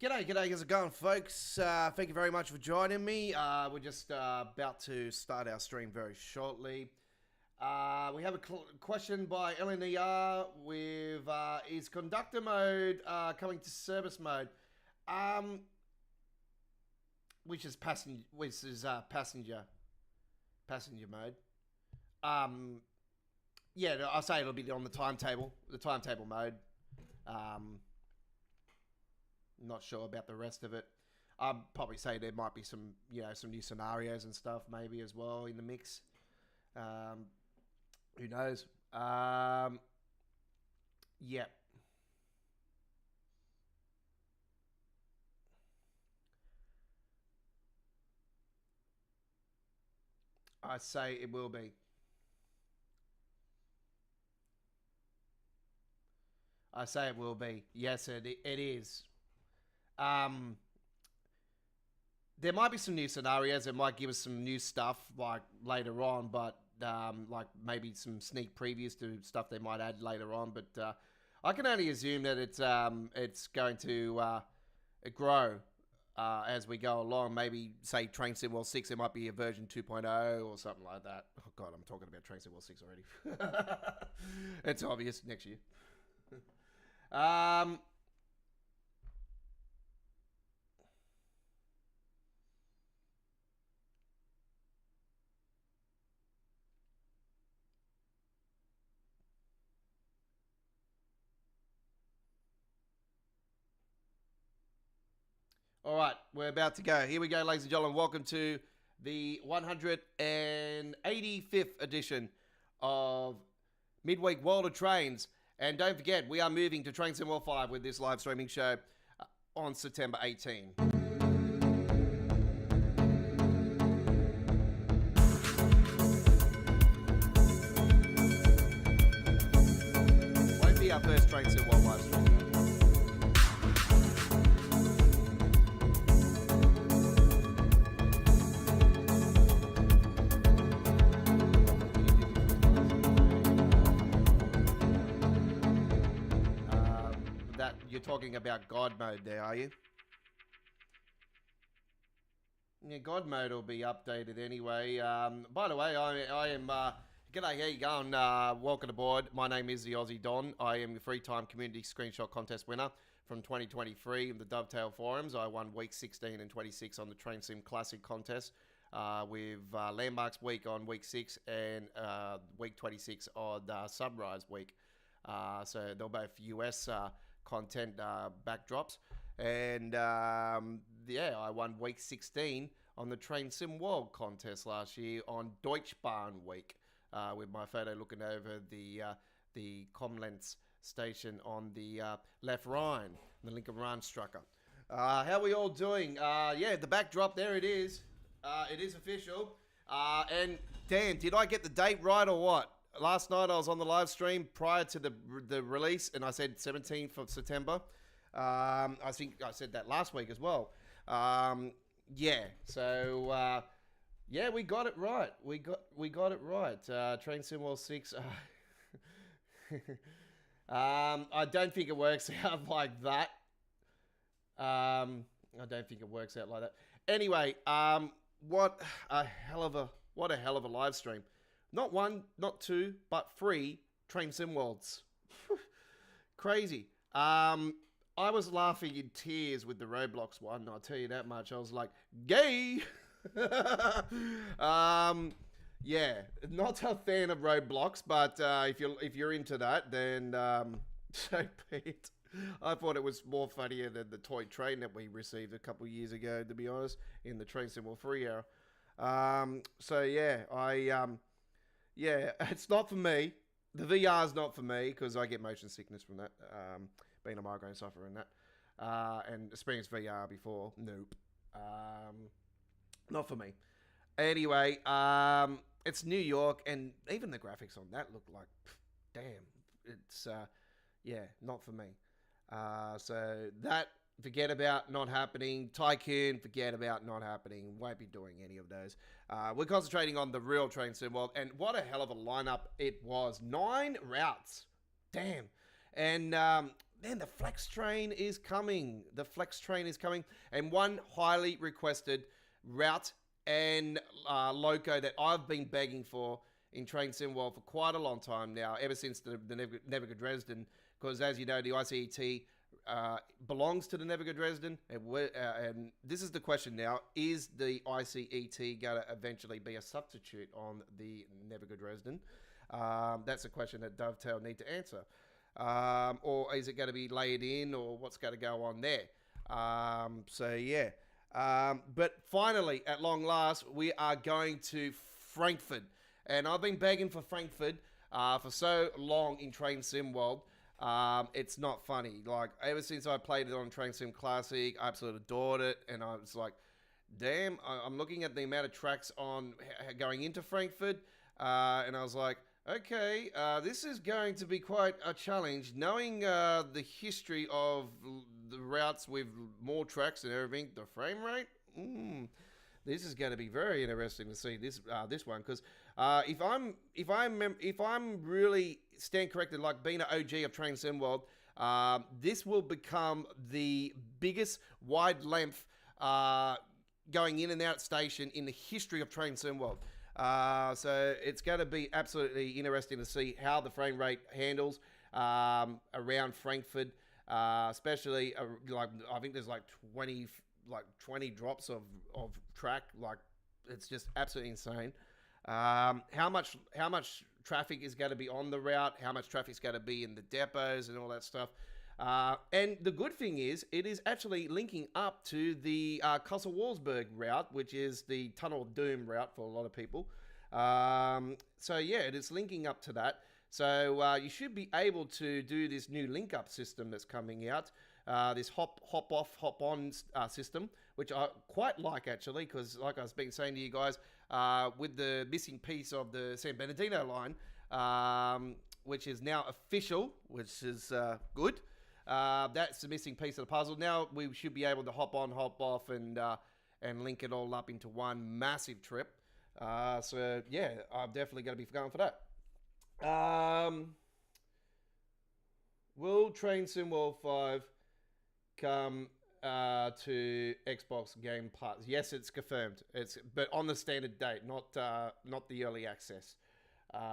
G'day, how's it going, folks? Thank you very much for joining me. We're just about to start our stream very shortly. We have a question by LIRR with, is conductor mode coming to service mode? Which is passenger mode. Yeah, I'll say it'll be on the timetable mode. Not sure about the rest of it. I'd probably say there might be some, some new scenarios and stuff maybe as well in the mix. Who knows? Yeah. I say it will be. I say it will be. Yes, it is. There might be some new scenarios. It might give us some new stuff like later on, but like maybe some sneak previews to stuff they might add later on. But I can only assume that it's going to grow as we go along. Maybe say Train Sim World 6, it might be a version 2.0 or something like that. Oh God, I'm talking about Train Sim World 6 already. It's obvious next year. All right, we're about to go. Here we go, ladies and gentlemen. Welcome to the 185th edition of Midweek World of Trains. And don't forget, we are moving to Train Sim World 5 with this live streaming show on September 18. Won't be our first Train Sim World live stream. You're talking about God mode there, are you? Yeah, God mode will be updated anyway. By the way, I am... G'day, how you going? Welcome aboard. My name is the Aussie Don. I am the Free-Time Community Screenshot Contest winner from 2023 in the Dovetail Forums. I won week 16 and 26 on the Train Sim Classic Contest with Landmarks week on week 6 and week 26 on Sunrise week. So they're both US... content backdrops, and yeah, I won week 16 on the Train Sim World contest last year on Deutschbahn week, with my photo looking over the Comlens station on the left Rhine, the Lincoln Rheinstrecke. How are we all doing? Yeah, the backdrop there it is. It is official. And damn, did I get the date right or what? Last night I was on the live stream prior to the release, and I said 17th of September. I think I said that last week as well. Yeah, so yeah, we got it right. We got it right. Train Sim World 6. I don't think it works out like that. I don't think it works out like that. Anyway, what a hell of a live stream. Not one, not two, but 3 Train Sim Worlds. Crazy. I was laughing in tears with the Roblox one, I'll tell you that much. I was like, gay! Yeah, not a fan of Roblox, but if you're into that, then so be it. I thought it was more funnier than the toy train that we received a couple of years ago, to be honest, in the Train Sim World 3 era. So yeah, yeah, it's not for me. The VR is not for me because I get motion sickness from that, being a migraine sufferer and that, and experienced VR before. Nope. Not for me. Anyway, it's New York, and even the graphics on that look like, damn, it's, yeah, not for me. So that, forget about not happening. Tycoon, forget about not happening. Won't be doing any of those. We're concentrating on the real Train Sim World, and what a hell of a lineup it was. 9 routes. Damn. And man, the flex train is coming. The flex train is coming. And one highly requested route and loco that I've been begging for in Train Sim World for quite a long time now, ever since the Nevica Dresden, because as you know, the ICET belongs to the Nevica Dresden, and this is the question now: is the ICET going to eventually be a substitute on the Nevica Dresden? That's a question that Dovetail need to answer, or is it going to be laid in, or what's going to go on there? So yeah, but finally, at long last, we are going to Frankfurt, and I've been begging for Frankfurt for so long in Train Sim World. It's not funny. Like, ever since I played it on Train Sim Classic, I absolutely adored it, and I was like, damn, I'm looking at the amount of tracks on going into Frankfurt, and I was like, okay, this is going to be quite a challenge. Knowing the history of the routes with more tracks and everything, the frame rate, this is going to be very interesting to see this one, because if I'm really stand corrected, like being an OG of Train Sim World, this will become the biggest wide length going in and out station in the history of Train Sim World. So it's going to be absolutely interesting to see how the frame rate handles around Frankfurt, especially like I think there's like 20 drops of track. Like, it's just absolutely insane. How much traffic is going to be on the route, how much traffic is going to be in the depots and all that stuff. And the good thing is, it is actually linking up to the Kassel-Wolfsburg route, which is the Tunnel of Doom route for a lot of people. So yeah, it is linking up to that. So you should be able to do this new link-up system that's coming out. This hop-off, hop-on system, which I quite like, actually, because like I've been saying to you guys, with the missing piece of the San Bernardino line, which is now official, which is good. That's the missing piece of the puzzle. Now we should be able to hop on, hop off, and link it all up into one massive trip. So yeah, I'm definitely going to be going for that. Will Train Sim World 5 come to Xbox Game Pass? Yes, it's confirmed. But on the standard date, not the early access.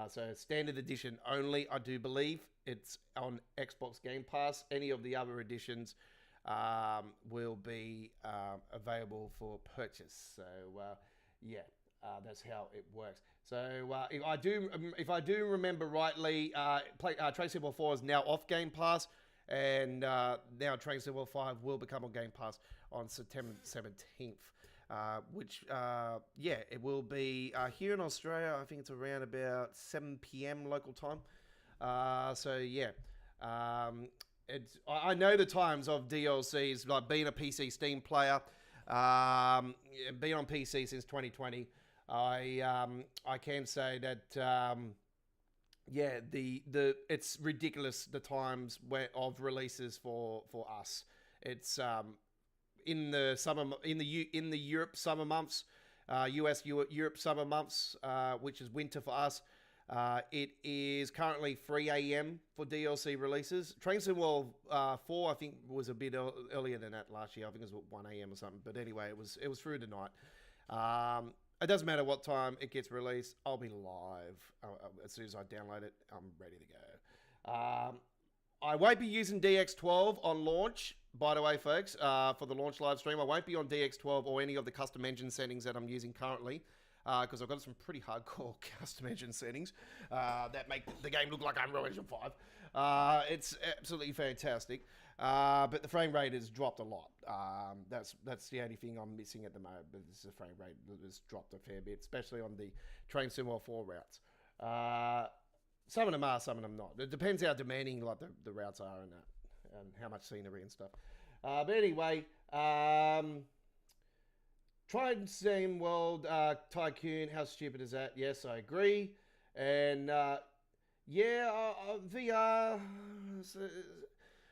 So standard edition only, I do believe. It's on Xbox Game Pass. Any of the other editions will be available for purchase. So yeah, that's how it works. So if I do remember rightly, Train Sim World 4 is now off Game Pass, and now Train Sim World 5 will become on Game Pass on September 17th. Which, yeah, it will be here in Australia. I think it's around about 7 p.m. local time. So yeah, I know the times of DLCs, like being a PC Steam player, being on PC since 2020. I can say that yeah, it's ridiculous the times of releases for us. It's in the summer, in the Europe summer months, US Europe summer months, which is winter for us. It is currently 3 a.m. for DLC releases. Train Sim World 4, I think, was a bit earlier than that last year. I think it was 1 a.m. or something. But anyway, it was through the night. It doesn't matter what time it gets released. I'll be live as soon as I download it. I'm ready to go. I won't be using DX12 on launch, by the way, folks, for the launch live stream. I won't be on DX12 or any of the custom engine settings that I'm using currently, because I've got some pretty hardcore custom engine settings that make the game look like Unreal Engine 5. It's absolutely fantastic, but the frame rate has dropped a lot. That's the only thing I'm missing at the moment, but this is the frame rate that has dropped a fair bit, especially on the Train Sim World 4 routes. Some of them are, some of them not. It depends how demanding like the routes are and that, and how much scenery and stuff. But anyway, Train Sim World Tycoon, how stupid is that? Yes, I agree. And yeah, VR.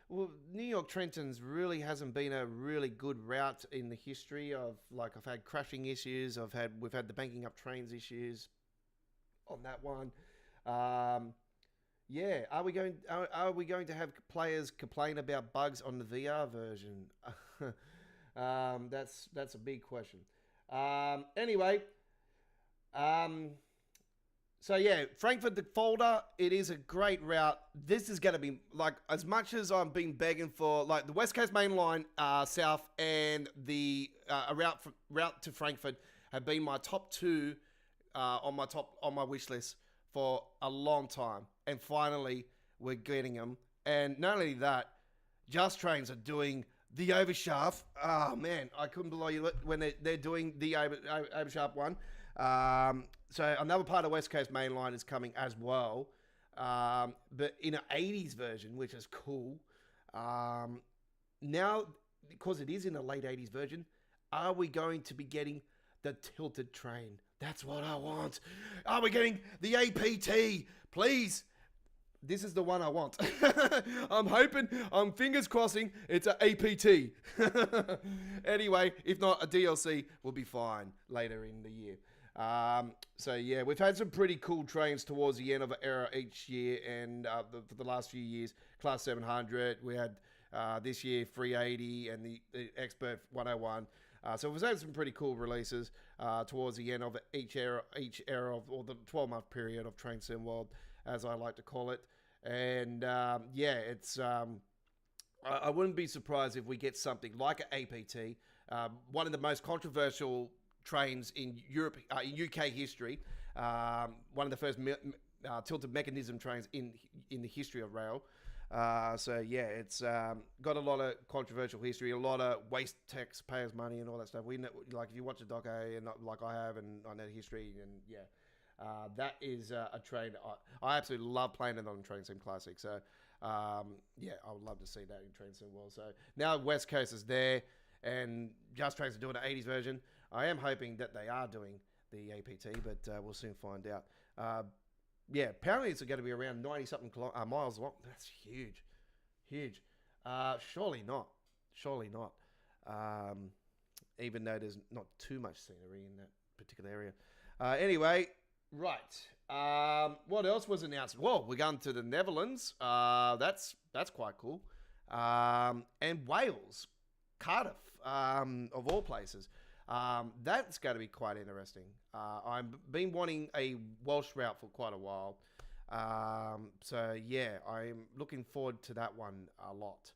Well, New York Trenton's really hasn't been a really good route in the history of, like, I've had crashing issues. We've had the banking up trains issues on that one. Yeah, are we going to have players complain about bugs on the VR version? That's a big question. Anyway, um, so yeah, Frankfurt the Folder, it is a great route. This is going to be like as much as I've been begging for, like the West Coast Main Line south and the route to Frankfurt have been my top two on my wish list for a long time, and finally we're getting them. And not only that, Just Trains are doing the Overshaft. Oh man, I couldn't believe it when they're doing the Overshaft one. So another part of West Coast Main Line is coming as well, but in an 80s version, which is cool. Now, because it is in a late 80s version, are we going to be getting the tilted train? That's what I want. Are we getting the APT? Please. This is the one I want. I'm fingers crossing it's an APT. Anyway, if not, a DLC will be fine later in the year. So yeah, we've had some pretty cool trains towards the end of the era each year, and for the last few years, Class 700, we had this year 380 and the Expert 101. So we've had some pretty cool releases towards the end of each era of, or the 12-month period of Train Sim World, as I like to call it. And yeah, it's I wouldn't be surprised if we get something like an APT, one of the most controversial trains in Europe, in UK history, one of the first tilted mechanism trains in the history of rail. So yeah, it's got a lot of controversial history, a lot of waste taxpayers' money and all that stuff. We know, like if you watch the doco, and like I have, and I know the history, and yeah, that is a train. I absolutely love playing it on Train Sim Classic. So yeah, I would love to see that in Train Sim World. So now West Coast is there, and Just Trains are doing an 80s version. I am hoping that they are doing the APT, but we'll soon find out. Yeah, apparently it's going to be around 90-something miles long. That's huge. Huge. Surely not. Surely not. Even though there's not too much scenery in that particular area. Anyway, right. What else was announced? Well, we're going to the Netherlands. That's quite cool. And Wales. Cardiff, of all places. That's going to be quite interesting. I've been wanting a Welsh route for quite a while. So yeah, I'm looking forward to that one a lot.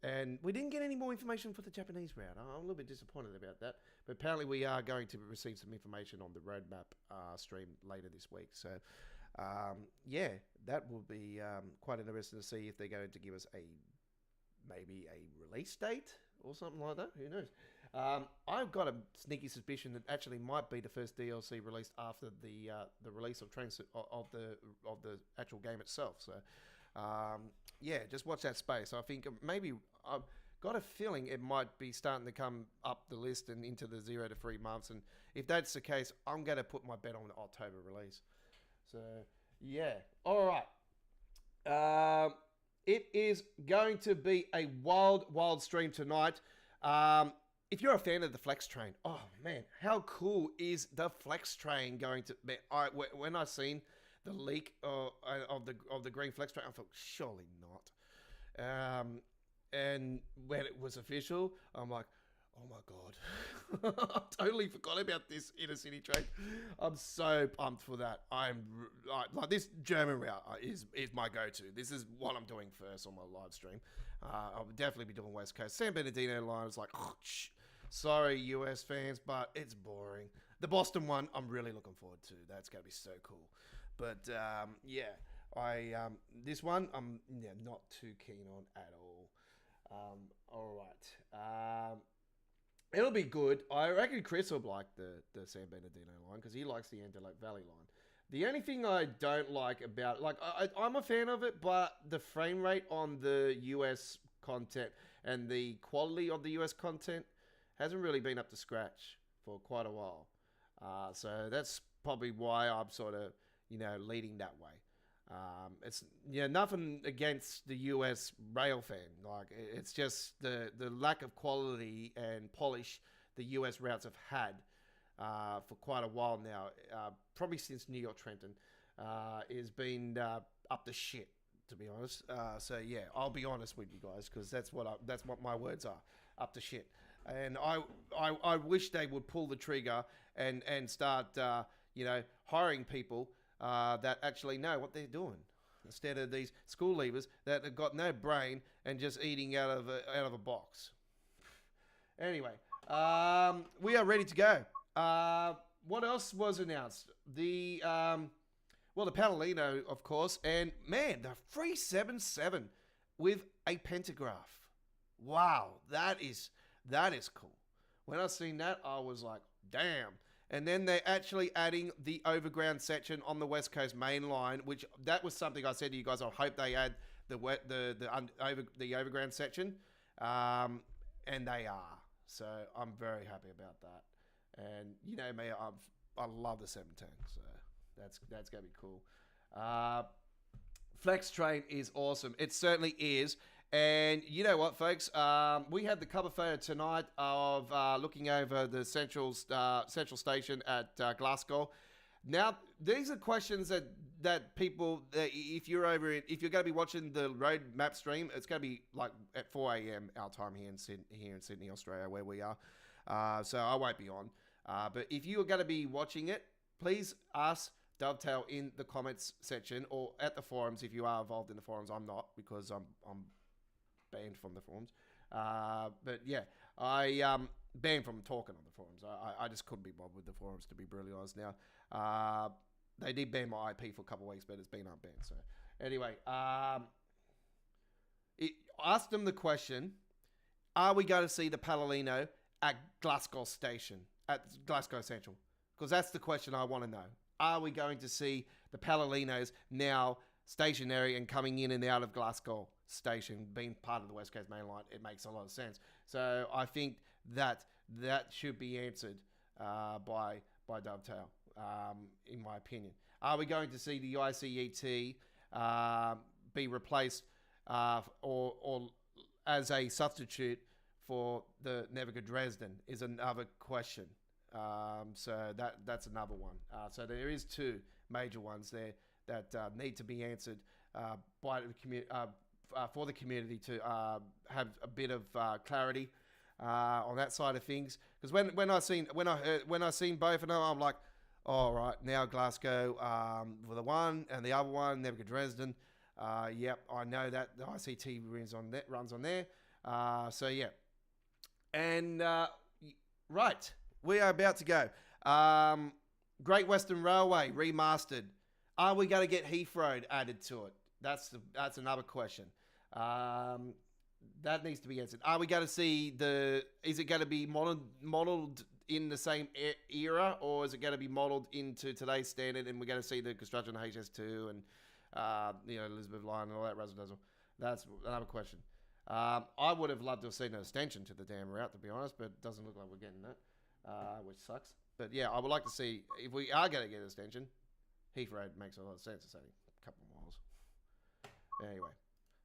And we didn't get any more information for the Japanese route. I'm a little bit disappointed about that. But apparently we are going to receive some information on the roadmap stream later this week. So yeah, that will be quite interesting to see if they're going to give us maybe a release date or something like that. Who knows? I've got a sneaky suspicion that actually might be the first DLC released after the release of the actual game itself. So yeah, just watch that space. I think maybe I've got a feeling it might be starting to come up the list and into the 0 to 3 months. And if that's the case, I'm going to put my bet on the October release. So yeah, all right. It is going to be a wild stream tonight. If you're a fan of the Flex Train, oh man, how cool is the Flex Train going to be? When I seen the leak of the green Flex Train, I thought surely not. And when it was official, I'm like, oh my god, I totally forgot about this inner city train. I'm so pumped for that. I'm like this German route is my go-to. This is what I'm doing first on my live stream. I'll definitely be doing West Coast. San Bernardino line is like, oh, sorry US fans, but it's boring. The Boston one, I'm really looking forward to. That's going to be so cool. But yeah, this one I'm not too keen on at all. All right. It'll be good. I reckon Chris will like the San Bernardino line because he likes the Antelope Valley line. The only thing I don't like about, like, I'm a fan of it, but the frame rate on the US content and the quality of the US content hasn't really been up to scratch for quite a while. So that's probably why I'm sort of, leading that way. It's nothing against the US rail fan. Like it's just the lack of quality and polish the US routes have had for quite a while now. Probably since New York Trenton. is been up to shit, to be honest. So yeah, I'll be honest with you guys, because that's what my words are, up to shit. And I wish they would pull the trigger and start hiring people that actually know what they're doing, instead of these school leavers that have got no brain and just eating out of a box. Anyway, we are ready to go. What else was announced? The Palomino, of course, and man, the 377 with a pantograph. Wow, that is cool. When I seen that, I was like, damn. And then they're actually adding the overground section on the West Coast main line, which that was something I said to you guys. I hope they add the overground section, and they are. So I'm very happy about that. And you know me, I love the 710, so that's gonna be cool. Flex Train is awesome. It certainly is. And you know what, folks? We had the cover photo tonight of looking over the central station at Glasgow. Now, these are questions that people, if you're going to be watching the road map stream, it's going to be like at 4 a.m. our time here in Sydney, Australia, where we are. So I won't be on. But if you are going to be watching it, please ask Dovetail in the comments section or at the forums if you are involved in the forums. I'm not, because I'm banned from the forums. But yeah, I banned from talking on the forums. I just couldn't be bothered with the forums, to be brutally honest now. They did ban my IP for a couple of weeks, but it's been unbanned. So anyway, ask them the question, are we going to see the Palomino at Glasgow Station, at Glasgow Central? Because that's the question I want to know. Are we going to see the Palomino's now stationary and coming in and out of Glasgow Station, being part of the West Coast Main Line? It makes a lot of sense. So I think that should be answered by Dovetail, in my opinion. Are we going to see the ICET be replaced or as a substitute for the Nevica Dresden is another question. So that's another one. So there is two major ones there that need to be answered by the community, for the community to have a bit of clarity on that side of things. Because when I seen both of them, I'm like, all right, now Glasgow for the one and the other one, Nevica Dresden. Yep, I know that the ICT runs on there. So yeah, and right, we are about to go. Great Western Railway remastered. Are we going to get Heathrow added to it? That's another question. That needs to be answered. Are we going to see is it going to be modeled in the same era, or is it going to be modeled into today's standard, and we're going to see the construction of HS2 and Elizabeth Line and all that razzle dazzle? That's another question. I would have loved to have seen an extension to the damn route, to be honest, but it doesn't look like we're getting that, which sucks. But yeah, I would like to see, if we are going to get an extension, Heathrow makes a lot of sense. It's only a couple of miles. Anyway,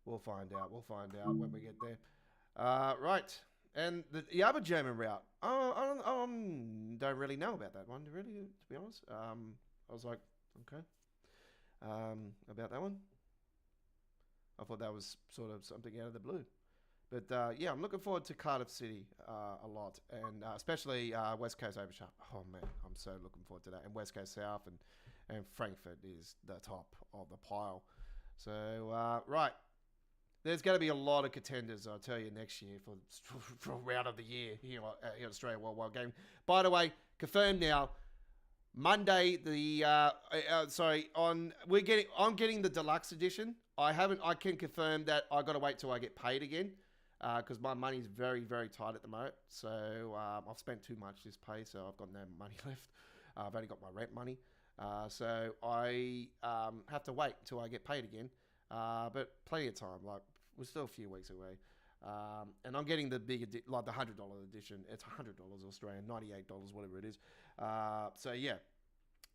we'll find out. We'll find out when we get there. Right. And the other German route, I don't really know about that one, really, to be honest. I was like, okay. About that one. I thought that was sort of something out of the blue. But yeah, I'm looking forward to Cardiff City a lot, and especially West Coast Oversharp. Oh man, I'm so looking forward to that. And West Coast South and Frankfurt is the top of the pile. So right, there's going to be a lot of contenders, I'll tell you, next year for round of the year here at Australia Worldwide Game. By the way, confirmed now. Monday, I'm getting the deluxe edition. I can confirm that I got to wait till I get paid again, because my money's very, very tight at the moment. So I've spent too much this pay, so I've got no money left. I've only got my rent money, so I have to wait till I get paid again. But plenty of time. Like, we're still a few weeks away. And I'm getting the big, like the $100 edition. It's $100 Australian, $98, whatever it is. So yeah,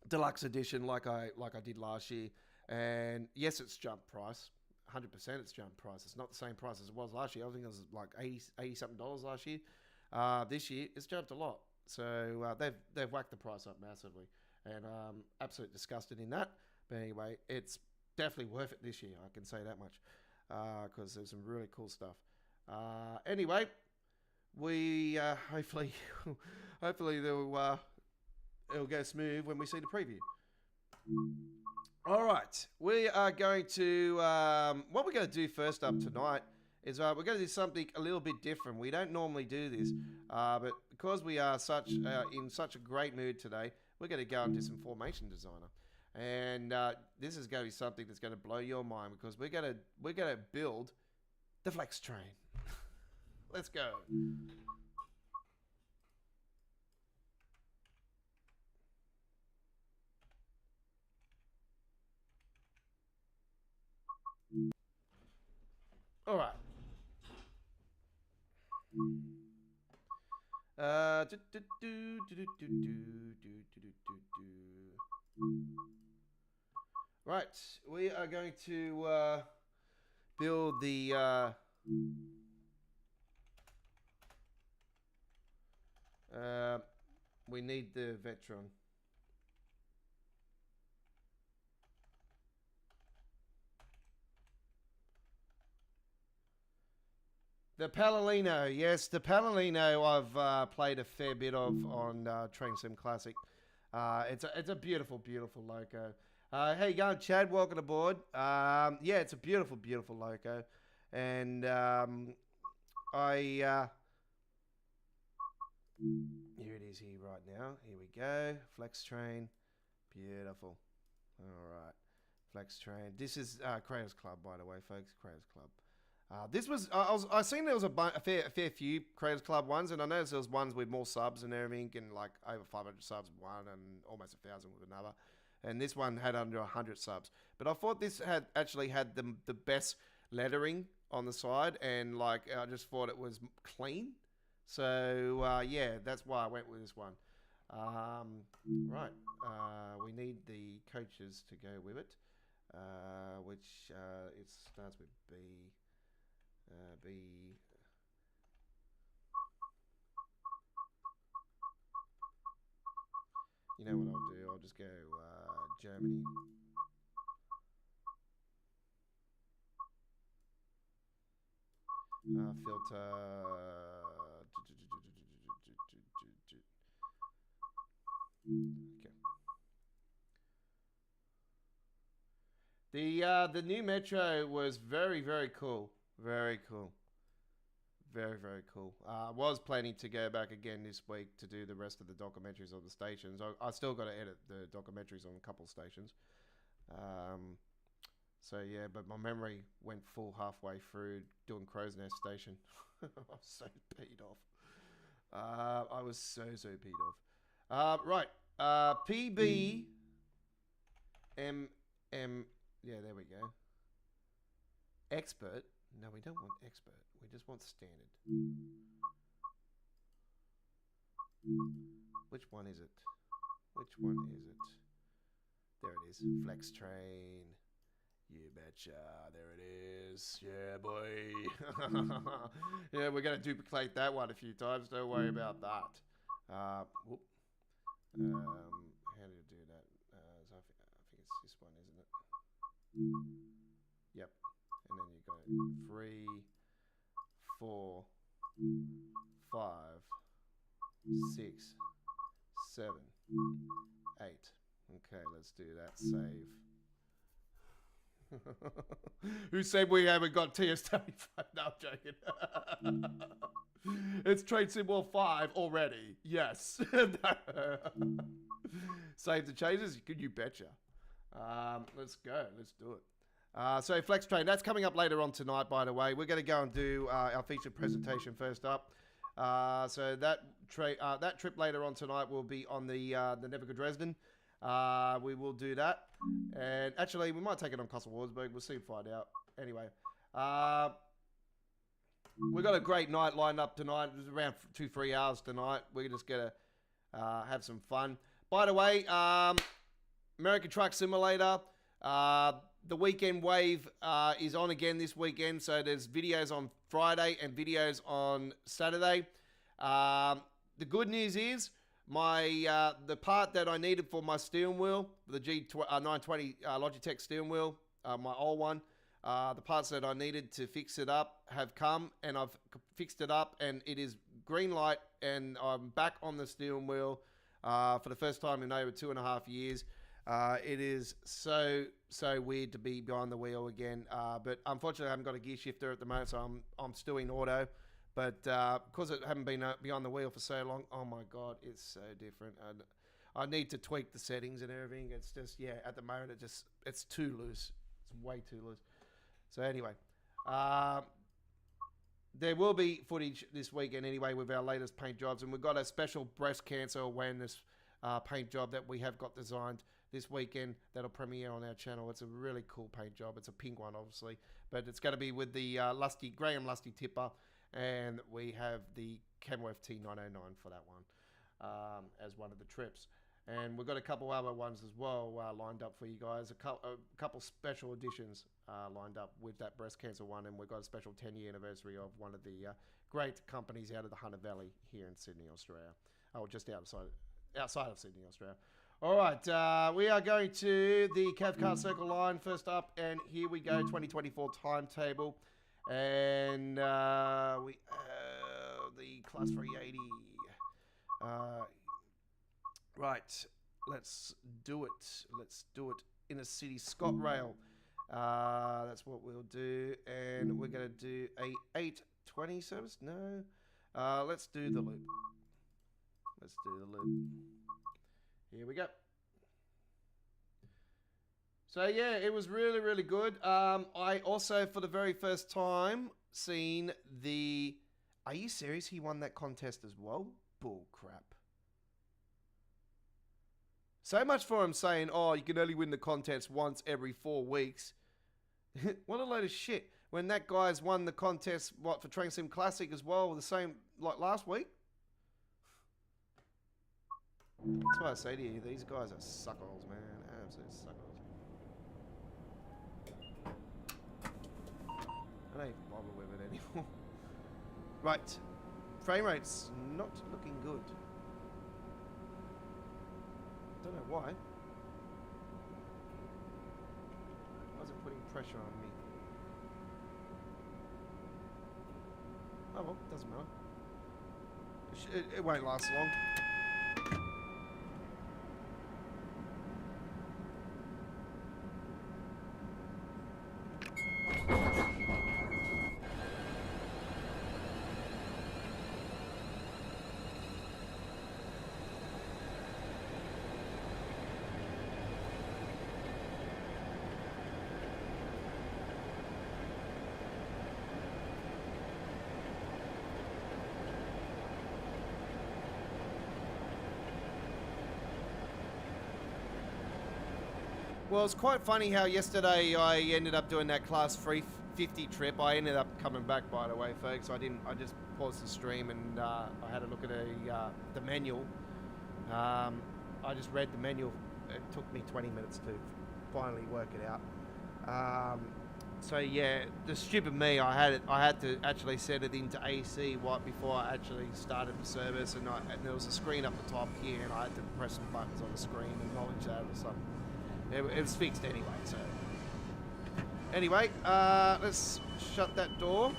deluxe edition, like I did last year. And yes, it's jumped price. 100% it's jumped price. It's not the same price as it was last year. I think it was like $80 something last year. This year it's jumped a lot. So they've whacked the price up massively, and absolutely disgusted in that. But anyway, it's definitely worth it this year. I can say that much, because there's some really cool stuff. Anyway, we hopefully it'll go smooth when we see the preview. All right, we are going to what we're going to do first up tonight is we're going to do something a little bit different. We don't normally do this, but because we are in such a great mood today, we're going to go and do some formation designer, and this is going to be something that's going to blow your mind because we're going to build the flex train. Let's go. All right. Right, we are going to build the we need the Vectron. The Palomino, yes, the Palomino I've played a fair bit of on Train Sim Classic. It's a beautiful, beautiful loco. How you going, Chad? Welcome aboard. Yeah, it's a beautiful, beautiful loco, and here it is here right now. Here we go. Flex train, beautiful. All right, flex train. This is Creators Club, by the way, folks. Creators Club. This was I seen there was a fair few Creators Club ones, and I noticed there was ones with more subs and everything, and like over 500 subs with one, and almost 1,000 with another. And this one had under 100 subs. But I thought this had actually had the best lettering on the side, and like I just thought it was clean. So yeah, that's why I went with this one. Right, we need the coaches to go with it, which it starts with B. You know what I'll do? I'll just go Germany. Filter. Okay. The new Metro was very, very cool. Very cool. Very, very cool. I was planning to go back again this week to do the rest of the documentaries on the stations. I still got to edit the documentaries on a couple stations. So yeah, but my memory went full halfway through doing Crow's Nest Station. I was so peed off. I was so peed off. Right. PB M. Yeah, there we go. Expert. No, we don't want expert. We just want standard. Which one is it? Which one is it? There it is. Flex train. You betcha. There it is. Yeah, boy. Yeah, we're going to duplicate that one a few times. Don't worry about that. Whoop. How do you do that? So I think it's this one, isn't it? Yep. And then you go 3, 4, 5, 6, 7, 8. Okay, let's do that. Save. Who said we haven't got TSW? No, I'm joking. It's Train Sim World 5 already. Yes. Save the changes? You betcha. Let's go. Let's do it. So Flex Train, that's coming up later on tonight, by the way. We're going to go and do our featured presentation first up. So that trip later on tonight will be on the Nevica Dresden. We will do that. And actually, we might take it on Castle Warsburg. We'll soon find out. Anyway, we've got a great night lined up tonight. It's around 2-3 hours tonight. We're just going to have some fun. By the way, American Truck Simulator, the weekend wave is on again this weekend. So there's videos on Friday and videos on Saturday. The good news is the part that I needed for my steering wheel, the G920 Logitech steering wheel, my old one, the parts that I needed to fix it up have come, and I've fixed it up, and it is green light, and I'm back on the steering wheel for the first time in over 2.5 years. It is so weird to be behind the wheel again, but unfortunately I haven't got a gear shifter at the moment, so I'm still in auto. But because I haven't been behind the wheel for so long, oh my god, it's so different. And I need to tweak the settings and everything. It's just, yeah, at the moment it's too loose. It's way too loose. So anyway, there will be footage this weekend anyway with our latest paint jobs, and we've got a special breast cancer awareness paint job that we have got designed this weekend that'll premiere on our channel. It's a really cool paint job. It's a pink one, obviously, but it's going to be with the Graham Lusty tipper, and we have the Kenworth T909 for that one as one of the trips. And we've got a couple other ones as well lined up for you guys. A couple special editions lined up with that breast cancer one, and we've got a special 10-year anniversary of one of the great companies out of the Hunter Valley here in Sydney, Australia. Oh, just outside of Sydney, Australia. All right, we are going to the Cathcart Circle line first up, and here we go, 2024 timetable. And we the Class 380. Right, let's do it. Let's do it in a city. ScotRail. That's what we'll do. And we're going to do a 820 service. No. Let's do the loop. Let's do the loop. Here we go. So yeah, it was really, really good. I also, for the very first time, seen the... Are you serious? He won that contest as well? Bull crap. So much for him saying, oh, you can only win the contest once every 4 weeks. What a load of shit. When that guy's won the contest, what, for Train Sim Classic as well, the same, like last week? That's why I say to you, these guys are suckholes, man. Absolute suckholes. I don't even bother with it anymore. Right. Frame rate's not looking good. Don't know why. Why is it putting pressure on me? Oh well, doesn't matter. It won't last long. Well, it's quite funny how yesterday I ended up doing that Class 350 trip. I ended up coming back, by the way, folks. I just paused the stream and I had a look at the manual. I just read the manual. It took me 20 minutes to finally work it out. So yeah, the stupid me, I had to actually set it into AC right before I actually started the service, and there was a screen up the top here, and I had to press some buttons on the screen and acknowledge that or something. It was fixed anyway, so... Anyway, let's shut that door.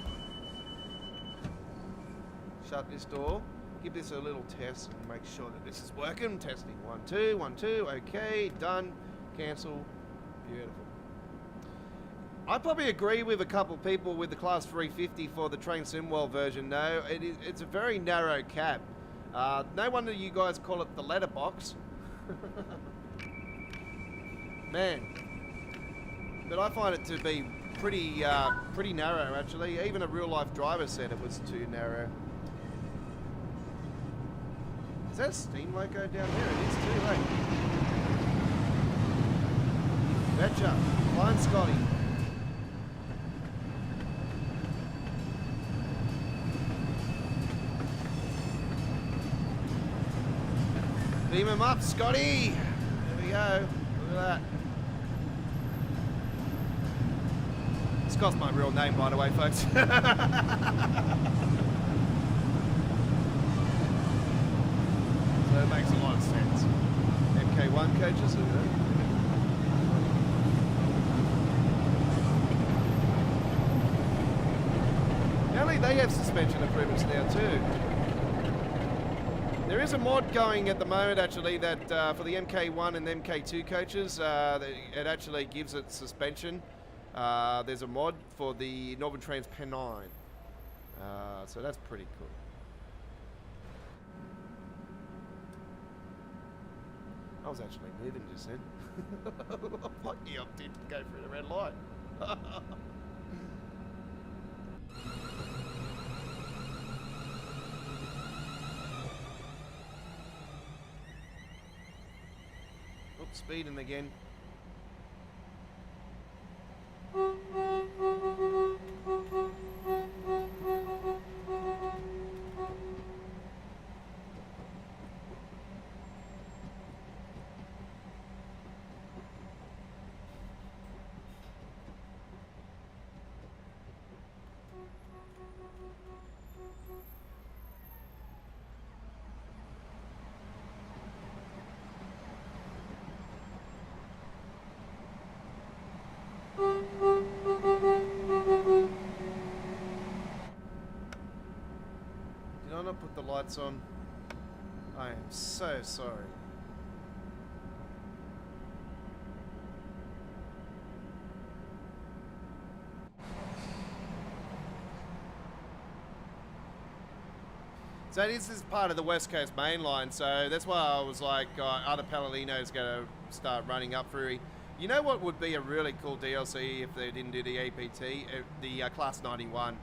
Shut this door. Give this a little test and make sure that this is working. Testing. 1, 2, 1, 2. Okay, done. Cancel. Beautiful. I probably agree with a couple people with the Class 350 for the Train Simworld version, though. It's a very narrow cab. No wonder you guys call it the letterbox. Man, but I find it to be pretty narrow, actually. Even a real-life driver said it was too narrow. Is that a steam loco down there? It is too, right? Betcha. Fine, Scotty. Beam him up, Scotty. There we go. Look at that. Scott's my real name, by the way, folks. So makes a lot of sense. MK1 coaches, look at that. Apparently they have suspension improvements now too. There is a mod going at the moment actually that for the MK1 and MK2 coaches, it actually gives it suspension. There's a mod for the Northern Trans Pennine. So that's pretty cool. I was actually moving just then. Lucky I didn't go through the red light. Oops, speeding again. Did I not put the lights on? I am so sorry. So this is part of the West Coast main line, so that's why I was like, other Palalinos going to start running up through. You know what would be a really cool DLC if they didn't do the APT? The Class 91.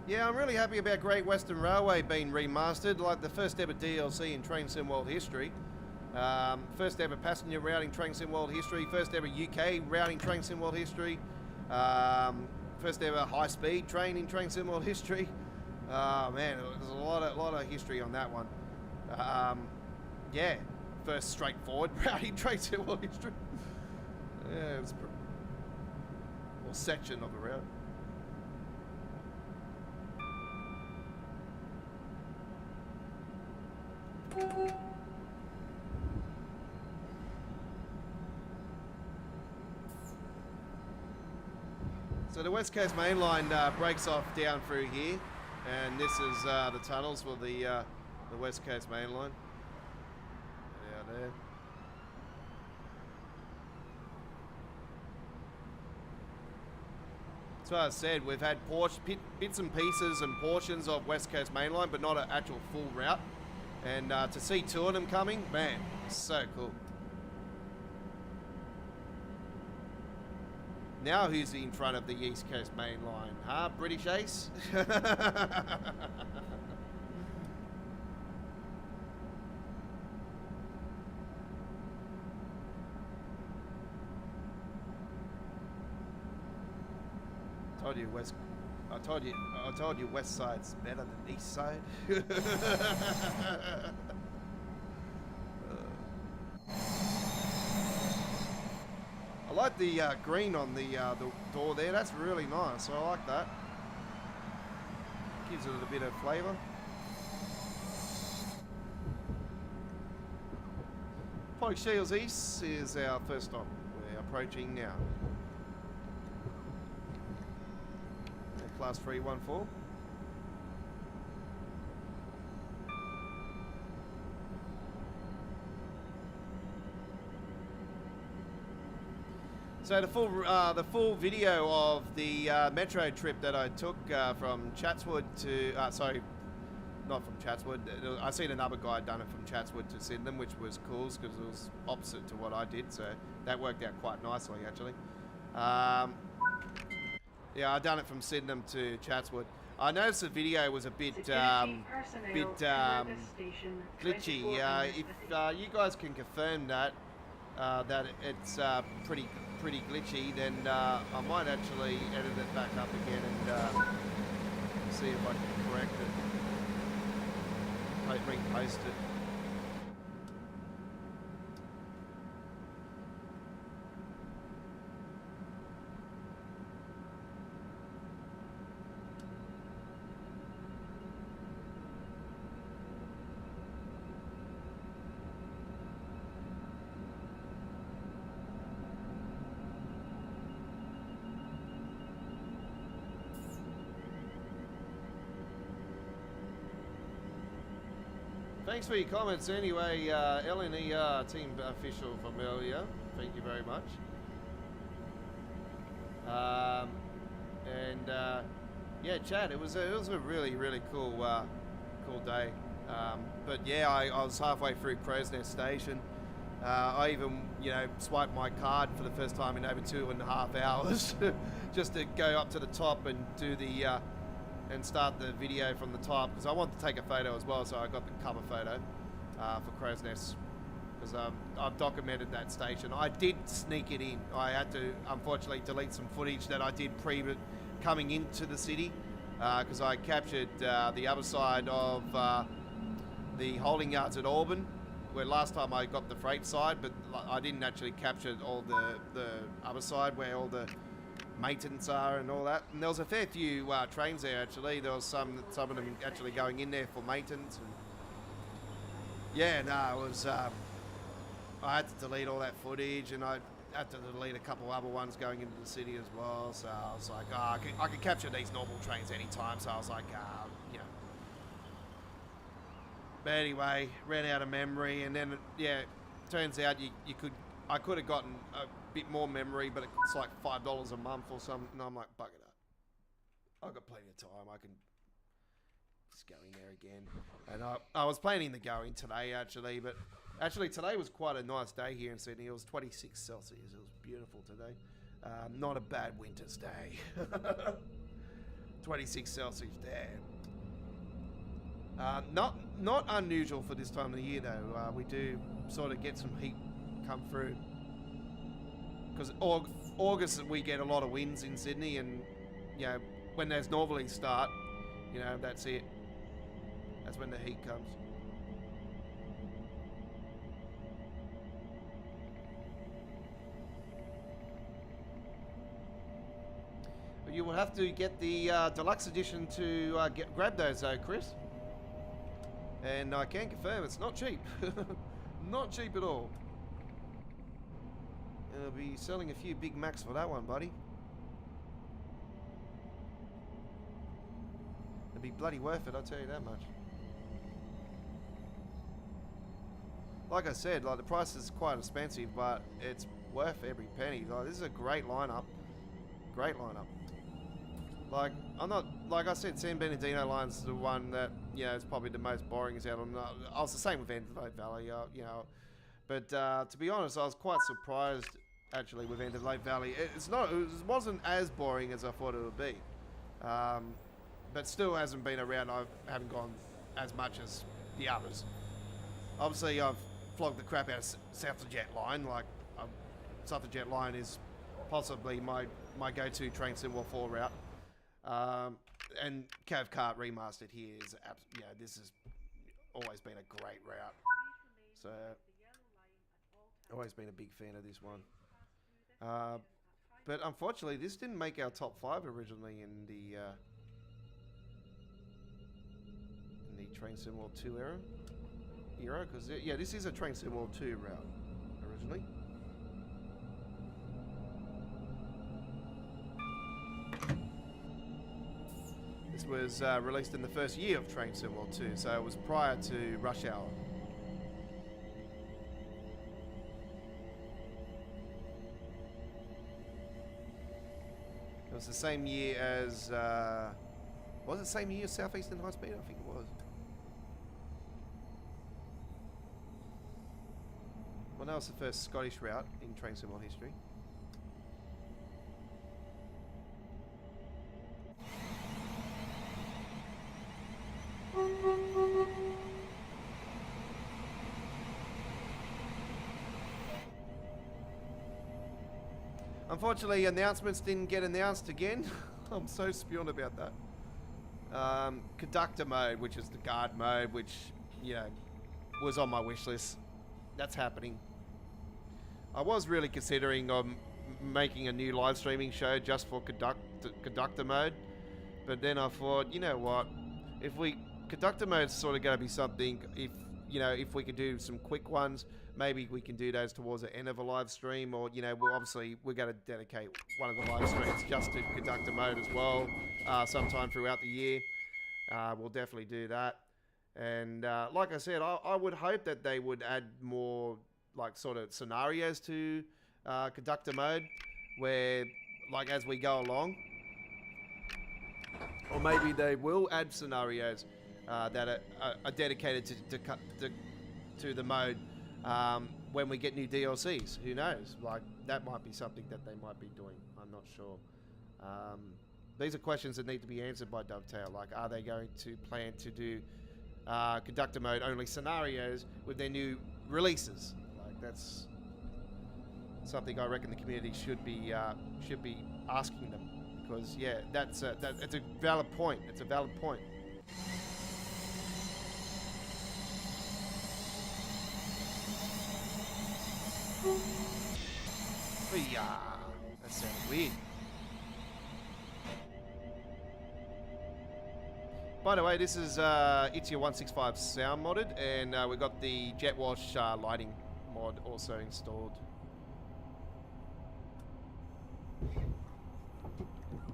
Yeah, I'm really happy about Great Western Railway being remastered, like the first ever DLC in Train Sim World history. First ever passenger routing Train Sim World history, first ever UK routing Train Sim World history, first ever high-speed train in Train Sim World history. Man, there's a lot of history on that one. Yeah, first straightforward routing Train Sim World history. Yeah, it's or section of a route. So the West Coast main line breaks off down through here, and this is the tunnels for the West Coast main line. Out there. That's what I said. We've had bits and pieces and portions of West Coast main line, but not an actual full route. And to see two of them coming, man, so cool. Now who's in front of the East Coast main line? Huh, British Ace? I told you West Side's better than East Side. I like the green on the door there. That's really nice. I like that. Gives it a bit of flavour. Pike Shields East is our first stop. We're approaching now. Class 314. So the full video of the metro trip that I took from Chatswood to sorry, not from Chatswood. I seen another guy done it from Chatswood to Sydenham, which was cool because it was opposite to what I did. So that worked out quite nicely actually. Yeah, I done it from Sydenham to Chatswood. I noticed the video was a bit glitchy. If you guys can confirm that that it's pretty glitchy, then I might actually edit it back up again and see if I can correct it. Repost it. Thanks for your comments anyway, LNER team official from earlier. Thank you very much. Yeah, Chad, it was a really cool cool day. But yeah, I was halfway through Crow's Nest Station. I even swiped my card for the first time in over 2.5 hours, just to go up to the top and do the. And start the video from the top, because I wanted to take a photo as well, so I got the cover photo for Crow's Nest, because I've documented that station. I did sneak it in. I had to unfortunately delete some footage that I did coming into the city, because I captured the other side of the holding yards at Auburn, where last time I got the freight side, but I didn't actually capture all the other side where all the maintenance are and all that. And there was a fair few trains there actually. There was some of them actually going in there for maintenance. And yeah, no, it was. I had to delete all that footage, and I had to delete a couple other ones going into the city as well. So I was like, I can capture these normal trains anytime. So I was like, But anyway, ran out of memory, and then yeah, turns out I could have gotten a bit more memory, but it's like $5 a month or something. And I'm like, bug it up. I've got plenty of time. I can just go in there again. And I was planning to go in today actually, but actually today was quite a nice day here in Sydney. It was 26 Celsius. It was beautiful today. Not a bad winter's day. 26 Celsius, damn. Not unusual for this time of the year though. We do sort of get some heat come through, because August we get a lot of winds in Sydney, and when there's northerly start, that's it. That's when the heat comes. You will have to get the deluxe edition to grab those though, Chris. And I can confirm it's not cheap. Not cheap at all. And I'll be selling a few Big Macs for that one, buddy. It'd be bloody worth it, I'll tell you that much. Like I said, the price is quite expensive, but it's worth every penny. This is a great lineup. Great lineup. I'm not, like I said, San Bernardino line's the one that, is probably the most boring as out on. I was the same with Antelope Valley, But to be honest, I was quite surprised actually with Antelope Valley. It wasn't as boring as I thought it would be. But still hasn't been around. I haven't gone as much as the others. Obviously, I've flogged the crap out of South Jet Line. South Jet Line is possibly my go-to train symbol 4 route. And Cathcart Remastered here is, this has always been a great route. So, always been a big fan of this one. But unfortunately, this didn't make our top 5 originally in the train symbol 2 era. Because this is a train symbol 2 route originally. This was released in the first year of Train Sim World 2, so it was prior to Rush Hour. It was the same year as, was it the same year as Southeastern High Speed? I think it was. Well, that was the first Scottish route in Train Sim World history. Unfortunately, announcements didn't get announced again. I'm so spewing about that. Conductor mode, which is the guard mode, which, you know, was on my wish list. That's happening. I was really considering making a new live streaming show just for conductor mode, but then I thought, you know what, if conductor mode's sort of going to be something, if we could do some quick ones, maybe we can do those towards the end of a live stream, or, you know, we're going to dedicate one of the live streams just to conductor mode as well, sometime throughout the year. We'll definitely do that. And like I said, I would hope that they would add more, like, sort of scenarios to conductor mode, where, like, as we go along, or maybe they will add scenarios that are dedicated to the mode when we get new DLCs. Who knows? Like, that might be something that they might be doing. I'm not sure. These are questions that need to be answered by Dovetail. Like, are they going to plan to do conductor mode only scenarios with their new releases? Like, that's something I reckon the community should be asking them, because yeah, it's a valid point. It's a valid point. Yeah, that sounded weird. By the way, this is It's Your 165 sound modded, and we got the jet wash lighting mod also installed.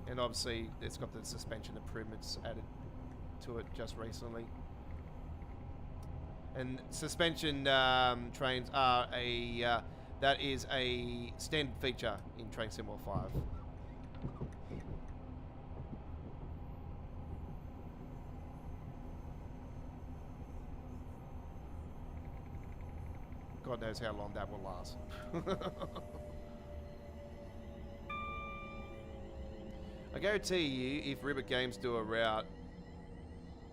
And obviously, it's got the suspension improvements added to it just recently. And suspension trains are that is a standard feature in Train Sim World 5. God knows how long that will last. I guarantee you, if Ribbit Games do a route,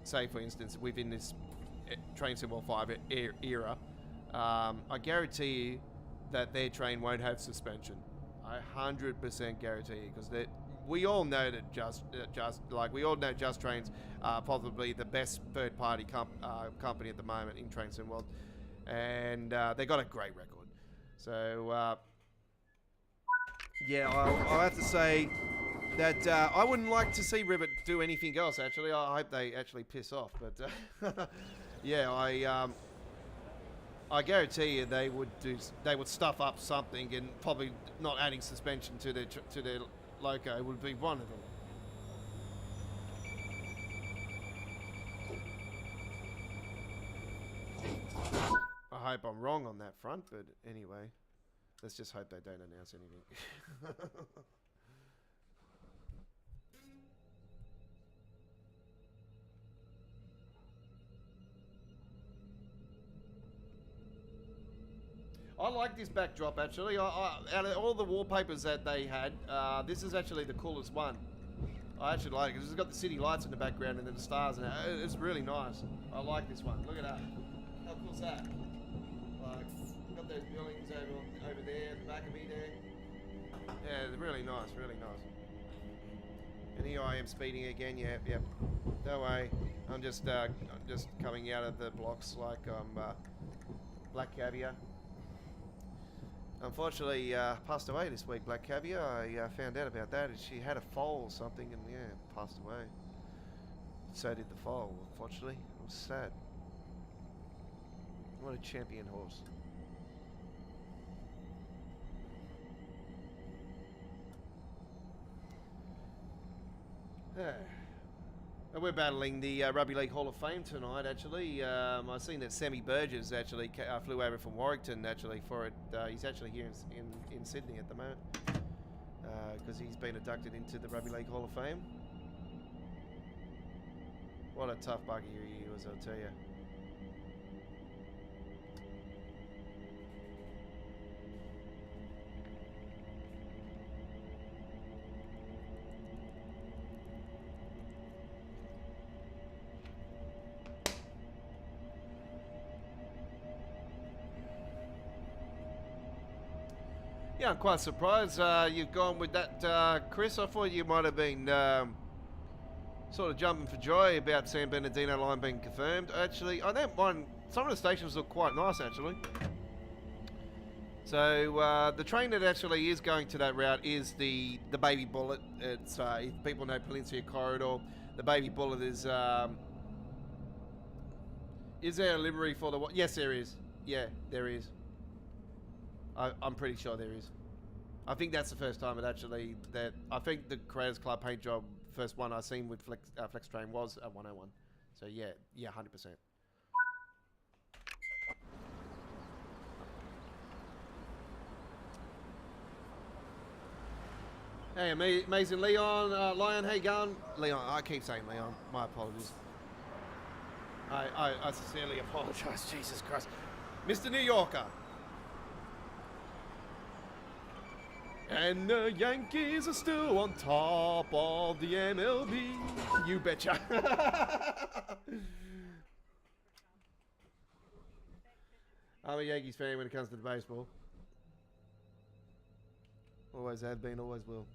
say for instance, within this Train Sim World 5 era, I guarantee you that their train won't have suspension. I 100% guarantee you, because we all know that Just Trains are probably the best third-party company at the moment in Train Sim World, and they got a great record. So yeah, I'll have to say that I wouldn't like to see Ribbit do anything else. Actually, I hope they actually piss off. But yeah, I guarantee you they would stuff up something, and probably not adding suspension to their loco would be one of them. I hope I'm wrong on that front, but anyway, let's just hope they don't announce anything. I like this backdrop actually. Out of all the wallpapers that they had, this is actually the coolest one. I actually like it. It's got the city lights in the background and then the stars, and it's really nice. I like this one. Look at that. How cool is that? Like, got those buildings over there at the back of me there. Yeah, they're really nice, really nice. And here I am speeding again. Yep. Don't worry. I'm just coming out of the blocks like I'm Black Caviar. Unfortunately, passed away this week, Black Caviar. I found out about that. She had a foal or something, and yeah, passed away. So did the foal, unfortunately. It was sad. What a champion horse. And we're battling the Rugby League Hall of Fame tonight, actually. I've seen that Sammy Burgess actually flew over from Warrington, actually, for it. He's actually here in Sydney at the moment, because he's been inducted into the Rugby League Hall of Fame. What a tough bugger he was, I'll tell you. Yeah, I'm quite surprised you've gone with that, Chris. I thought you might have been sort of jumping for joy about San Bernardino line being confirmed. Actually, I don't mind. Some of the stations look quite nice, actually. So the train that actually is going to that route is the Baby Bullet. It's if people know Peninsula Corridor, the Baby Bullet is there a livery for the what? Yes, there is. Yeah, there is. I'm pretty sure there is. I think that's the first time it actually I think the Creators Club paint job first one I seen with Flex Train was at 101. So yeah, 100%. Hey, amazing Leon, Lion, how you going? Leon, I keep saying Leon, my apologies. I sincerely apologise, Jesus Christ. Mr. New Yorker. And the Yankees are still on top of the MLB. You betcha. I'm a Yankees fan when it comes to the baseball. Always have been, always will.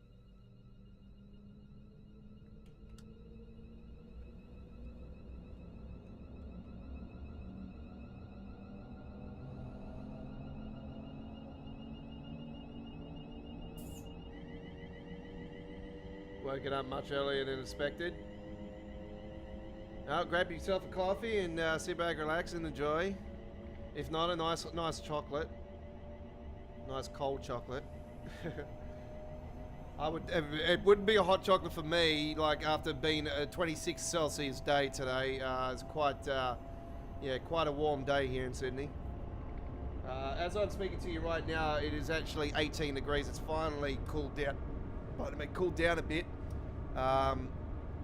Woken up much earlier than expected. Now grab yourself a coffee and sit back, relax, and enjoy. If not, a nice chocolate, nice cold chocolate. It wouldn't be a hot chocolate for me. Like after being a 26 Celsius day today, it's quite a warm day here in Sydney. As I'm speaking to you right now, it is actually 18 degrees. It's finally cooled down. Pardon me, cooled down a bit.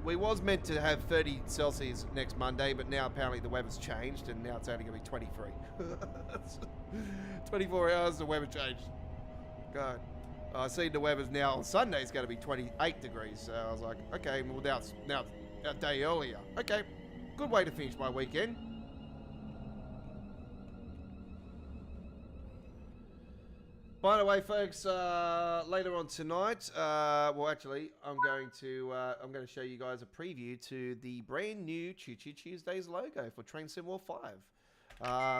We was meant to have 30 Celsius next Monday, but now apparently the weather's changed and now it's only going to be 23. 24 hours, the weather changed. God. I see the weather's now on Sunday it's going to be 28 degrees. So I was like, okay, well now it's a day earlier. Okay, good way to finish my weekend. By the way, folks, later on tonight, well, actually, I'm going to show you guys a preview to the brand new Choo Choo Tuesdays logo for Train Sim World 5.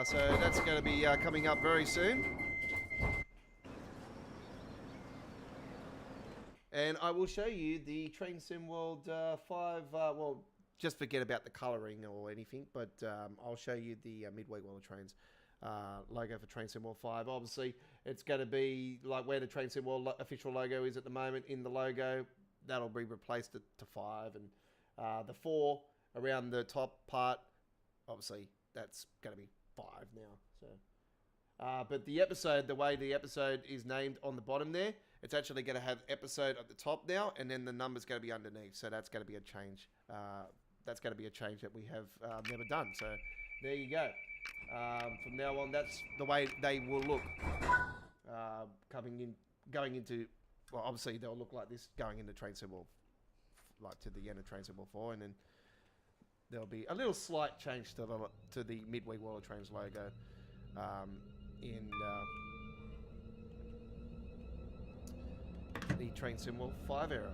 So that's going to be coming up very soon. And I will show you the Train Sim World 5, well, just forget about the colouring or anything, but I'll show you the Midway World Trains logo for Train Sim World 5. Obviously, it's going to be like where the Train Sim World official logo is at the moment in the logo. That'll be replaced to 5. And the 4 around the top part, obviously, that's going to be 5 now. So, but the episode, the way the episode is named on the bottom there, it's actually going to have episode at the top now, and then the number's going to be underneath. So that's going to be a change. That's going to be a change that we have never done. So there you go. From now on, that's the way they will look. Going into, well, obviously they'll look like this going into Train Sim World, like to the end of Train Sim World 4, and then there'll be a little slight change to the Midway World of Trains logo in the Train Sim World 5 era.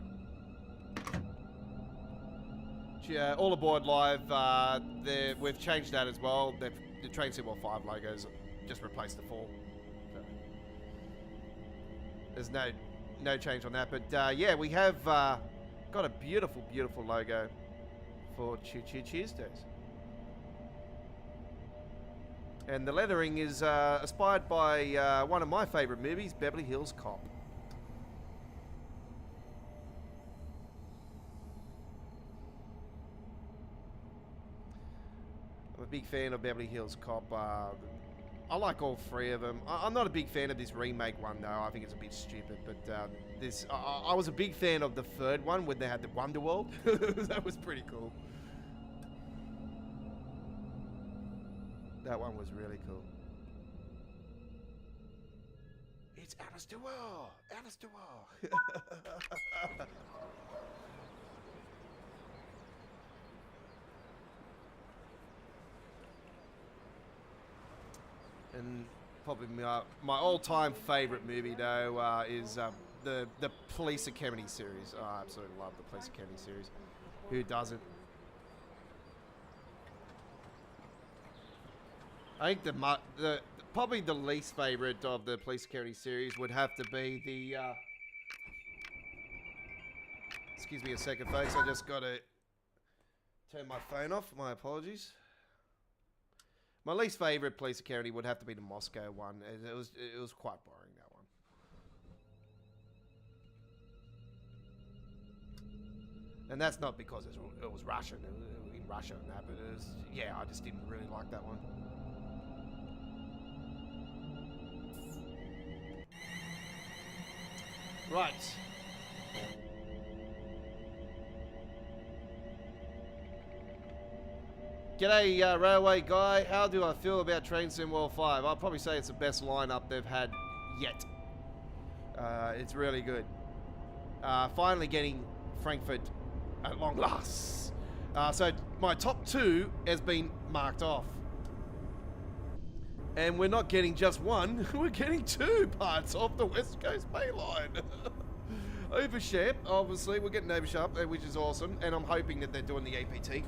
Yeah, all aboard live. We've changed that as well. The Train Sim World 5 logos just replaced the 4. So there's no change on that. But yeah, we have got a beautiful, beautiful logo for Choo Choo Tuesdays. And the lettering is inspired by one of my favourite movies, Beverly Hills Cop. I'm a big fan of Beverly Hills Cop. I like all 3 of them. I'm not a big fan of this remake one, though. I think it's a bit stupid. But I was a big fan of the 3rd one when they had the Wonderworld. That was pretty cool. That one was really cool. It's Alice Duval! Alice Duval! And probably my all-time favourite movie though is the Police Academy series. Oh, I absolutely love the Police Academy series. Who doesn't? I think the probably the least favourite of the Police Academy series would have to be the. Excuse me a second, folks. I just got to turn my phone off. My apologies. My least favourite Police Academy would have to be the Moscow one. It was quite boring, that one. And that's not because it was Russian. It was in Russia and that, but it was, yeah, I just didn't really like that one. Right. G'day, Railway Guy. How do I feel about Train Sim World 5? I'll probably say it's the best lineup they've had yet. It's really good. Finally getting Frankfurt at long last. So my top 2 has been marked off. And we're not getting just one, we're getting 2 parts of the West Coast Main Line. Overshep, obviously, we're getting Overshep, which is awesome. And I'm hoping that they're doing the APT.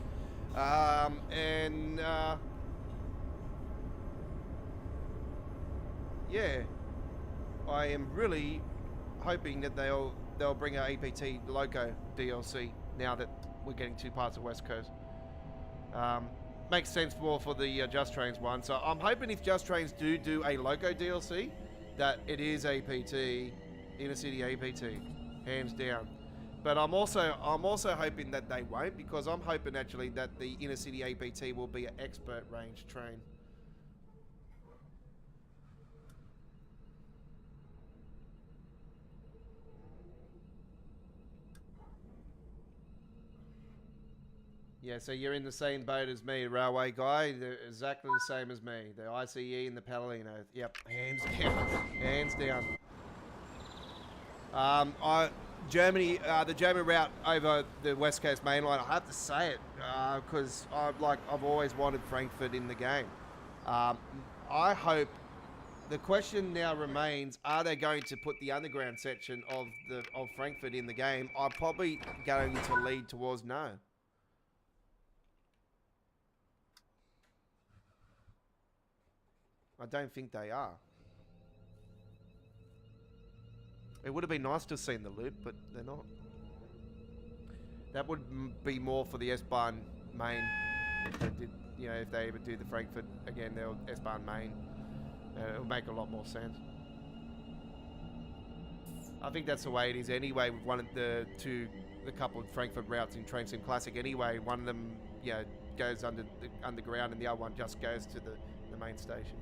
Yeah, I am really hoping that they'll bring out APT Loco DLC now that we're getting 2 parts of West Coast. Makes sense more for the Just Trains one. So I'm hoping if Just Trains do a Loco DLC, that it is APT, Inner City APT, hands down. But I'm also hoping that they won't, because I'm hoping actually that the Inner City APT will be an expert range train. Yeah, so you're in the same boat as me, Railway Guy. They're exactly the same as me. The ICE and the Palladino. Yep, hands down. Hands down. Germany, the German route over the West Coast Main Line, I have to say it, because I've always wanted Frankfurt in the game. I hope, the question now remains, are they going to put the underground section of Frankfurt in the game? I'm probably going to lead towards no. I don't think they are. It would have been nice to have seen the loop, but they're not. That would be more for the S-Bahn main. If they did, you know, if they ever do the Frankfurt again, they'll S-Bahn main. It'll make a lot more sense. I think that's the way it is anyway. With one of the couple of Frankfurt routes in Train Sim Classic anyway. One of them, you know, goes underground, and the other one just goes to the main station.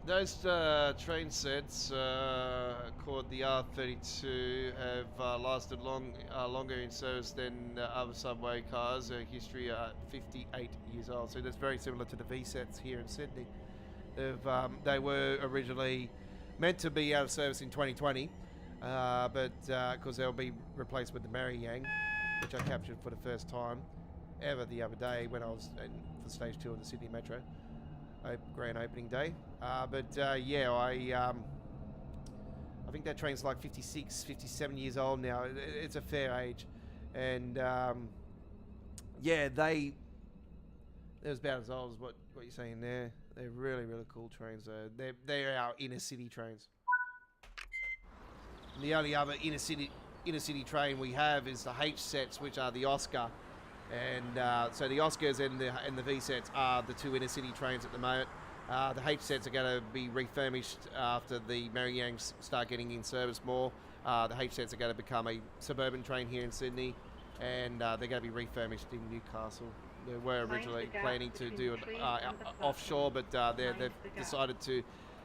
Those train sets called the R32 have lasted longer in service than other subway cars. A history 58 years old, so that's very similar to the V sets here in Sydney. They were originally meant to be out of service in 2020, but because they'll be replaced with the Mary Yang, which I captured for the first time ever the other day when I was for stage 2 of the Sydney Metro. Grand opening day, yeah, I think that train's like 56, 57 years old now. It's a fair age, and yeah, they're about as old as what you're saying there. They're really cool trains though. They're our inner city trains. And the only other inner city train we have is the H sets, which are the Oscar. And so the Oscars and the V sets are the 2 inner city trains at the moment. The H sets are going to be refurbished after the Mary Yangs start getting in service more. The H sets are going to become a suburban train here in Sydney, and they're going to be refurbished in Newcastle. They were originally planning to do it offshore, but they've decided to.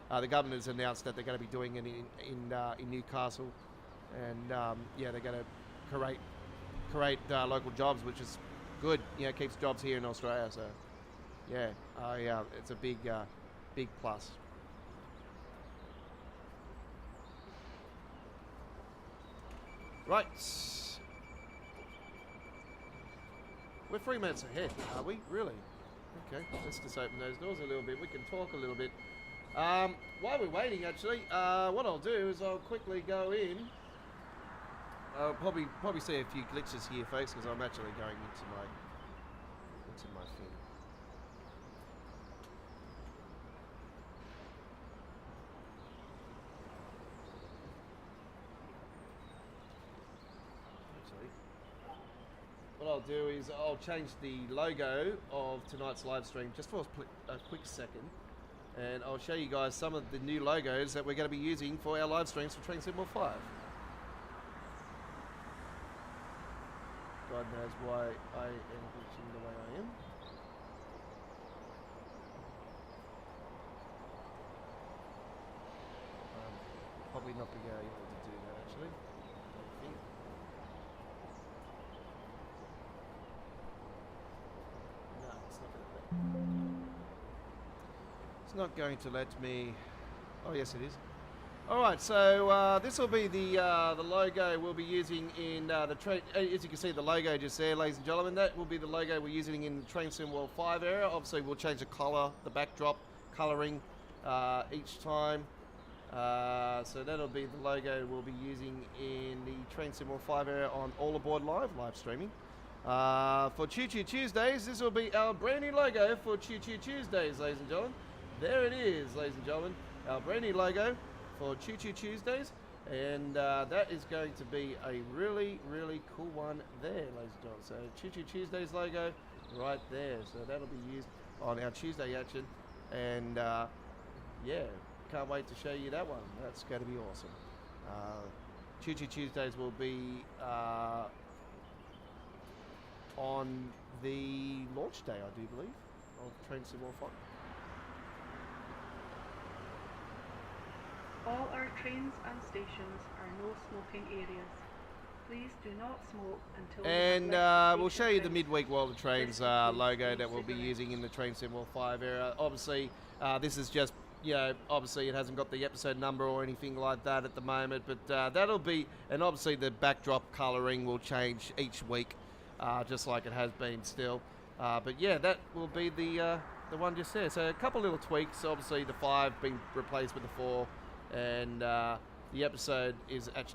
The government has announced that they're going to be doing it in Newcastle, and yeah, they're going to create local jobs, which is good. You know, keeps jobs here in Australia. So yeah, it's a big big plus. Right. We're 3 minutes ahead, are we? Really? Okay, let's just open those doors a little bit. We can talk a little bit. While we're waiting, actually, what I'll do is I'll quickly go in. I'll probably see a few glitches here, folks, because I'm actually going into my thing. What I'll do is I'll change the logo of tonight's live stream just for a quick second, and I'll show you guys some of the new logos that we're going to be using for our live streams for Train Sim 5. God knows why I am glitching the way I am. Probably not be able to do that actually, I think. It's not going to let me. Oh yes, it is. All right, so this will be the logo we'll be using in the train. As you can see, the logo just there, ladies and gentlemen. That will be the logo we're using in the Train Sim World 5 area. Obviously, we'll change the color, the backdrop coloring each time. So that'll be the logo we'll be using in the Train Sim World 5 area on All Aboard live streaming. For Choo Choo Tuesdays, this will be our brand new logo for Choo Choo Tuesdays, ladies and gentlemen. There it is, ladies and gentlemen, our brand new logo for Choo Choo Tuesdays, and that is going to be a really, really cool one there, ladies and gentlemen. So Choo Choo Tuesdays logo right there. So that'll be used on our Tuesday action, and yeah, can't wait to show you that one. That's going to be awesome. Choo Choo Tuesdays will be on the launch day, I do believe, of Train Sim World 5. All our trains and stations are no smoking areas. Please do not smoke until. And we'll show you the midweek World of Trains logo that we'll be using in the Train Sim World 5 area. Obviously, this is just, you know, obviously it hasn't got the episode number or anything like that at the moment, but that'll be, and obviously the backdrop colouring will change each week, just like it has been still. But yeah, that will be the one just there. So a couple little tweaks. Obviously, the 5 being replaced with the 4. And the episode is at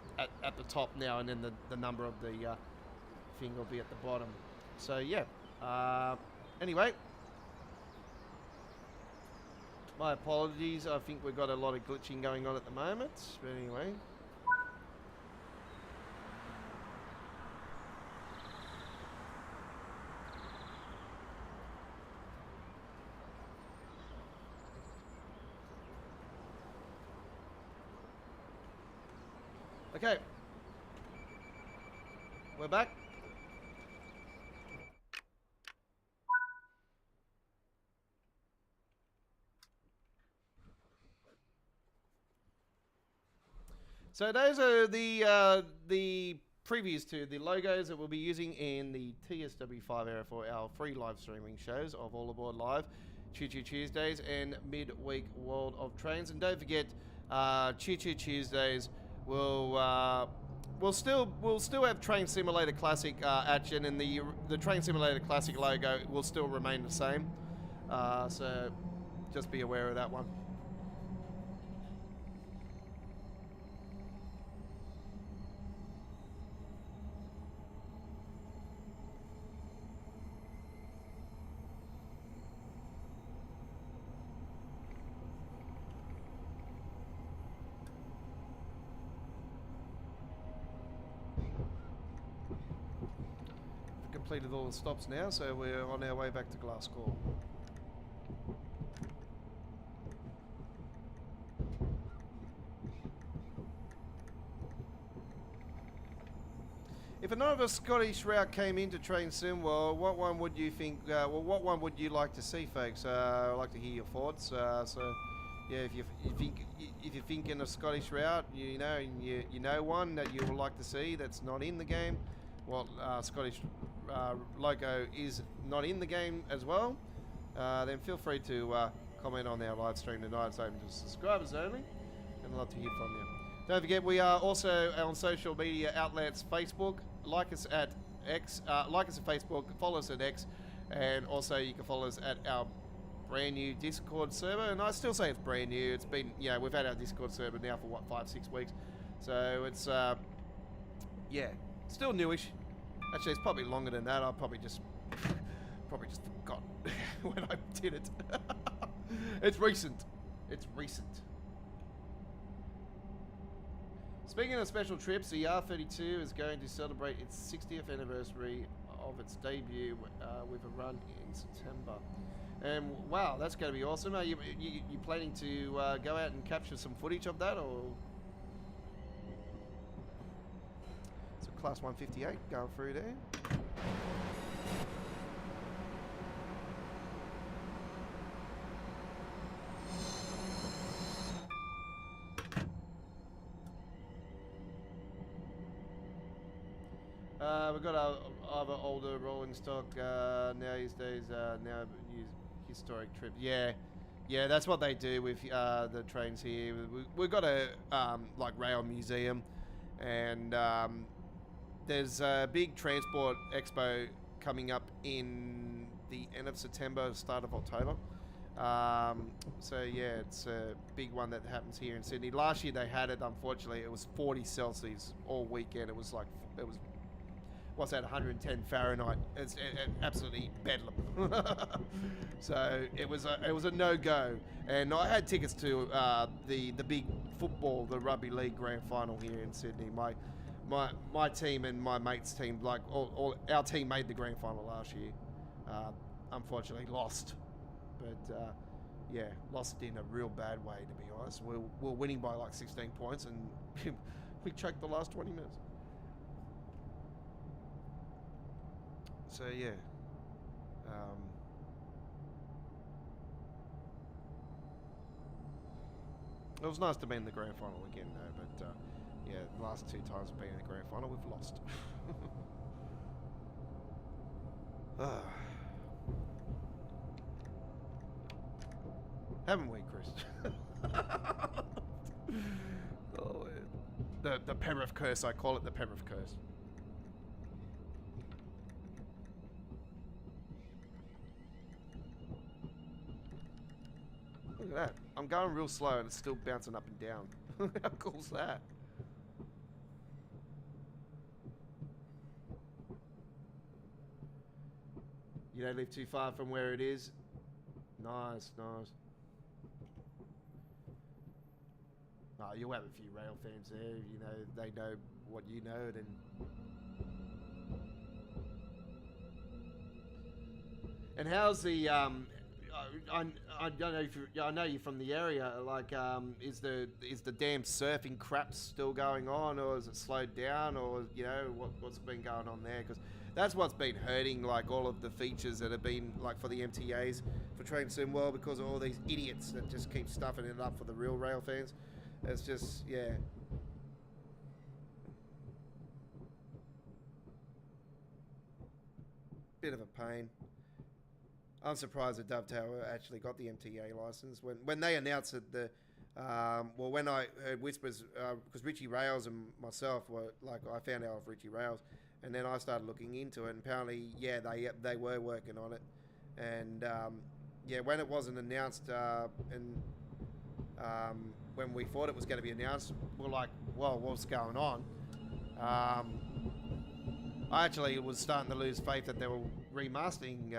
the top now, and then the number of the thing will be at the bottom. So yeah, anyway, my apologies. I think we've got a lot of glitching going on at the moment, but anyway. Okay, we're back. So those are the previews to the logos that we'll be using in the TSW 5 area for our free live streaming shows of All Aboard Live, Choo Choo Tuesdays, and Midweek World of Trains. And don't forget, Choo Choo Tuesdays. We'll still have Train Simulator Classic action, and the Train Simulator Classic logo will still remain the same. So just be aware of that one. Completed all the stops now, so we're on our way back to Glasgow. If another Scottish route came into Train Sim, well, what one would you think? What one would you like to see, folks? I'd like to hear your thoughts. So, yeah, if you're thinking of Scottish route, you know one that you would like to see that's not in the game. What Scottish logo is not in the game as well, then feel free to comment on our live stream tonight. It's open to subscribers only, and I'd love to hear from you. Don't forget, we are also on social media outlets. Facebook, like us at X, like us at Facebook, follow us at X, and also you can follow us at our brand new Discord server. And I still say it's brand new. It's been, you know, we've had our Discord server now for what, 5-6 weeks, so it's yeah, still newish. Actually, it's probably longer than that. I probably just forgot when I did it. It's recent. It's recent. Speaking of special trips, the R32 is going to celebrate its 60th anniversary of its debut with a run in September. And wow, that's going to be awesome. Are you planning to go out and capture some footage of that, or? So class 158 going through there. We've got our other older rolling stock now these days. Now use historic trip. Yeah, that's what they do with the trains here. We've got a like rail museum, and there's a big transport expo coming up in the end of September, start of October. So yeah, it's a big one that happens here in Sydney. Last year they had it. Unfortunately, it was 40 Celsius all weekend. It was what's that, 110 Fahrenheit. It's absolutely bedlam. So it was a no-go. And I had tickets to the big football, the rugby league grand final here in Sydney. My team and my mate's team, like all our team made the grand final last year. Unfortunately lost, but yeah, lost in a real bad way, to be honest. We're winning by like 16 points, and we choked the last 20 minutes. So yeah, it was nice to be in the grand final again, though. But yeah, the last 2 times we've been in the grand final, we've lost. Haven't we, Chris? Oh, the Penrith curse. I call it the Penrith curse. Look at that. I'm going real slow and it's still bouncing up and down. How cool's that? You don't live too far from where it is? Nice, nice. Oh, you'll have a few rail fans there. You know, they know what you know. And how's the I don't know if I know you're from the area. Like, is the damn surfing crap still going on, or is it slowed down, or you know what's been going on there? Because that's what's been hurting, like all of the features that have been like for the MTAs for Train Sim World, because of all these idiots that just keep stuffing it up for the real rail fans. It's just, yeah. Bit of a pain. I'm surprised that Dovetail actually got the MTA license when they announced it. Well, when I heard whispers, because Richie Rails and myself were like, I found out of Richie Rails, and then I started looking into it, and apparently, yeah, they were working on it, and yeah, when it wasn't announced, and when we thought it was going to be announced, we were like, well, what's going on? I actually was starting to lose faith that they were remastering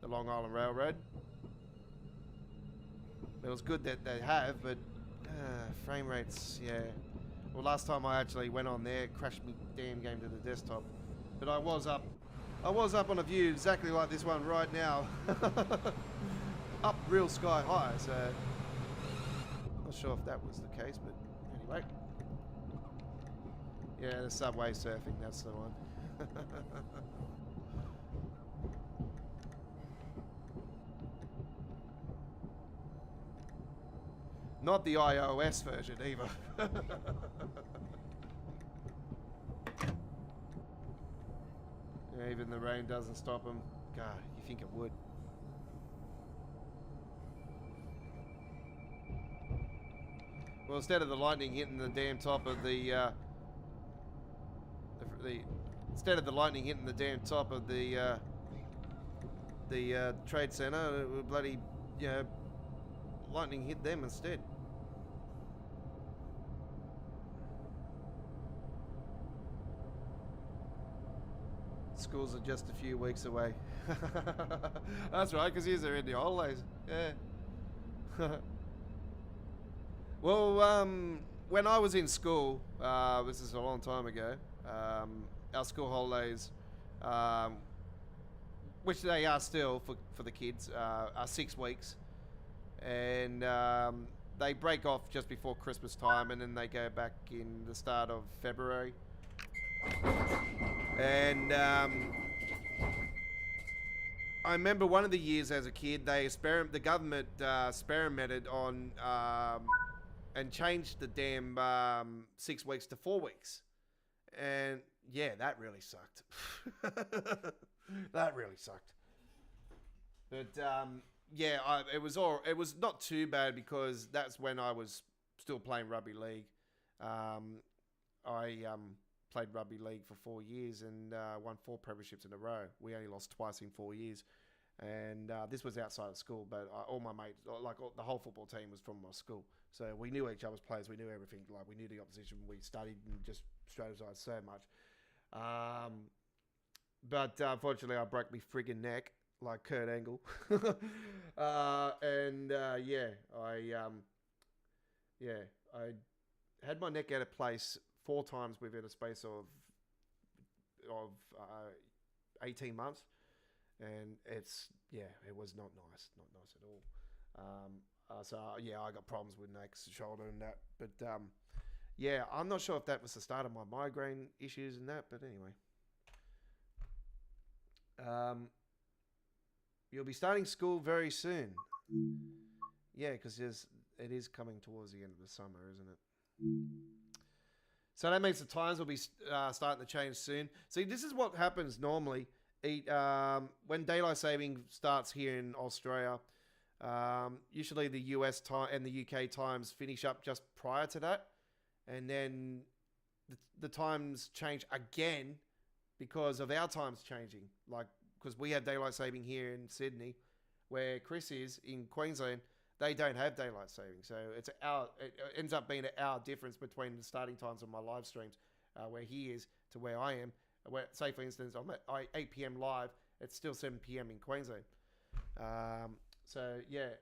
the Long Island Railroad. It was good that they have, but frame rates, yeah. Well, last time I actually went on there, it crashed me damn game to the desktop. But I was up on a view exactly like this one right now. Up real sky high, so not sure if that was the case, but anyway. Yeah, the subway surfing, that's the one. Not the iOS version either. Yeah, even the rain doesn't stop them. God, you think it would. Well, instead of the lightning hitting the damn top of the instead of the lightning hitting the damn top of the trade center, it would bloody, you know, lightning hit them instead. Schools are just a few weeks away. That's right, because these are in the holidays. Yeah. Well, when I was in school, this is a long time ago, our school holidays, which they are still for the kids, are 6 weeks. And they break off just before Christmas time, and then they go back in the start of February. And I remember one of the years as a kid, the government experimented on and changed the damn 6 weeks to 4 weeks. And yeah, that really sucked. That really sucked. But yeah, it was not too bad because that's when I was still playing rugby league. I played rugby league for 4 years and won 4 premierships in a row. We only lost twice in 4 years. And this was outside of school, but all my mates, the whole football team was from my school. So we knew each other's players, we knew everything, like we knew the opposition, we studied and just strategized so much. But unfortunately I broke my friggin' neck, like Kurt Angle. Yeah, I had my neck out of place 4 times within a space of 18 months. And it was not nice at all. So yeah, I got problems with neck, shoulder and that. But yeah, I'm not sure if that was the start of my migraine issues and that, but anyway. You'll be starting school very soon. Yeah, because it is coming towards the end of the summer, isn't it? So that means the times will be starting to change soon. See, this is what happens normally. When daylight saving starts here in Australia, usually the US time and the UK times finish up just prior to that, and then the times change again because of our times changing. Like, because we have daylight saving here in Sydney, where Chris is in Queensland, they don't have daylight saving, so it ends up being an hour difference between the starting times of my live streams, where he is to where I am. Where, say for instance, I'm at 8 p.m. live, it's still 7 p.m. in Queensland. So yeah,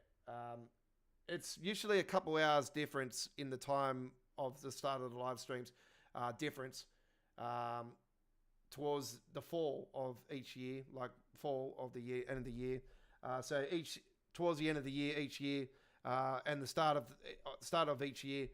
it's usually a couple hours difference in the time of the start of the live streams, difference towards the fall of each year, like fall of the year, end of the year. So towards the end of the year, each year, and the start of each year,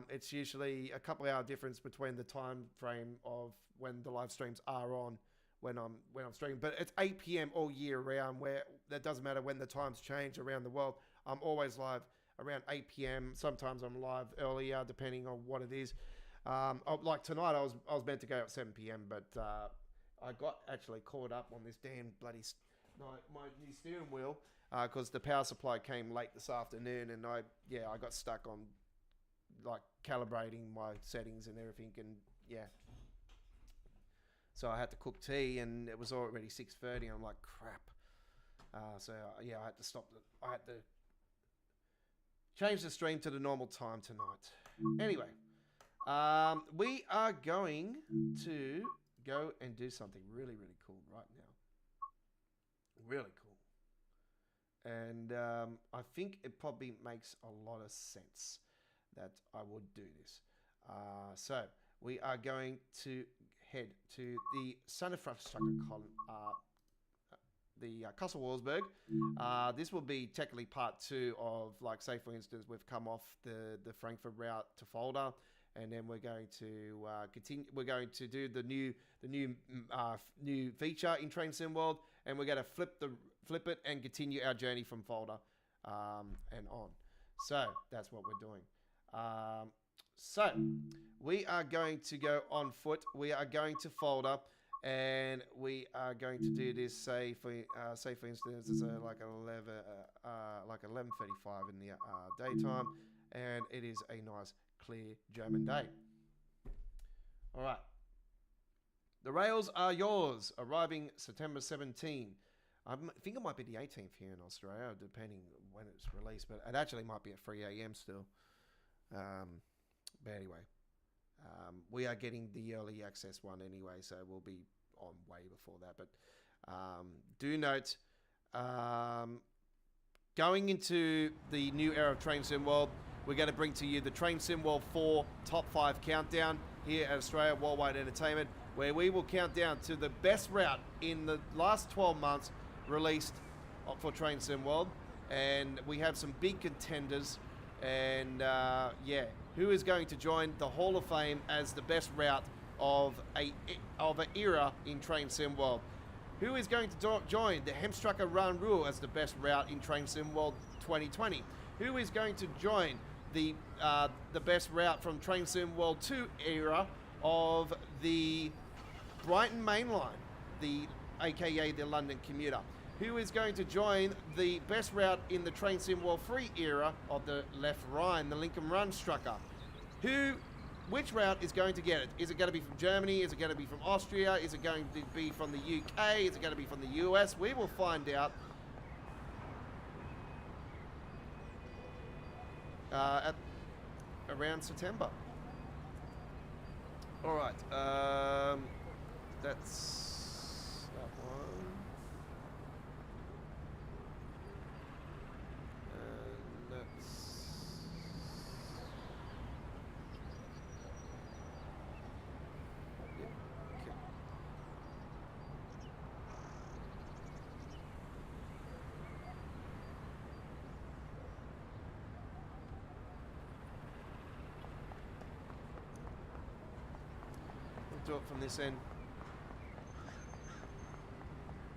it's usually a couple hour difference between the time frame of when the live streams are on, when I'm streaming. But it's 8 p.m. all year round, where that doesn't matter when the times change around the world. I'm always live around 8 p.m. Sometimes I'm live earlier, depending on what it is. Like tonight, I was meant to go at 7 p.m., but I got actually caught up on this damn bloody my new steering wheel because the power supply came late this afternoon, and I got stuck on like calibrating my settings and everything, and yeah. So I had to cook tea, and it was already 6:30. I'm like, crap. So yeah, I had to stop. I had to change the stream to the normal time tonight. Anyway, we are going to go and do something really, really cool right now. Really cool. And I think it probably makes a lot of sense that I would do this. So we are going to head to the Sun Infrastructure the Castle Wolfsburg. This will be technically part 2 of, like, say for instance, we've come off the Frankfurt route to Fulda, and then we're going to continue. We're going to do the new feature in Train Sim World, and we're going to flip it and continue our journey from Fulda and on. So that's what we're doing. So we are going to go on foot. We are going to Fulda, and we are going to do this. Say for instance, it's like 11:35 in the daytime, and it is a nice, clear German day. All right. The rails are yours, arriving September 17. I think it might be the 18th here in Australia, depending when it's released, but it actually might be at 3 a.m. still. But anyway, we are getting the early access one anyway, so we'll be on way before that. But do note, going into the new era of Train Sim World, we're going to bring to you the Train Sim World 4 Top 5 Countdown here at Australia Worldwide Entertainment, where we will count down to the best route in the last 12 months released for Train Sim World. And we have some big contenders. And yeah, who is going to join the Hall of Fame as the best route of an era in Train Sim World? Who is going to join the Hemstrucker Run Rule as the best route in Train Sim World 2020? Who is going to join the best route from Train Sim World 2 era of the Brighton Main Line, aka the London commuter? Who is going to join the best route in the Train Sim World 3 era of the Left Rhine, the Lincoln Run Strucker? Which route is going to get it? Is it going to be from Germany? Is it going to be from Austria? Is it going to be from the UK? Is it going to be from the US? We will find out at around September. All right, that's that one. Do it from this end.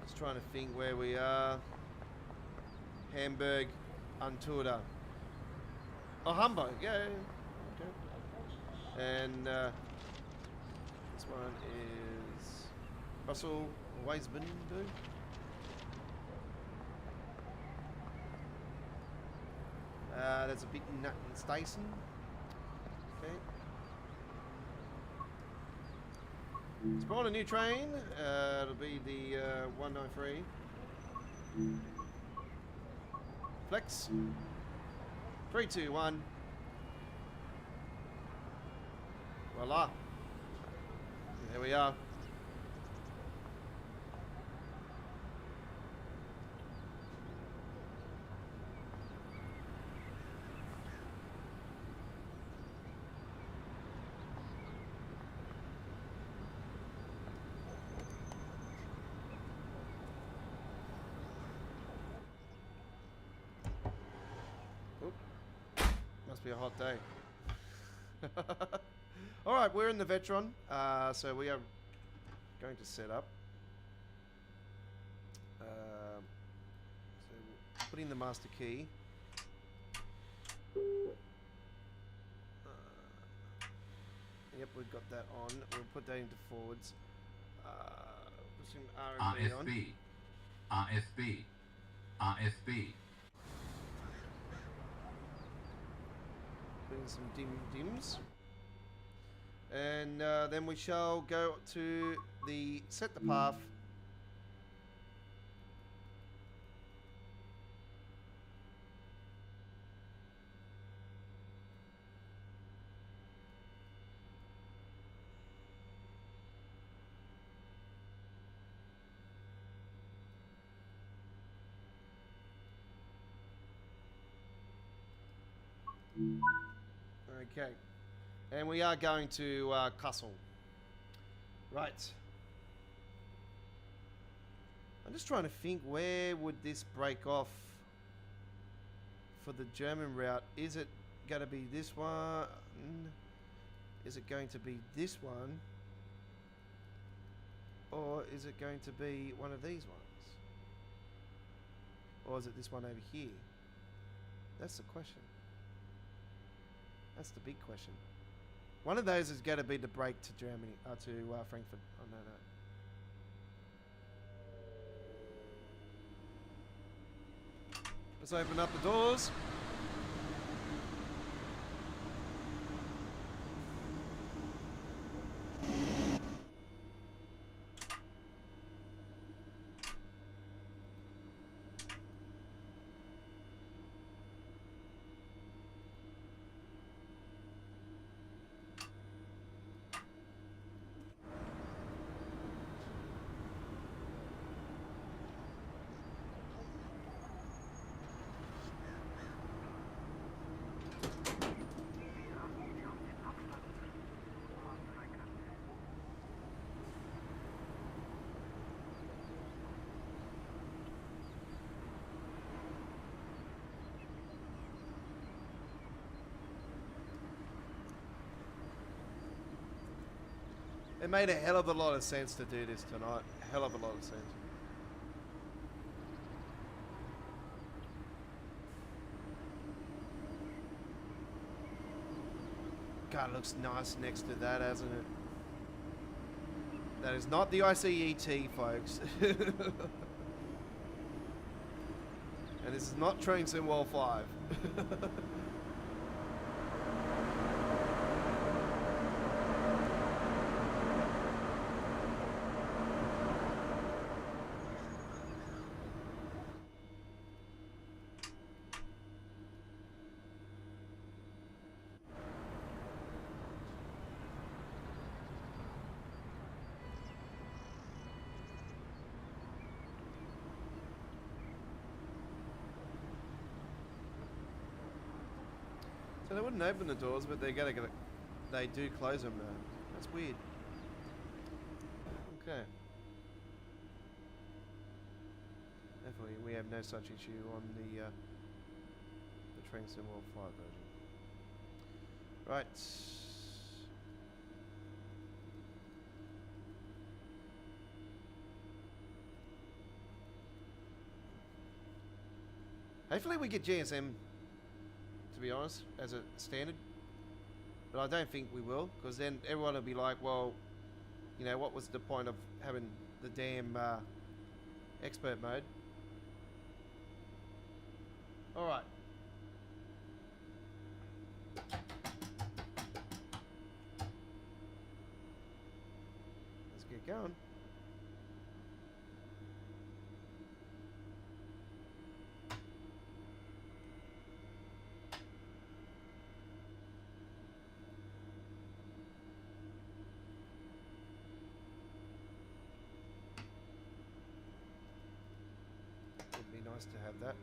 Just trying to think where we are. Hamburg, Untuda. Oh, Hamburg, yeah. Okay. And this one is Russell Weisman. That's a big nut and station. Okay. Spawn a new train. It'll be the 193. Flex. 3, 2, 1. Voila. There we are. Must be a hot day. All right, we're in the Vectron, so we are going to set up. So we'll put in the master key. Yep, we've got that on. We'll put that into forwards. Put some RFB on. RFB. RFB. Put in some dims. And then we shall go to the set the path. Okay. And we are going to Kassel. Right. I'm just trying to think, where would this break off for the German route? Is it going to be this one? Is it going to be this one? Or is it going to be one of these ones? Or is it this one over here? That's the question. That's the big question. One of those is going to be the break to Germany, to Frankfurt. Oh, no. Let's open up the doors. It made a hell of a lot of sense to do this tonight. Hell of a lot of sense. God, it looks nice next to that, hasn't it? That is not the ICET, folks. And this is not Train Sim World 5. So they wouldn't open the doors, but they do close them now. That's weird. Okay. Definitely, we have no such issue on the Train Sim World 5 version. Right. Hopefully we get GSM, to be honest, as a standard. But I don't think we will, because then everyone will be like, well, you know, what was the point of having the damn expert mode? Alright. Let's get going. Would be nice to have that.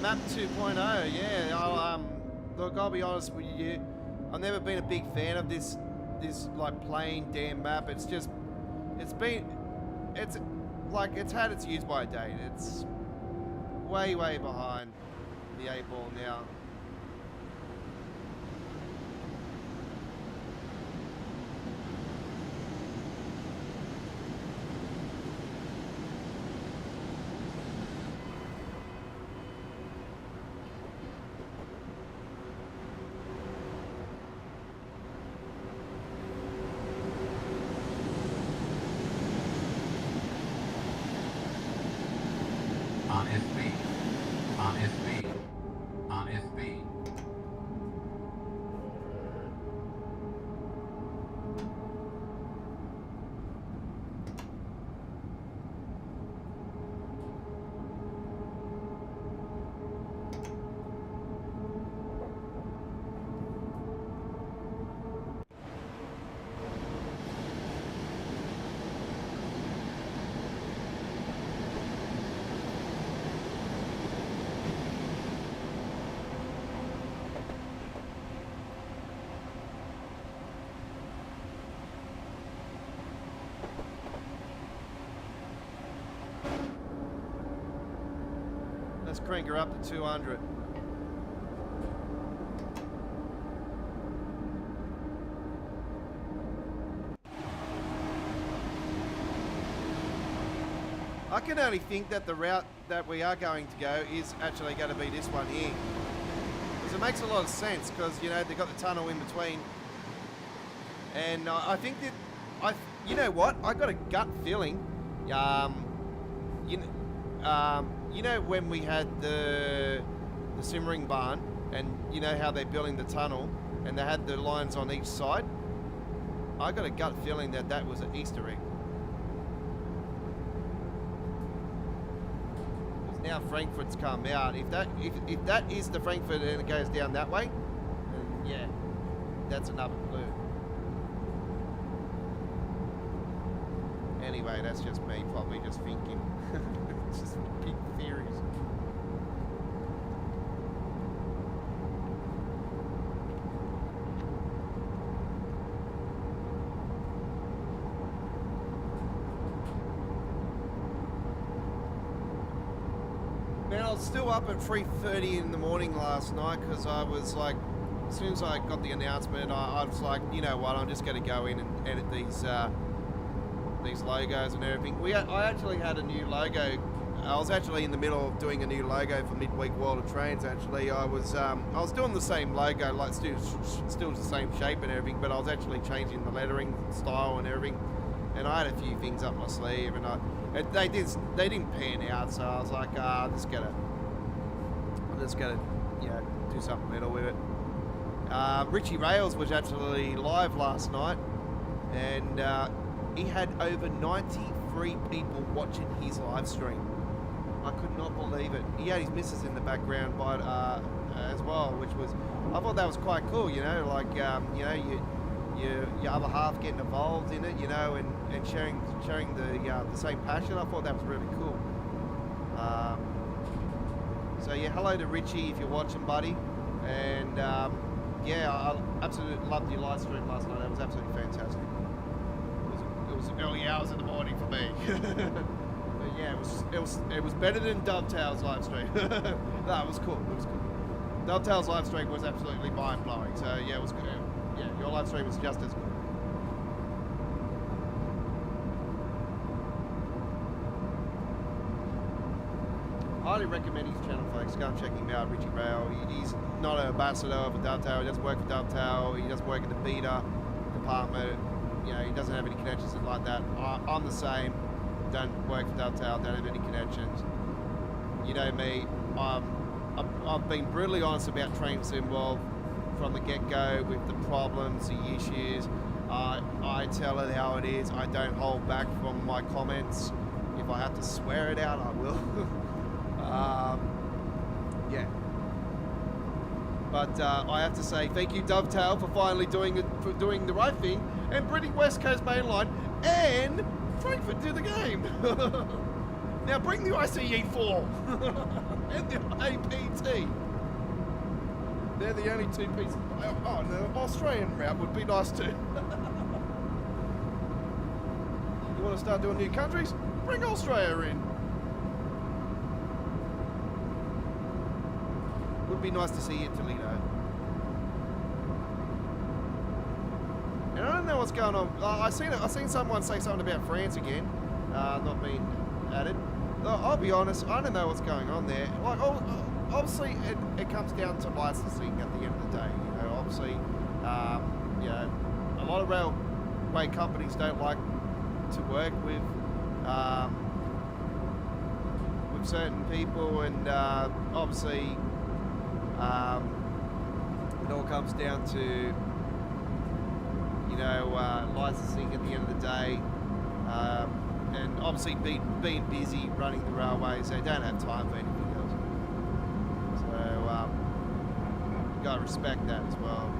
Map 2.0, yeah. Look, I'll be honest with you. I've never been a big fan of this like plain damn map. It's had its use by date. It's way behind the 8 ball now. RSB. Let's crank her up to 200. I can only think that the route that we are going to go is actually going to be this one here. Because it makes a lot of sense, because, you know, they've got the tunnel in between. And I think that, you know what? I got a gut feeling, you know when we had the simmering barn, and you know how they're building the tunnel, and they had the lines on each side? I got a gut feeling that that was an Easter egg. now Frankfurt's come out. If that is the Frankfurt and it goes down that way, then yeah, that's another clue. Anyway, that's just me probably just thinking. It's just big theories. Man, I was still up at 3:30 in the morning last night because I was like, as soon as I got the announcement, I was like, you know what, I'm just going to go in and edit these logos and everything. I actually had a new logo. I was actually in the middle of doing a new logo for Midweek World of Trains. Actually, I was doing the same logo, like still the same shape and everything, but I was actually changing the lettering style and everything. And I had a few things up my sleeve, and they didn't pan out. So I was like, I'm just gonna do something better with it. Richie Rails was actually live last night, and he had over 93 people watching his live stream. I could not believe it. He had his missus in the background as well, which was, I thought that was quite cool, you know, like, your other half getting involved in it, you know, and sharing the same passion. I thought that was really cool. So yeah, hello to Richie if you're watching, buddy. And yeah, I absolutely loved your live stream last night. That was absolutely fantastic. It was early hours in the morning for me. But yeah, it was better than Dovetail's live stream. No, it was cool. It was cool. Dovetail's live stream was absolutely mind blowing. So yeah, it was good. Yeah, your live stream was just as good. Highly recommend his channel, folks. Go and check him out, Richie Rail. He's not an ambassador of a Dovetail. He doesn't work for Dovetail. He doesn't work in the beta department. You know, he doesn't have any connections like that. I'm the same. Don't work for Dovetail. Don't have any connections. You know me. I've been brutally honest about Train Sim World from the get-go with the problems, the issues. I tell it how it is. I don't hold back from my comments. If I have to swear it out, I will. Yeah. But I have to say thank you, Dovetail, for finally doing the right thing and bringing West Coast Main Line and Frankfurt to the game. Now bring the ICE4 and the APT. They're the only two pieces. Oh, the Australian route would be nice too. You want to start doing new countries? Bring Australia in. Would be nice to see you in Toledo. And I don't know what's going on. I seen someone say something about France again, not being added. I'll be honest, I don't know what's going on there. Like, obviously, it comes down to licensing at the end of the day. You know, obviously, you know, a lot of railway companies don't like to work with certain people, and obviously, it all comes down to, you know, licensing at the end of the day. And obviously being busy running the railways, they don't have time for anything else. So you got to respect that as well.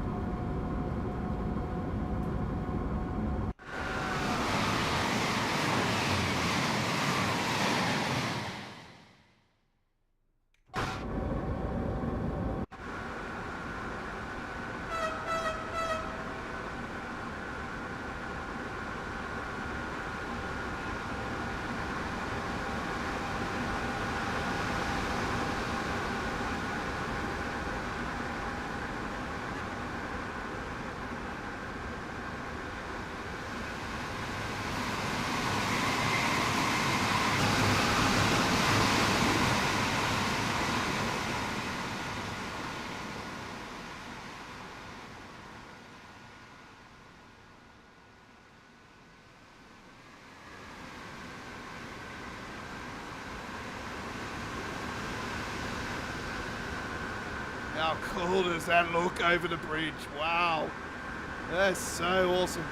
How cool does that look over the bridge? Wow. That's so awesome.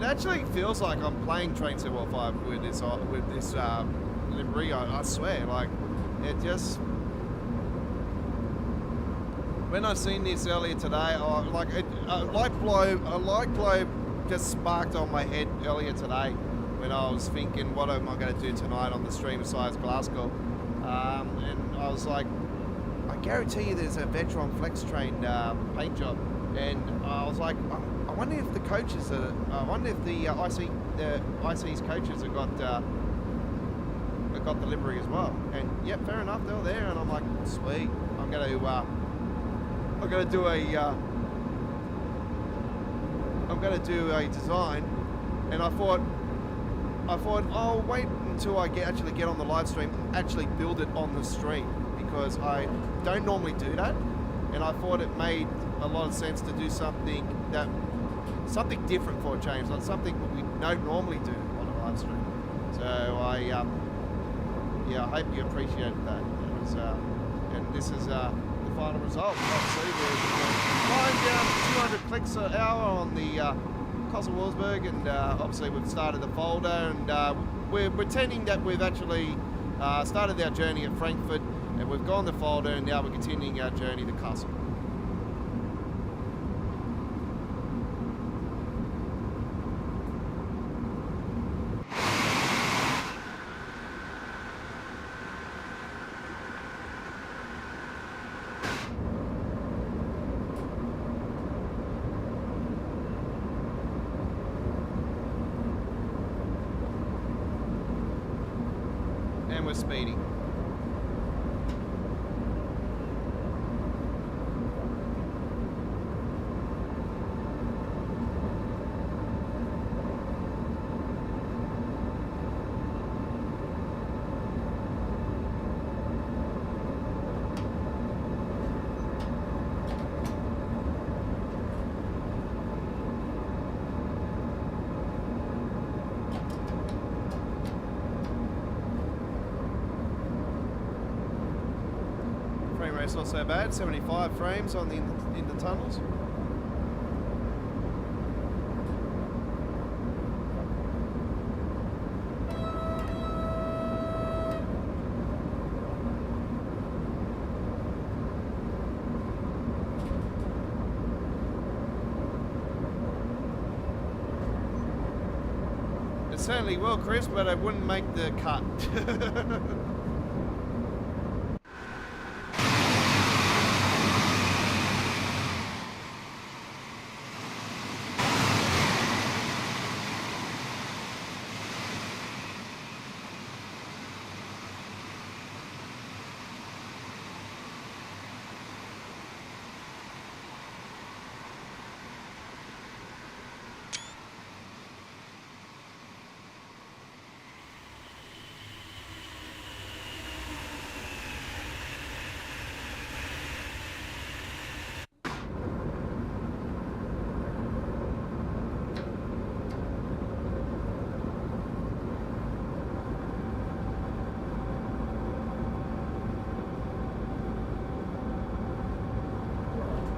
actually feels like I'm playing Train 705 with this livery. I swear, like it just. When I seen this earlier today, a light globe just sparked on my head earlier today when I was thinking, what am I going to do tonight on the stream besides Glasgow? And I was like, I guarantee you there's a Vectron Flex Train paint job. And I was like, I wonder if the coaches I wonder if the IC's coaches have got the livery as well. And yep, fair enough, they were there. And I'm like, sweet, I'm going to do a design, and I thought I'll wait until I actually get on the live stream and actually build it on the stream, because I don't normally do that, and I thought it made a lot of sense to do something different for a change, like something that we don't normally do on a live stream. So I hope you appreciated that. It was, and this is the final result. Obviously, we're flying down 200 clicks an hour on the Kosovo-Wolfsburg, and obviously we've started the folder, and we're pretending that we've actually started our journey at Frankfurt, and we've gone the folder, and now we're continuing our journey to Kassel. And we're speeding. Frame rate's not so bad, 75 frames on in the tunnels. It certainly will, Chris, but it wouldn't make the cut.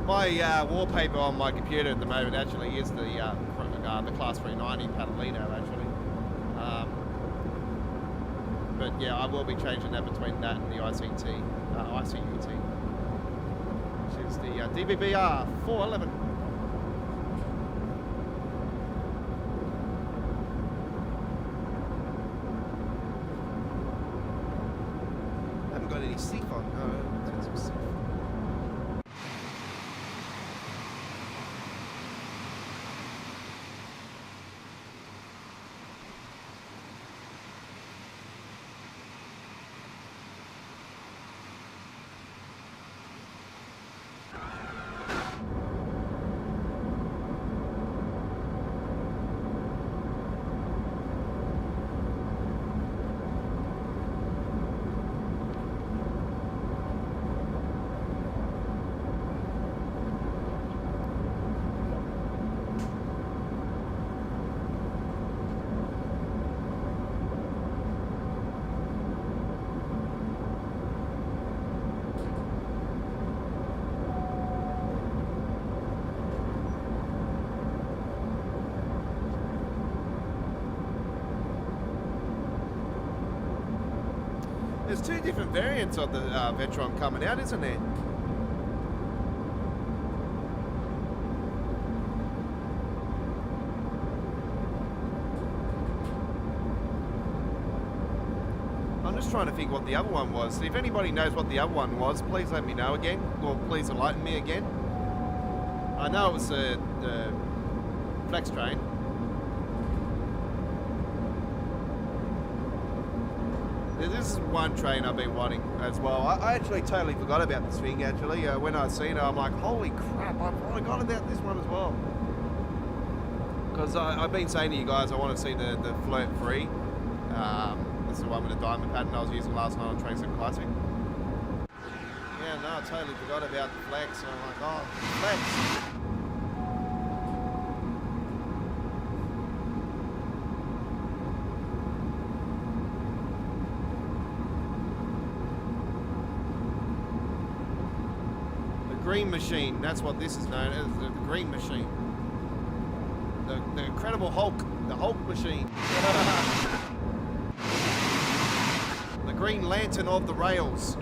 My wallpaper on my computer at the moment actually is the Class 390 Padalino actually. But yeah, I will be changing that between that and the ICUT, which is the DBBR 411. Haven't got any seat on. No, turn some seat. two different variants of the Vectron coming out, isn't there? I'm just trying to think what the other one was. If anybody knows what the other one was, please let me know again, or please enlighten me again. I know it was the Flex train. This is one train I've been wanting as well. I actually totally forgot about this thing, actually. When I seen it, I'm like, holy crap, I forgot about this one as well. Because I've been saying to you guys, I want to see the Flirt 3. This is the one with the diamond pattern I was using last night on Train Sim Classic. Yeah, no, I totally forgot about the Flex. I'm like, oh, Flex. Green Machine, that's what this is known as, the Green Machine. The Incredible Hulk, the Hulk Machine. The Green Lantern of the rails.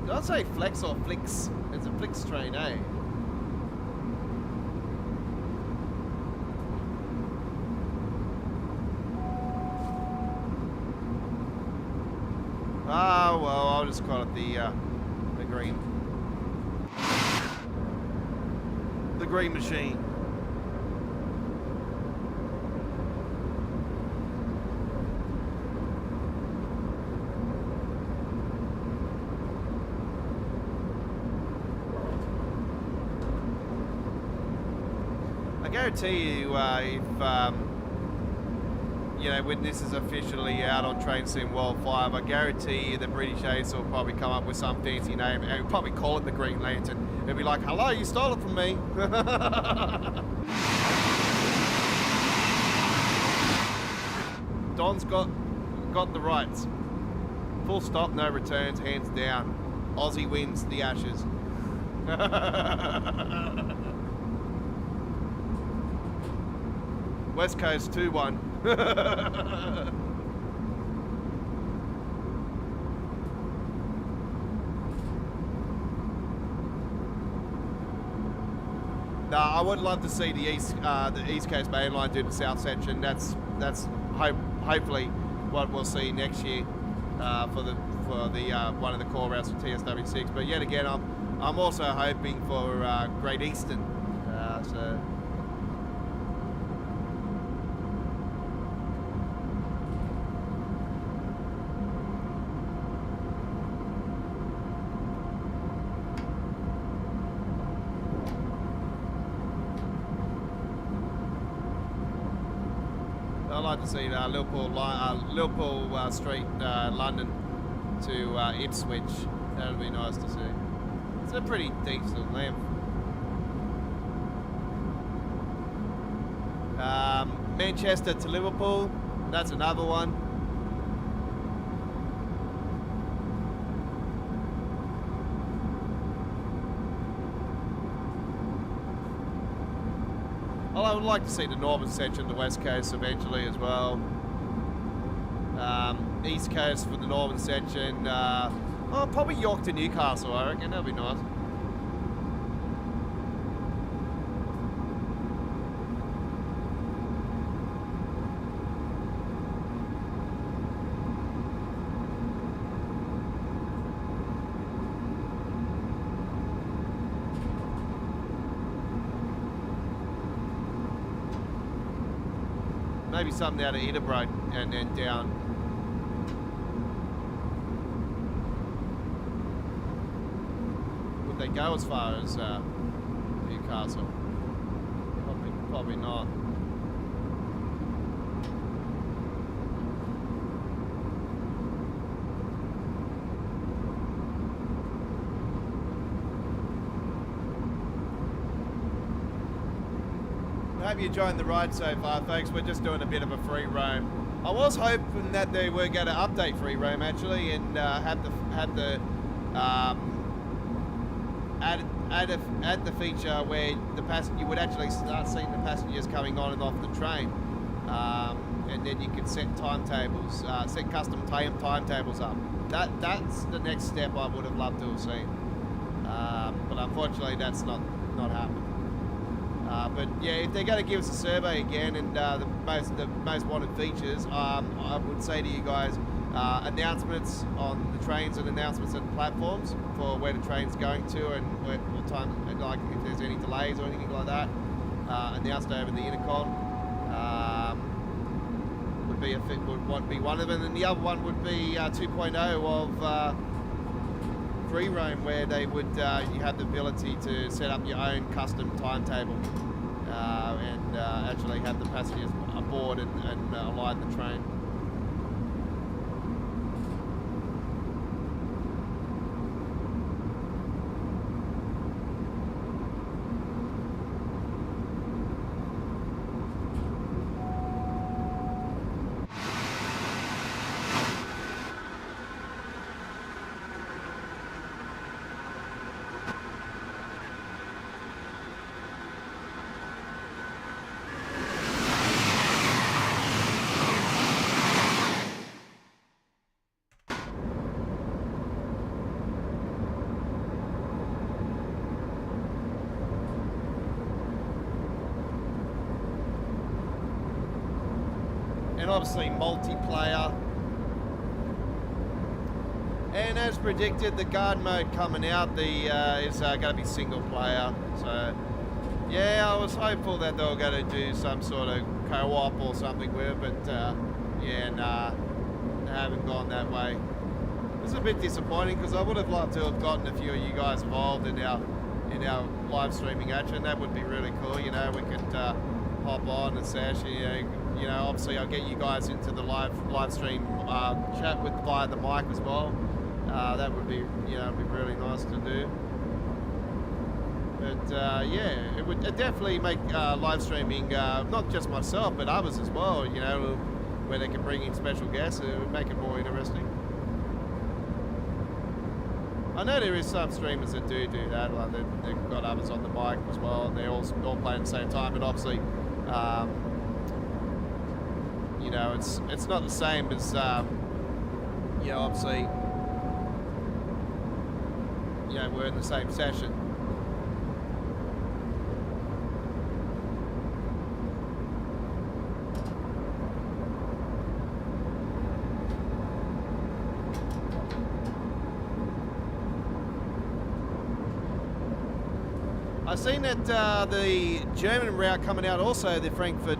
Did I say Flex or Flix? It's a Flix train, eh? Ah, well, I'll just call it the green. The Green Machine. I guarantee you, if you know, when this is officially out on Train Sim World 5, I guarantee you the British Ace will probably come up with some fancy name and probably call it the Green Lantern. It'll be like, hello, you stole it from me. Don's got the rights. Full stop, no returns, hands down. Aussie wins the Ashes. West Coast 2-1. No, I would love to see the East Coast Main Line do the South section. That's hopefully what we'll see next year for the one of the core routes for TSW6. But yet again, I'm also hoping for Great Eastern. So. I'd like to see Liverpool Street, London to Ipswich. That would be nice to see. It's a pretty decent length. Manchester to Liverpool, that's another one. Well, I would like to see the northern section, the west coast eventually as well. East coast for the northern section. Oh, probably York to Newcastle, I reckon. That'd be nice. Maybe something out of Edinburgh and then down. Would they go as far as Newcastle? Probably not. Hope you enjoying the ride so far, folks. We're just doing a bit of a free roam. I was hoping that they were going to update free roam actually, and add the feature where you would actually start seeing the passengers coming on and off the train, and then you could set timetables, set custom timetables up. That's the next step I would have loved to have seen, but unfortunately that's not happened. But yeah, if they're going to give us a survey again and the most wanted features, I would say to you guys, announcements on the trains and announcements at the platforms for where the train's going to and what time, like if there's any delays or anything like that, announced over the intercom would be one of them, and the other one would be 2.0 of free roam, where they would you have the ability to set up your own custom timetable and actually have the passengers aboard and align the train. And obviously multiplayer. And as predicted, the guard mode coming out is going to be single player. So yeah, I was hopeful that they were going to do some sort of co-op or something with it, but yeah, nah, they haven't gone that way. This is a bit disappointing because I would have loved to have gotten a few of you guys involved in our live streaming action. That would be really cool. You know, we could hop on and sesh. You know, obviously I'll get you guys into the live stream chat via the mic as well. That would be, you know, be really nice to do. But yeah, it would definitely make live streaming not just myself but others as well. You know, where they can bring in special guests. It would make it more interesting. I know there is some streamers that do that. Like they've got others on the mic as well, and they're all playing at the same time. But obviously, you know, it's not the same as you know, obviously, you know, we're in the same session. I've seen that the German route coming out also, the Frankfurt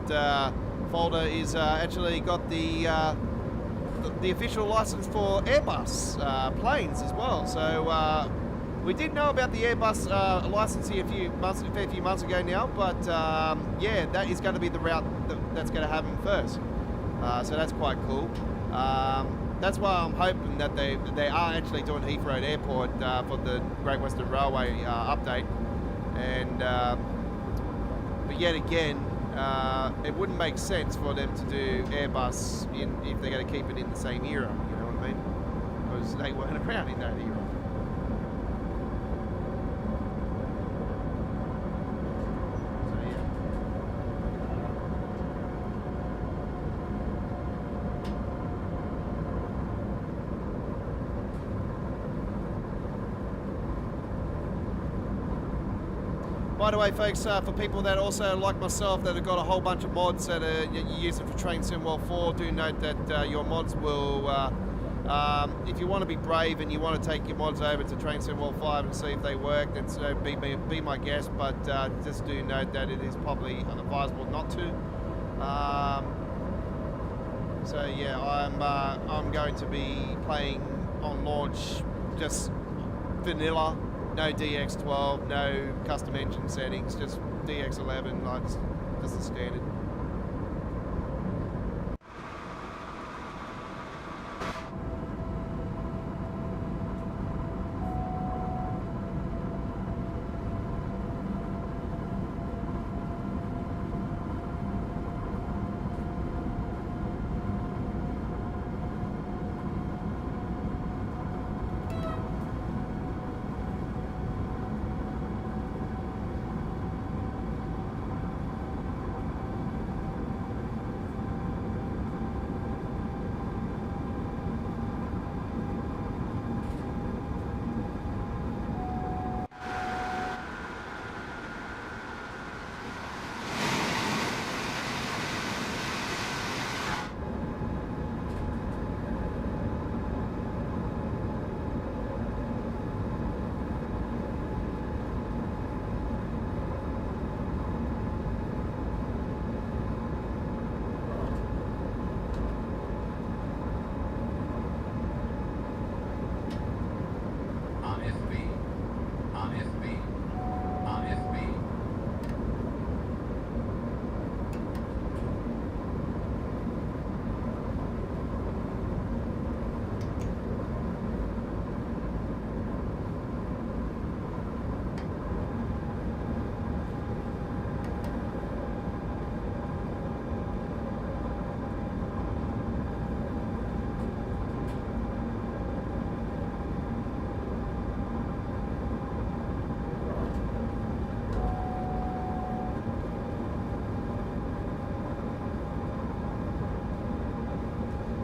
folder, is actually got the official license for Airbus planes as well. So we did know about the Airbus license here a fair few months ago now, but yeah, that is going to be the route that's going to happen first. So that's quite cool. That's why I'm hoping that they are actually doing Heathrow Airport for the Great Western Railway update. And but yet again, it wouldn't make sense for them to do Airbus if they're going to keep it in the same era. You know what I mean? Because they weren't around in that era. By the way, folks, for people that also, like myself, that have got a whole bunch of mods that you're using for Train Sim World 4, do note that your mods will, if you want to be brave and you want to take your mods over to Train Sim World 5 and see if they work, then be my guest, but just do note that it is probably advisable not to. So yeah, I'm going to be playing on launch just vanilla. No DX12, no custom engine settings, just DX11, like just the standard.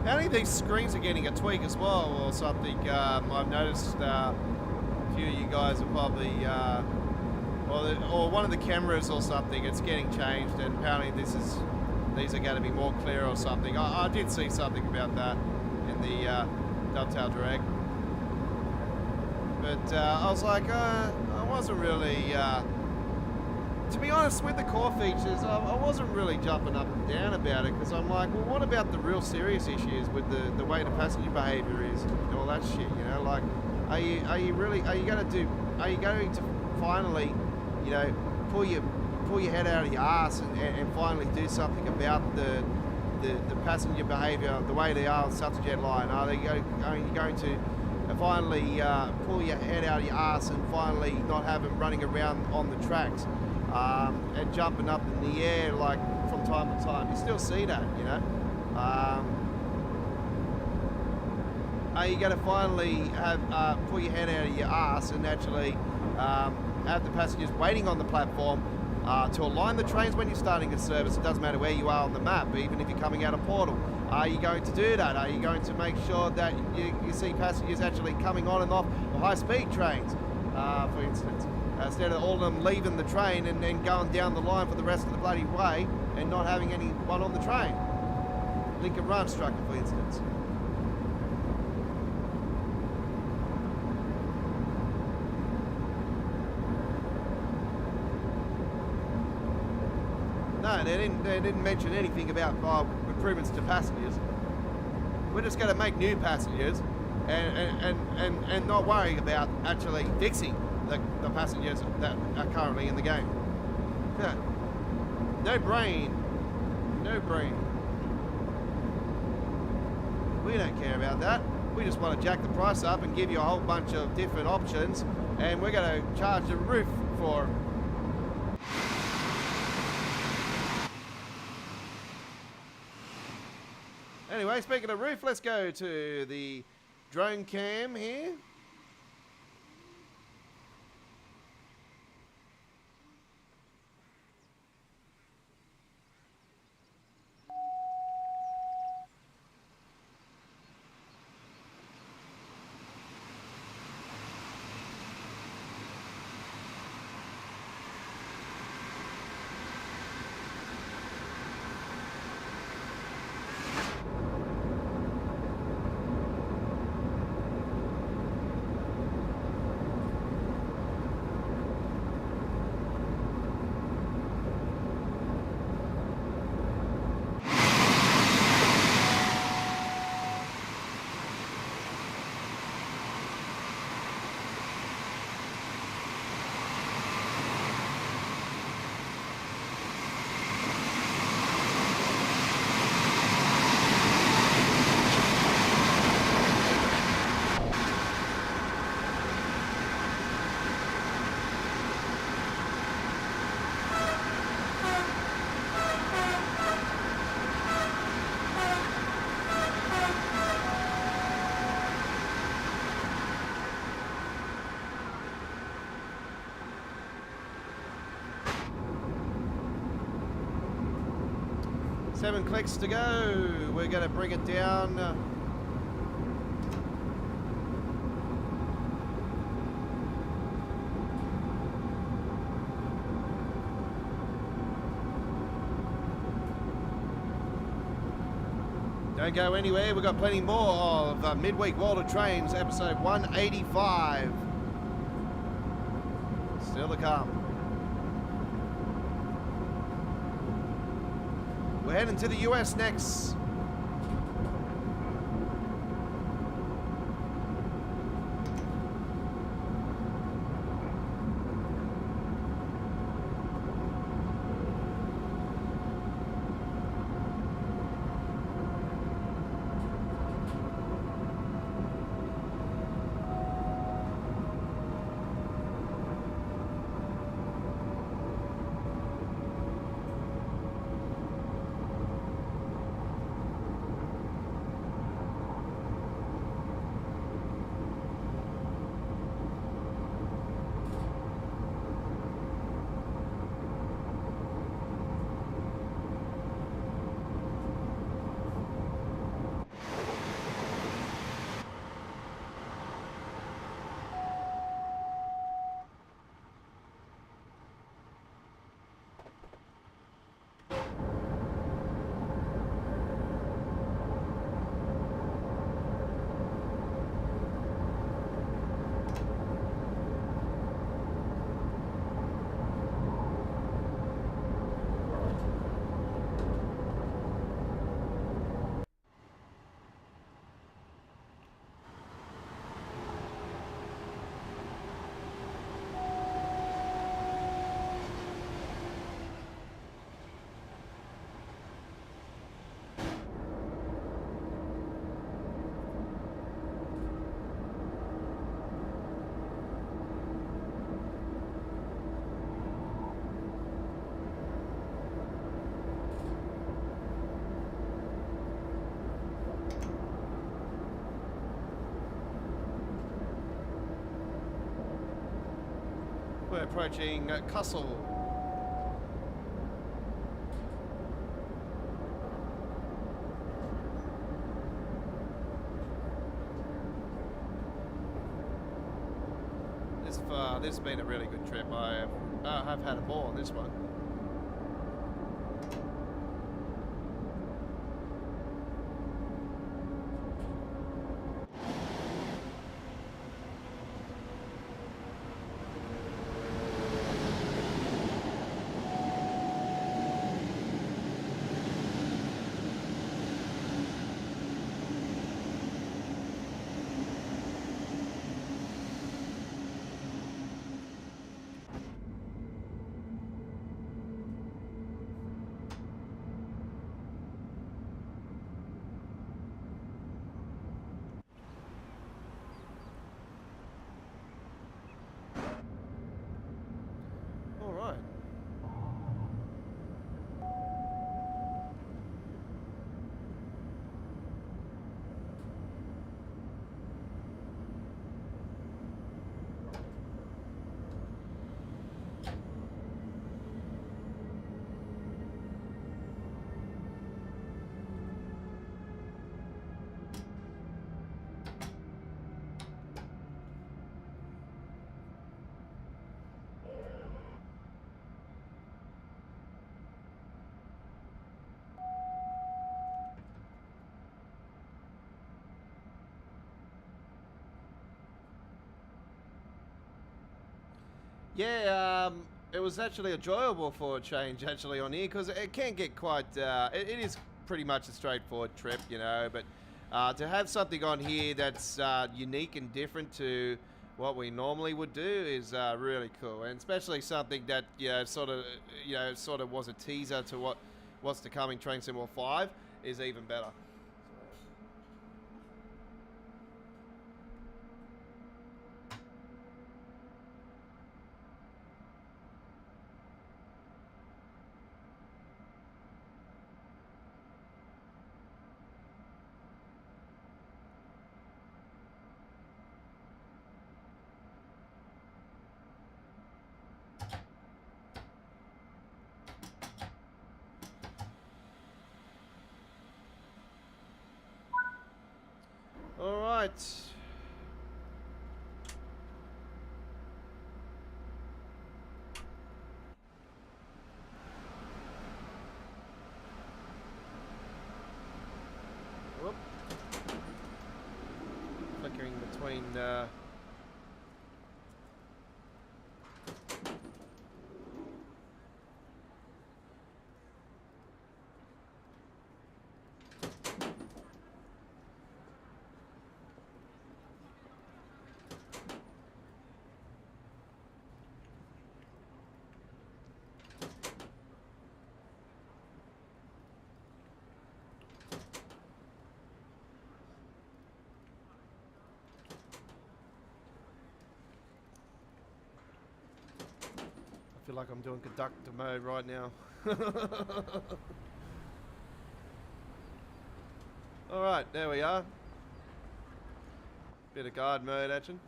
Apparently these screens are getting a tweak as well or something. I've noticed a few of you guys are probably, or one of the cameras or something, it's getting changed, and apparently these are going to be more clear or something. I did see something about that in the Dovetail Direct. But I was like, I wasn't really, to be honest, with the core features, I wasn't really jumping up and down about it, because I'm like, well, what about the real serious issues with the way the passenger behaviour is and all that shit, you know? Like, are you going to finally, you know, pull your head out of your ass and finally do something about the passenger behaviour, the way they are on such a jet line? Are you going to finally pull your head out of your ass and finally not have them running around on the tracks and jumping up in the air like from time to time? You still see that, you know? Are you going to finally have pull your head out of your ass and actually have the passengers waiting on the platform to align the trains when you're starting a service? It doesn't matter where you are on the map, even if you're coming out of Portal. Are you going to do that? Are you going to make sure that you see passengers actually coming on and off the high-speed trains, for instance, instead of all of them leaving the train and then going down the line for the rest of the bloody way and not having anyone on the train? Lincoln Run Strucker, for instance. No, they didn't mention anything about improvements to passengers. We're just going to make new passengers and not worry about actually fixing the passengers that are currently in the game. Yeah. No brain. No brain. We don't care about that. We just want to jack the price up and give you a whole bunch of different options, and we're going to charge the roof for them. Anyway, speaking of roof, let's go to the drone cam here. Seven clicks to go. We're going to bring it down. Don't go anywhere. We've got plenty more of Midweek World of Trains, episode 185. Still to come. We're heading to the US next. approaching Castle. This has been a really good trip. I have had a ball on this one. Yeah, it was actually enjoyable for a change actually on here because it can get quite, it is pretty much a straightforward trip, you know, but to have something on here that's unique and different to what we normally would do is really cool, and especially something that, you know, sort of was a teaser to what's to come in Train Sim World 5 is even better. All right. Whoop. Flickering between I feel like I'm doing conductor mode right now. Alright, there we are. Bit of guard mode action.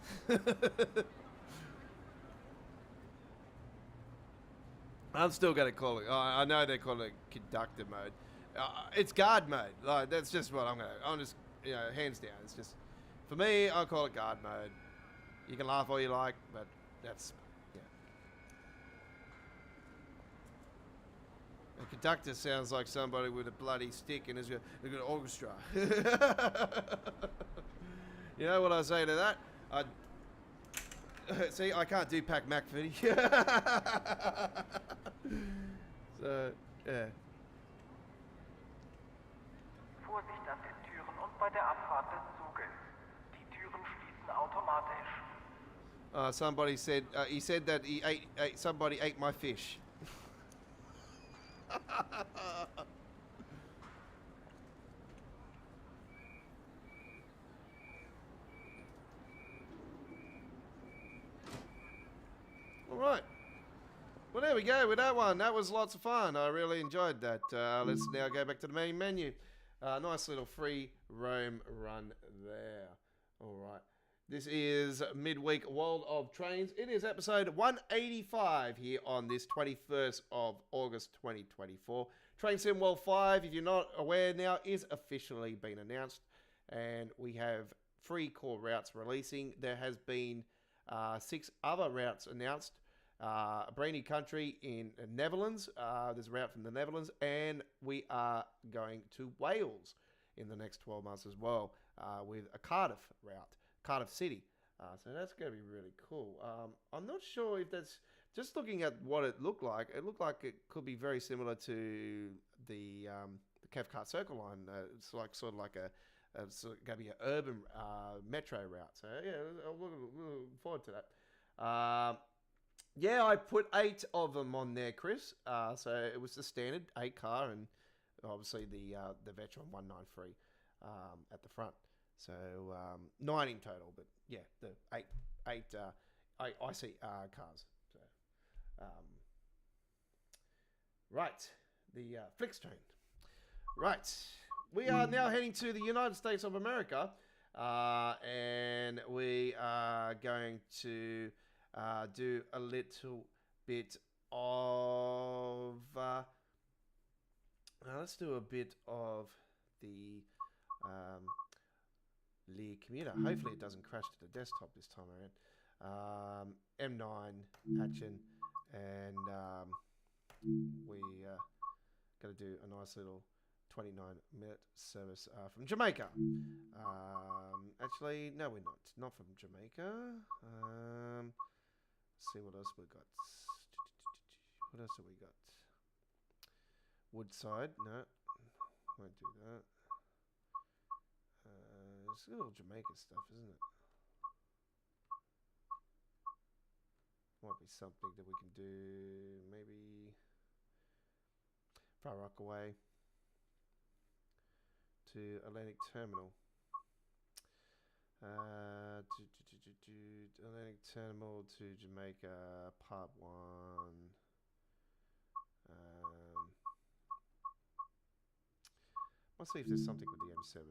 I'm still going to call it. I know they call it conductor mode. It's guard mode. Like, that's just what I'm just, you know, hands down. It's just, for me, I call it guard mode. You can laugh all you like, but that's, yeah. A conductor sounds like somebody with a bloody stick and has got an orchestra. You know what I say to that? See, I can't do Pac Mac footy. So, yeah. Vorsicht an den Türen und bei der Abfahrt des Zuges. Die Türen schließen automatisch. Somebody said, he said that somebody ate my fish. All right. Well, there we go with that one. That was lots of fun. I really enjoyed that. Let's now go back to the main menu. Nice little free roam run there. All right. This is Midweek World of Trains. It is episode 185 here on this 21st of August 2024. Train Sim World 5, if you're not aware now, is officially been announced. And we have 3 core routes releasing. There has been 6 other routes announced. A brand new country in the Netherlands. There's a route from the Netherlands. And we are going to Wales in the next 12 months as well with a Cardiff route. Cardiff City. So that's going to be really cool. I'm not sure if that's... Just looking at what it looked like it could be very similar to the Cathcart Circle line. It's like sort of like it's going to be an urban metro route. So yeah, I'm looking forward to that. Yeah, I put 8 of them on there, Chris. So it was the standard 8 car and obviously the Vectron 193 at the front. So 9 in total, but yeah, the eight IC cars. So, right, the Flix train. Right, we are now heading to the United States of America, and we are going to do a little bit of. Let's do a bit of the. LIRR commuter. Hopefully it doesn't crash to the desktop this time around. M9 action, and we going to do a nice little 29-minute service from Jamaica. Actually, no, we're not from Jamaica. Let's see what else we got. What else have we got? Woodside. No, won't do that. It's little Jamaica stuff, isn't it? Might be something that we can do, maybe Far Rockaway to Atlantic Terminal. Atlantic Terminal to Jamaica, Part 1. Let's see if there's something with the M7.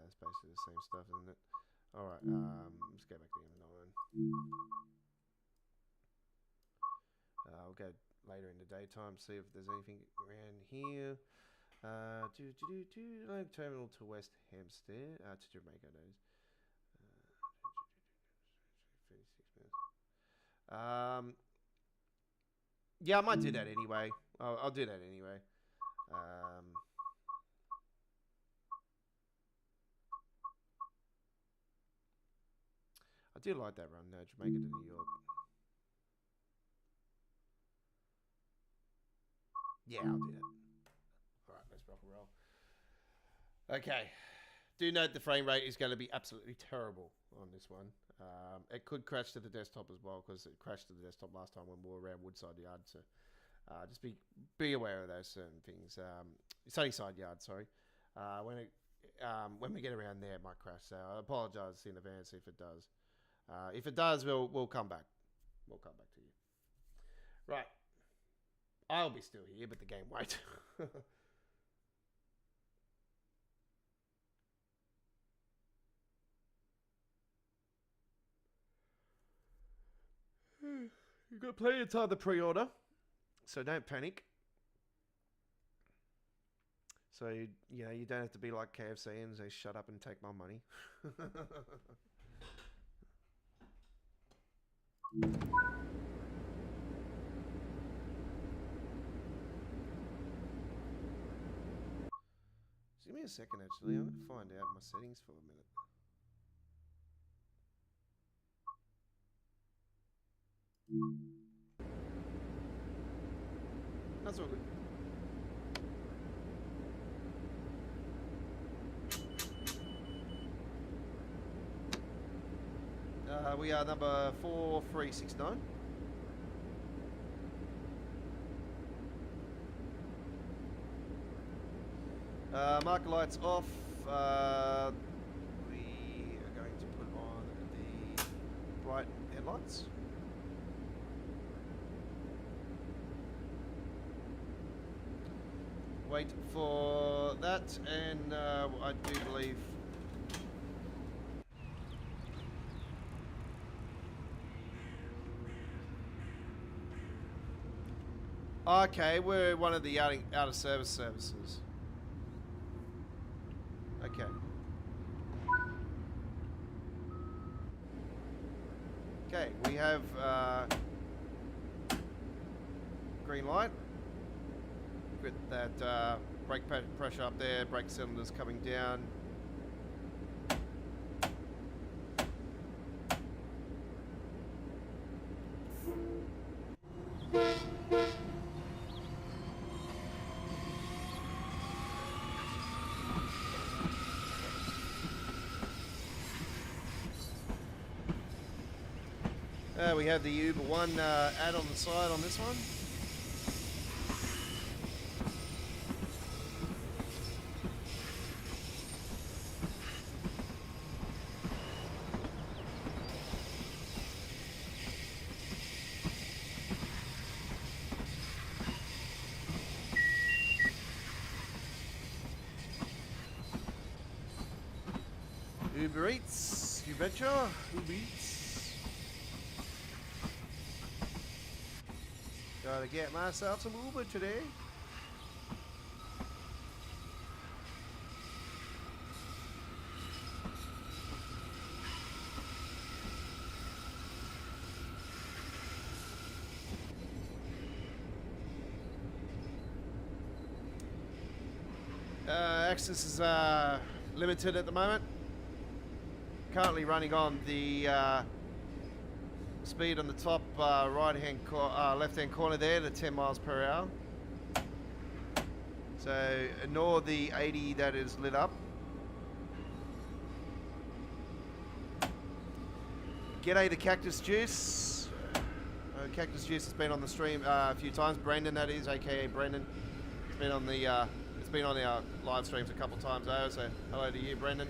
It's basically the same stuff, isn't it? Alright, let's go back to the M9. I'll go later in the daytime, see if there's anything around here. Terminal to West Hampstead, to Jamaica, that is. 36 minutes. Yeah, I might do that anyway. I'll do that anyway. I do like that run, Jamaica to New York. Yeah, I'll do that. Alright, let's rock and roll. Okay. Do note the frame rate is going to be absolutely terrible on this one. It could crash to the desktop as well, because it crashed to the desktop last time when we were around Woodside Yard. So just be aware of those certain things. Sunnyside Yard, sorry. When we get around there, it might crash. So I apologise in advance if it does. If it does, we'll come back. We'll come back to you. Right. I'll be still here, but the game won't. You've got plenty of time to pre-order, so don't panic. So you know, you don't have to be like KFC and say shut up and take my money. Just give me a second, actually. I'm going to find out my settings for a minute. That's all good. We are number 4369. Marker lights off. We are going to put on the bright headlights. wait for that, and I do believe. Okay, we're one of the out of service services. Okay. Okay, we have green light. With that brake pressure up there, brake cylinders coming down. We have the Uber One ad on the side on this one. Uber Eats, you betcha. Uber Eats. Gotta get myself some Uber today. Access is limited at the moment. Currently running on the speed on the top left-hand corner there to 10 miles per hour. So ignore the 80 that is lit up. G'day to Cactus Juice. Cactus Juice has been on the stream a few times. Brendan, that is, aka Brendan. It's been on the it's been on our live streams a couple times over. So hello to you, Brendan.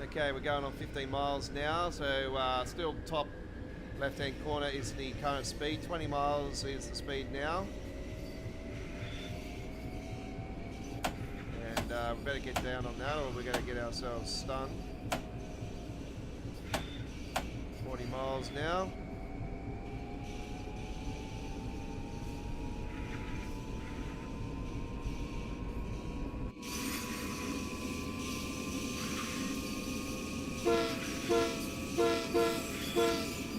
Okay, we're going on 15 miles now, so still top left-hand corner is the current speed. 20 miles is the speed now. And we better get down on that or we're going to get ourselves stunned. 40 miles now.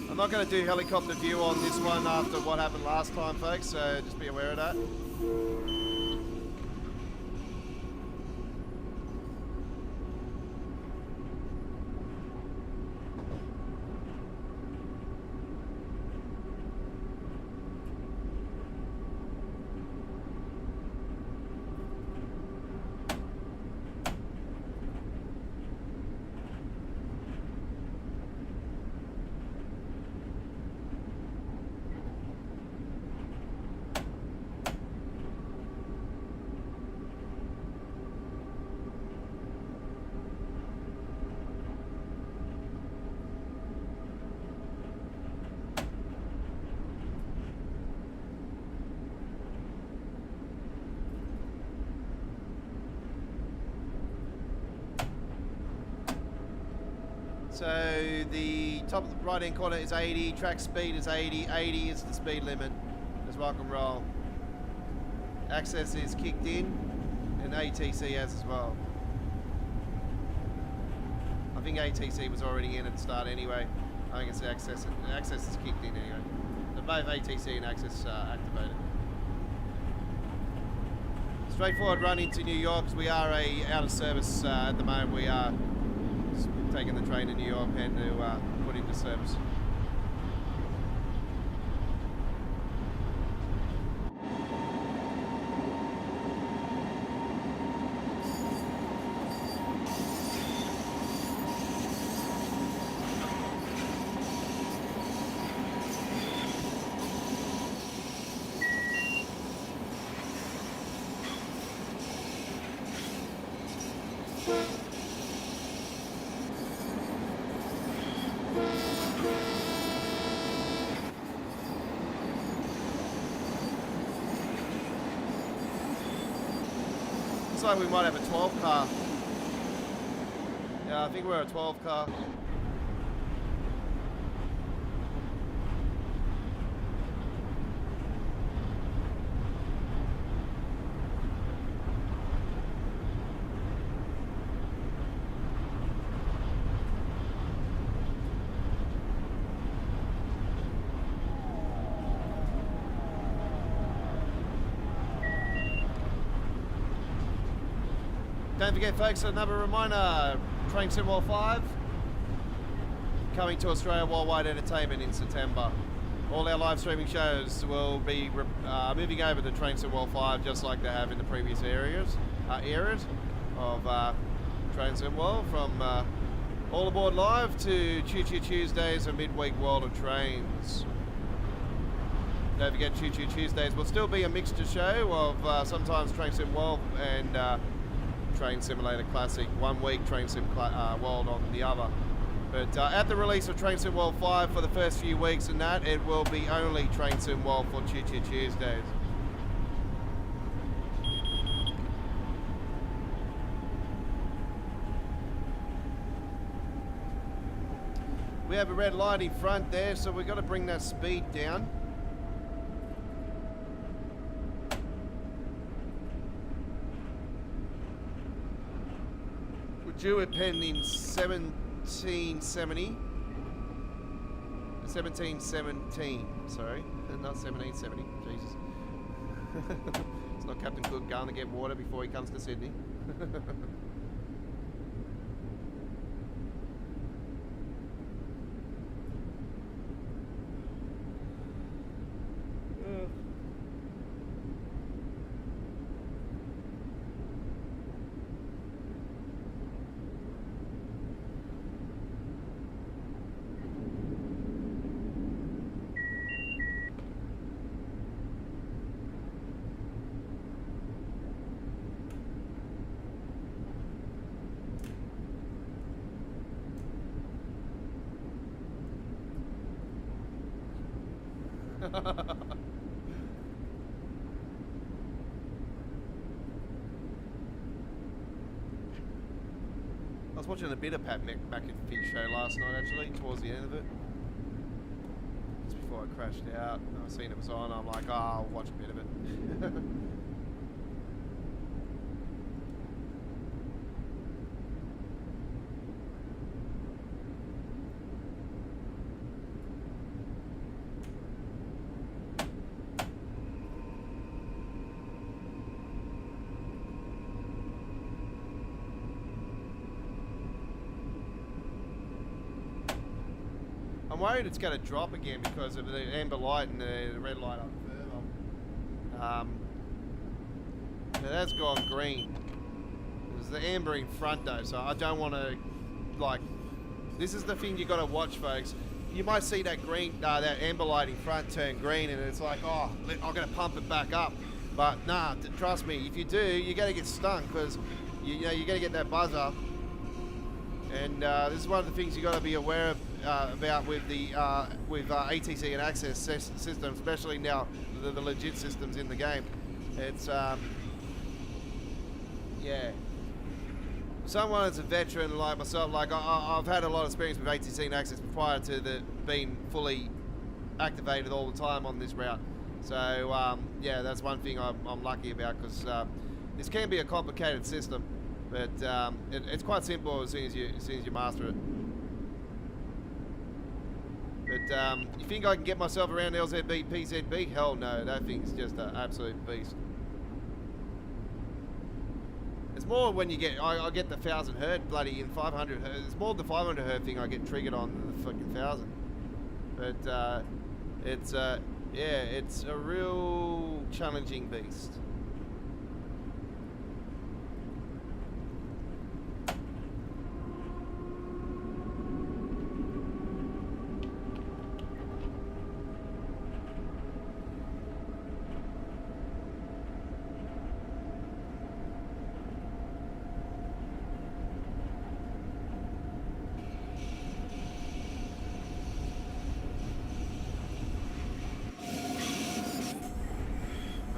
I'm not going to do helicopter view on this one after what happened last time, folks, so just be aware of that. So the top of the right hand corner is 80, track speed is 80, 80 is the speed limit. Just rock and roll. Access is kicked in and ATC has as well. I think ATC was already in at the start anyway. I think it's access. Access is kicked in anyway. So both ATC and access are activated. Straightforward run into New York. We are out of service at the moment. We are taking the train to New York and to put into service. looks like we might have a 12 car. Yeah, I think we're a 12 car. Don't forget, folks, another reminder, Train Sim World 5 coming to Australia Worldwide Entertainment in September. All our live streaming shows will be moving over to Train Sim World 5 just like they have in the previous eras of Train Sim World, from All Aboard Live to Choo Choo Tuesdays and Midweek World of Trains. Don't forget, Choo Choo Tuesdays will still be a mixture show of sometimes Train Sim World and Train Simulator Classic, 1 week Train Sim World on the other. But at the release of Train Sim World 5 for the first few weeks and that, it will be only Train Sim World for Choo Choo Tuesdays. We have a red light in front there, so we've got to bring that speed down. Due at pen in 1770. 1717, sorry. Not 1770, Jesus. It's not Captain Cook going to get water before he comes to Sydney. I was watching a bit of Pat McAfee show last night, actually, towards the end of it. Just before I crashed out. I seen it was on, I'm like, oh, I'll watch a bit of it. I'm worried it's going to drop again because of the amber light and the red light up further. It has gone green. There's the amber in front though, so I don't want to, like, this is the thing you got to watch, folks. You might see that green, that amber light in front turn green, and it's like, oh, I'm going to pump it back up. But nah, trust me, if you do, you're going to get stung because you know you're going to get that buzzer. And this is one of the things you got to be aware of about with the ATC and access system, especially now the legit systems in the game. It's yeah. Someone that's a veteran like myself, like I've had a lot of experience with ATC and access prior to the being fully activated all the time on this route. So yeah, that's one thing I'm lucky about, because this can be a complicated system, but it's quite simple as soon as you master it. But you think I can get myself around LZB, PZB? Hell no, that thing's just an absolute beast. It's more when you get, I get the 1000 hertz bloody in 500 hertz. It's more the 500 hertz thing I get triggered on than the fucking 1000. But it's yeah, it's a real challenging beast.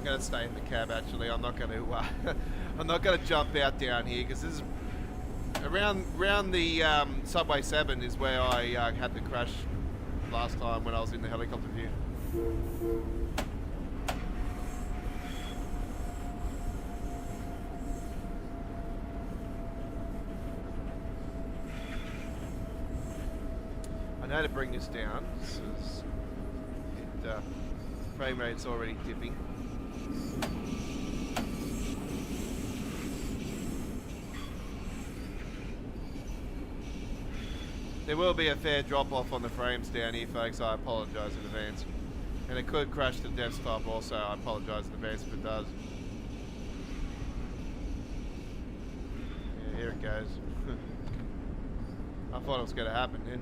I'm going to stay in the cab, actually. I'm not going to I'm not going to jump out down here because this is around the subway 7 is where I had the crash last time when I was in the helicopter view. I know to bring this down. This is frame rate's already dipping. There will be a fair drop off on the frames down here, folks. I apologise in advance. And it could crash the desktop also. I apologise in advance if it does. Yeah, here it goes. I thought it was going to happen then.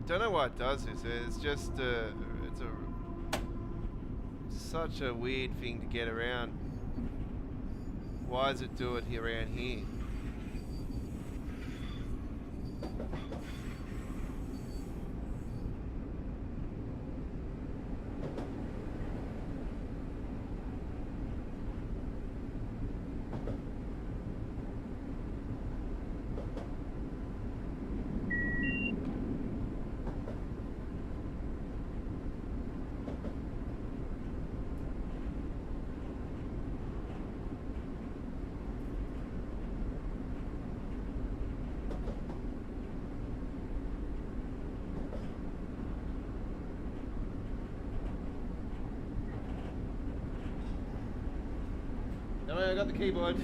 Don't know why it does this. It's just it's such a weird thing to get around. Why does it do it here around here? No, I got the keyboard.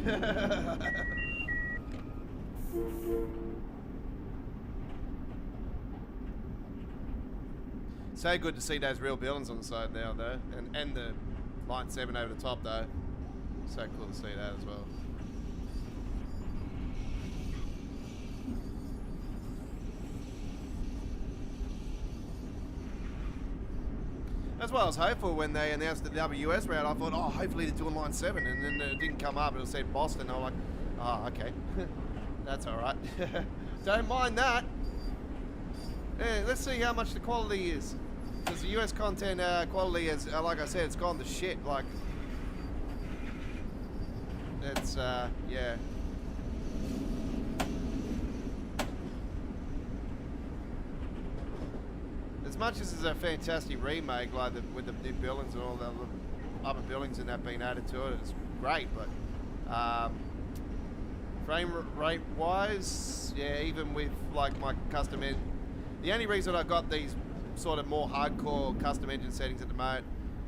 So good to see those real buildings on the side now, though, and the line 7 over the top, though. So cool to see that as well. That's why I was hopeful when they announced the WS route. I thought, oh, hopefully they're doing line 7, and then it didn't come up. It said Boston. I'm like, oh, okay, that's all right. Don't mind that. Yeah, let's see how much the quality is. Because the US content quality is, like I said, it's gone to shit. Like, it's yeah. As much as it's a fantastic remake, like with the new buildings and all the other buildings and that being added to it, it's great. But frame rate wise, yeah, even with like my custom engine, the only reason I got these sort of more hardcore custom engine settings at the moment,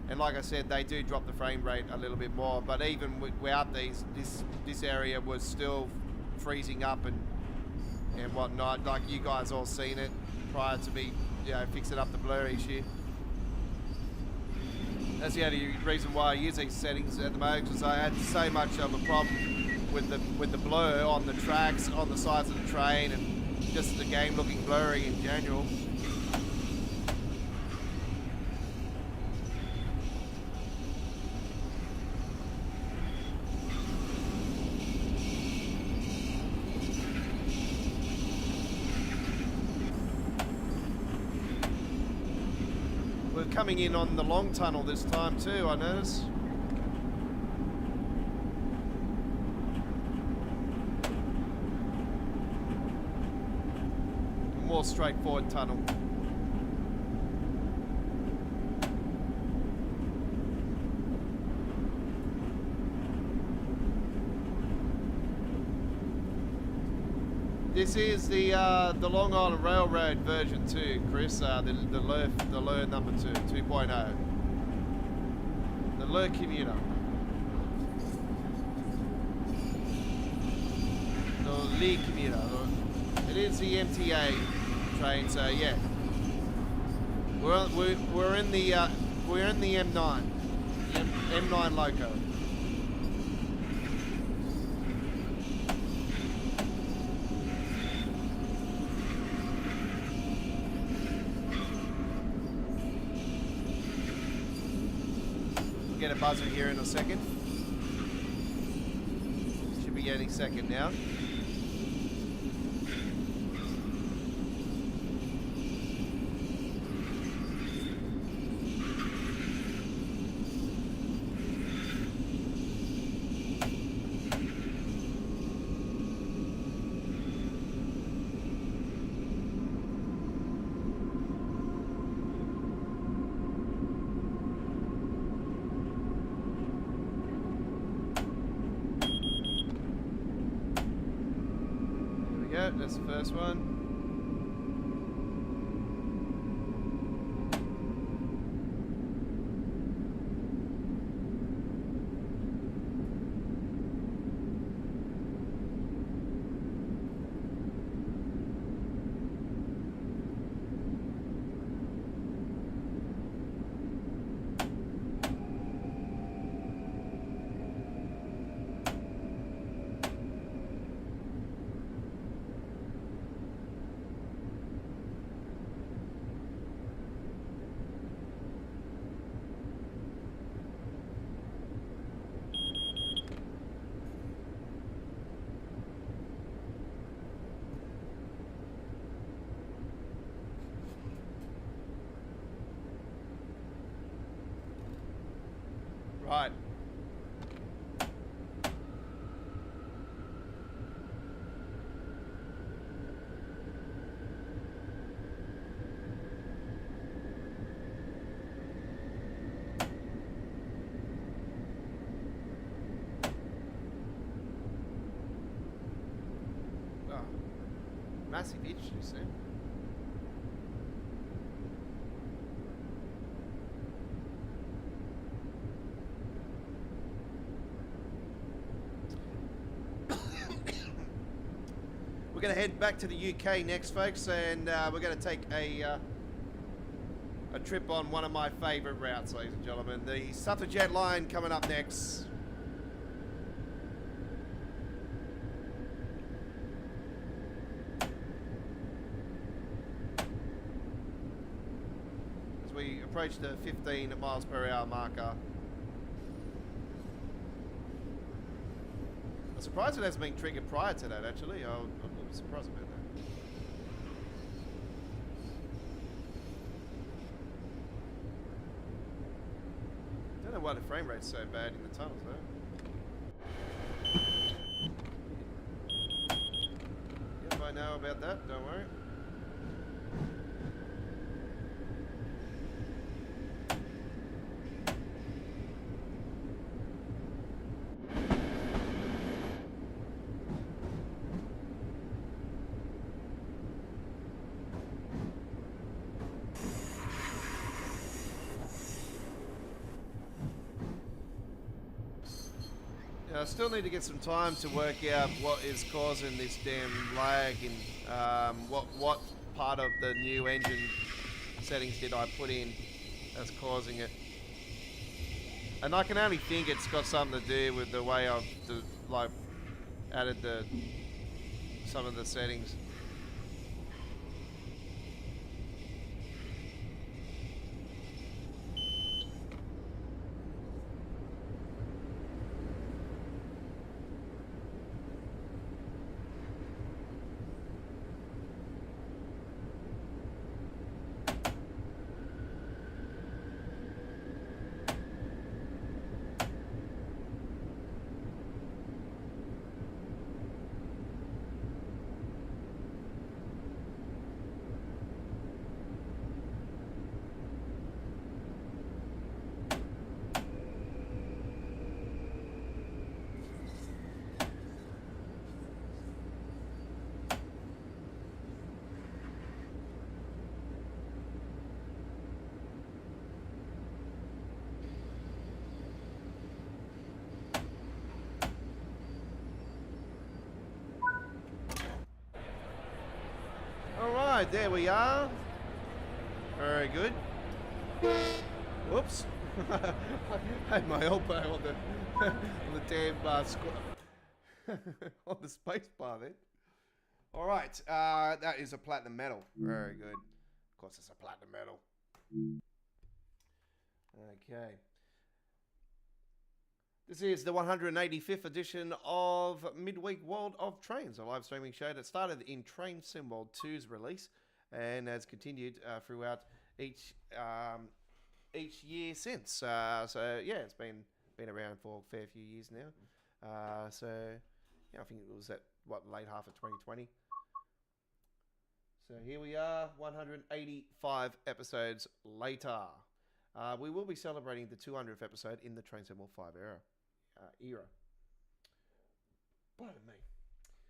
and like I said, they do drop the frame rate a little bit more. But even without these, this area was still freezing up and whatnot. Like you guys all seen it prior to me. Fixing up the blur issue. That's the only reason why I use these settings at the moment, because I had so much of a problem with the blur on the tracks, on the sides of the train, and just the game looking blurry in general. Coming in on the long tunnel this time too, I notice. More straightforward tunnel. This is the Long Island Railroad version 2, Chris. The LIRR number 2, 2.0. The LIRR commuter. The LIRR commuter. It is the MTA train, so yeah. We're in the M9, M9 loco. Get a buzzer here in a second. you any second now. That's the first one. Right. Oh, massive itch, you see. We're going to head back to the UK next, folks, and we're going to take a trip on one of my favourite routes, ladies and gentlemen. The Suffragette line coming up next. As we approach the 15 miles per hour marker. I'm surprised it hasn't been triggered prior to that, actually. I'm surprised about that. Don't know why the frame rate's so bad in the tunnels, though. Yep, I know about that, don't worry. I still need to get some time to work out what is causing this damn lag and what part of the new engine settings did I put in that's causing it. And I can only think it's got something to do with the way I've added some of the settings. Alright, there we are. Very good. Whoops. I had my elbow on the damn on the space bar then. Alright, that is a platinum medal. Very good. Of course it's a platinum medal. Okay. This is the 185th edition of Midweek World of Trains, a live streaming show that started in Train Sim World 2's release and has continued throughout each year since. So yeah, it's been around for a fair few years now. So yeah, I think it was at late half of 2020. So here we are, 185 episodes later. We will be celebrating the 200th episode in the Train Sim World 5 era. Pardon me.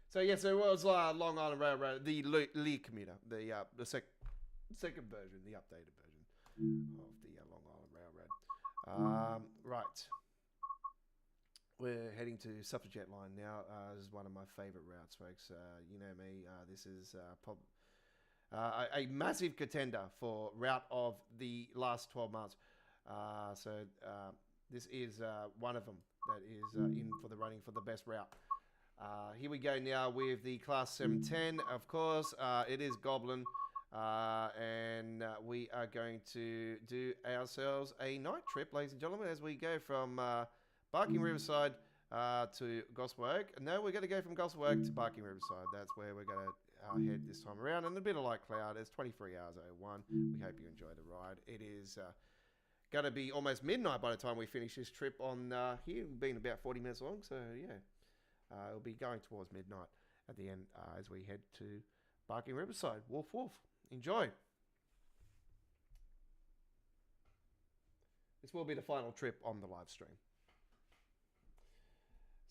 So yes, it was Long Island Railroad, the LIRR commuter, the second version, the updated version of the Long Island Railroad. Right, we're heading to Suffragette Line now. This is one of my favourite routes, folks. You know me. This is a massive contender for route of the last 12 months. So this is one of them that is in for the running for the best route. Here we go now with the Class 710. Of course, it is Goblin, and we are going to do ourselves a night trip, ladies and gentlemen, as we go from Barking Riverside to Gospel Oak. No, we're going to go from Gospel Oak to Barking Riverside. That's where we're going to head this time around. And a bit of light cloud. It's 23 hours 01. We hope you enjoy the ride. It is going to be almost midnight by the time we finish this trip on here. We've been about 40 minutes long, so yeah. It'll be going towards midnight at the end as we head to Barking Riverside. Woof woof. Enjoy. This will be the final trip on the live stream.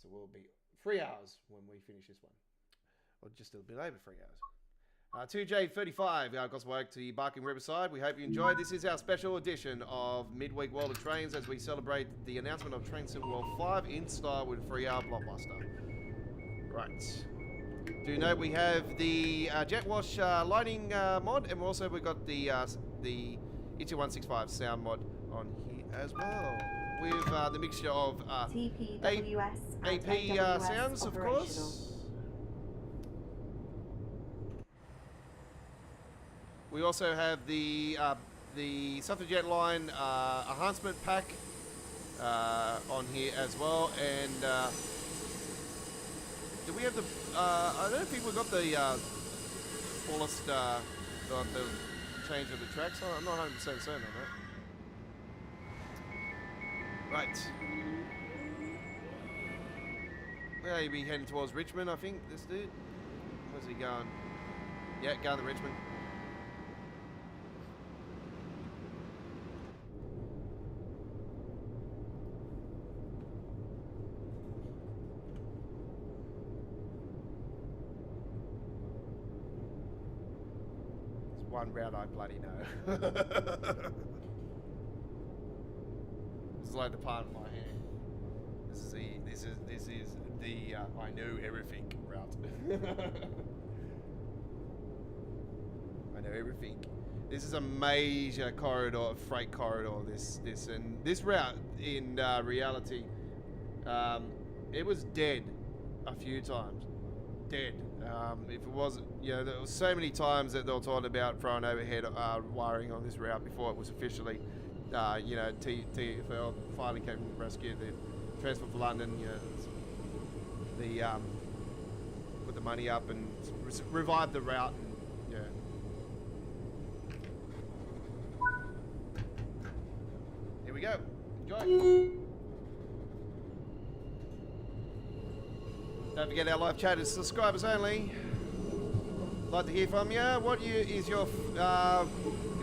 So we'll be 3 hours when we finish this one. Or just a little bit over 3 hours. 2J35, Gospel Oak to Barking Riverside. We hope you enjoyed. This is our special edition of Midweek World of Trains as we celebrate the announcement of Train Sim World 5 in style with a 3-hour blockbuster. Right. Do note we have the jet wash lighting mod, and also we've got the ET165 sound mod on here as well. With the mixture of TPWS AP sounds, of course. We also have the Suffragette Line enhancement pack on here as well, and do we have the? I don't think we've got the fullest the change of the tracks. I'm not 100% certain on that. Right. Yeah, he'll be heading towards Richmond, I think. This dude. Where's he going? Yeah, going to Richmond. One route I bloody know. This is like the part of my hair. This is the I know everything route. I know everything. This is a major corridor, freight corridor. This route in reality, it was dead a few times. Dead. If it wasn't, there was so many times that they were talking about throwing overhead wiring on this route before it was officially, TFL finally came to rescue the Transport for London. Put the money up and revived the route. And, here we go. Enjoy. Don't forget our live chat is subscribers only. Like to hear from you. What is your the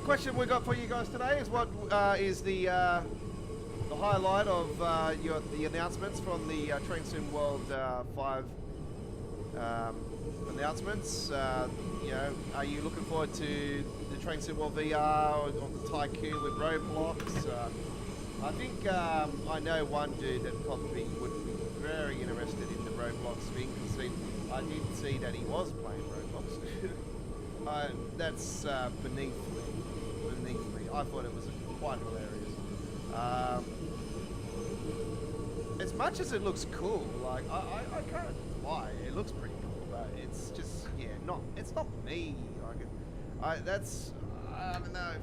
question we got for you guys today is what is the highlight of the announcements from the Train Sim World 5 announcements? Are you looking forward to the Train Sim World VR or the Tycoon with roadblocks? I think I know one dude that probably would be very interested in the roadblocks thing, because I did see that he was playing roadblocks. That's beneath me. I thought it was quite hilarious. As much as it looks cool, like I can't lie, it looks pretty cool, but it's just it's not me. Like I don't know.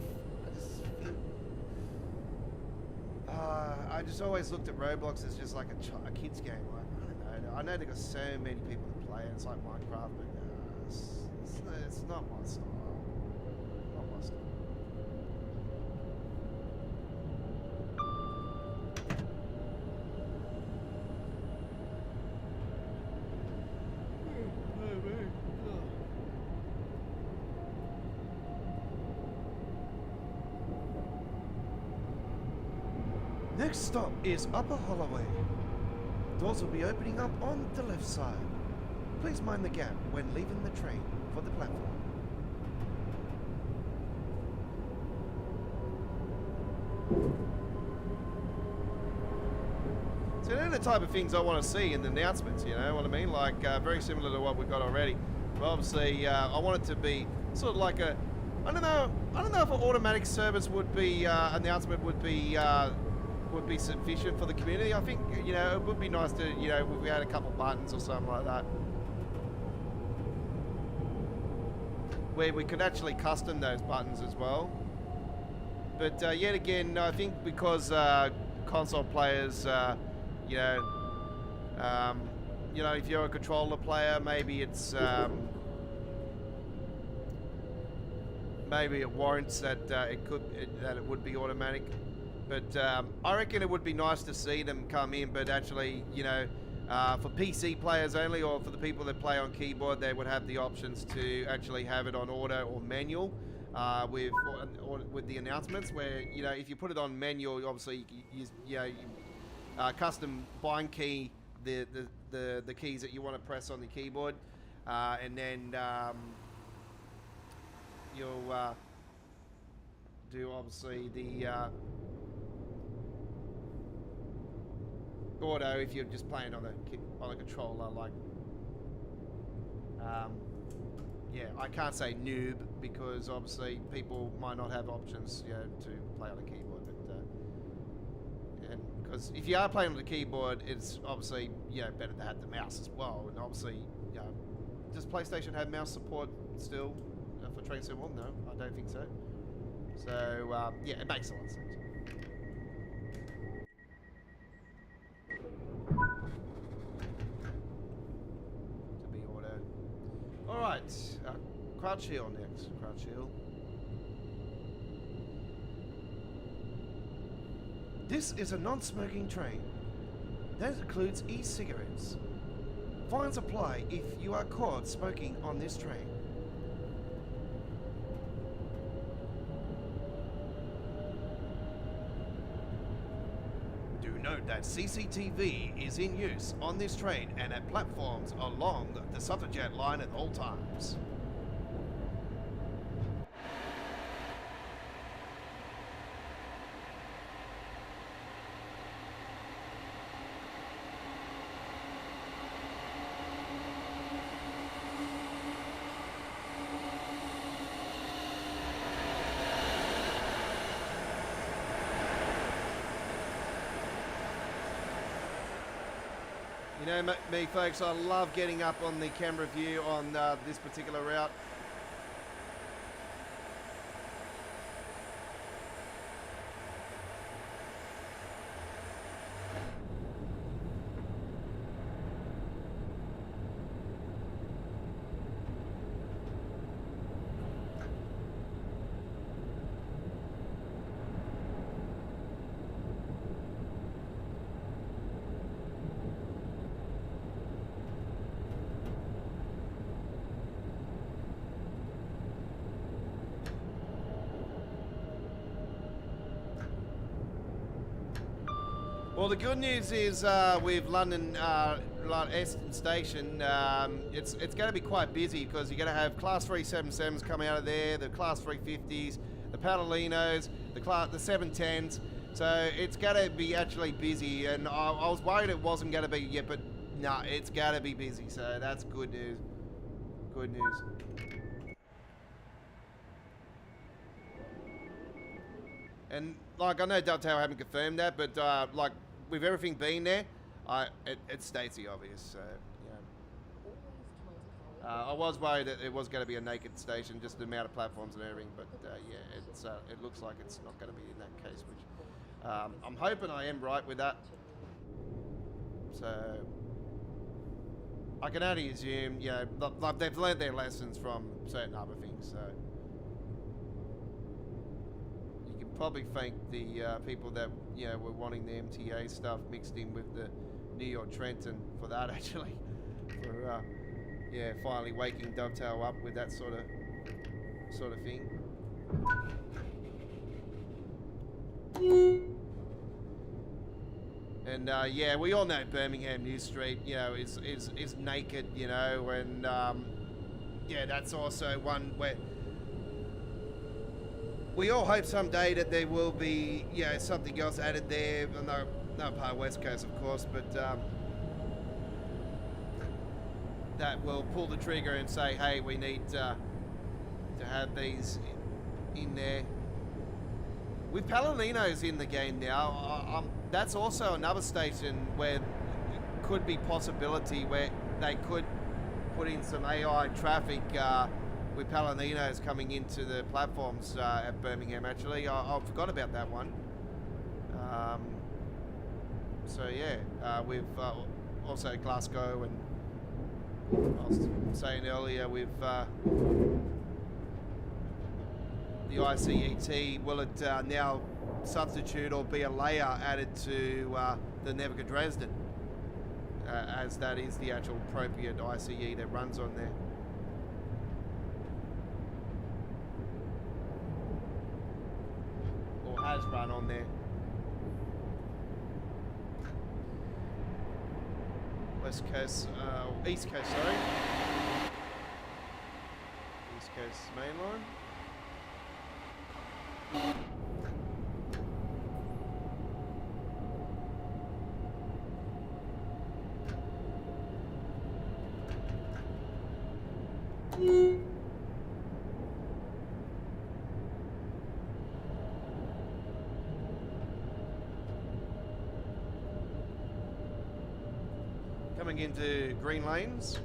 I just always looked at Roblox as just like a kid's game. Like, I don't know. I know they've got so many people that play it. It's like Minecraft, but it's not my style. Not my style. Next stop is Upper Holloway. Doors will be opening up on the left side. Please mind the gap when leaving the train for the platform. So they're the type of things I want to see in the announcements, you know what I mean? Like very similar to what we've got already. But obviously, I want it to be sort of like a, I don't know if an automatic service would be announcement would be sufficient for the community. I think, you know, it would be nice to, you know, if we had a couple buttons or something like that, where we could actually custom those buttons as well. But yet again, I think because console players, you know, if you're a controller player, maybe it's maybe it warrants that that it would be automatic. But I reckon it would be nice to see them come in, but actually, you know, for PC players only, or for the people that play on keyboard, they would have the options to actually have it on auto or manual with the announcements. Where, you know, if you put it on manual, obviously you custom bind key the keys that you want to press on the keyboard, and then you'll do obviously the auto if you're just playing on a controller. Like, yeah, I can't say noob because obviously people might not have options, you know, to play on a keyboard. But and because if you are playing on the keyboard, it's obviously, you know, better to have the mouse as well. And obviously, you know, does PlayStation have mouse support still for Train Sim 1? No, I don't think so. So yeah, it makes a lot of sense. Alright, Crouch Hill next. Crouch Hill. This is a non-smoking train. That includes e-cigarettes. Fines apply if you are caught smoking on this train. Note that CCTV is in use on this train and at platforms along the Suffragette line at all times. You know me, folks, I love getting up on the camera view on this particular route. Well, the good news is with London Euston Station, it's going to be quite busy because you're going to have Class 3 777s coming out of there, the Class 350s, the Palolinos, the 710s. So it's going to be actually busy, and I was worried it wasn't going to be yet, but no, it's going to be busy. So that's good news. Good news. And like, I know Dovetail haven't confirmed that, but like with everything being there, it states the obvious. So yeah, I was worried that it was going to be a naked station, just the amount of platforms and everything. But yeah, it looks like it's not going to be in that case, which I'm hoping I am right with that. So I can only assume, you know, like they've learned their lessons from certain other things. So you can probably thank the people that, you know, were wanting the MTA stuff mixed in with the New York Trenton for that, actually. For yeah, finally waking Dovetail up with that sort of thing. And yeah, we all know Birmingham New Street, you know, is naked, you know, and yeah, that's also one where we all hope someday that there will be, you know, something else added there. No part of West Coast, of course, but that will pull the trigger and say, hey, we need to have these in there. With Palomino's in the game now, that's also another station where it could be possibility where they could put in some AI traffic with Palomino's coming into the platforms at Birmingham. Actually, I forgot about that one. So yeah, with also Glasgow, and I was saying earlier with the ICET, will it now substitute or be a layer added to the Nevica Dresden, as that is the actual appropriate ICE that runs on there. Or has run on there. West Coast, East Coast, sorry. East Coast mainline. Coming into green lanes.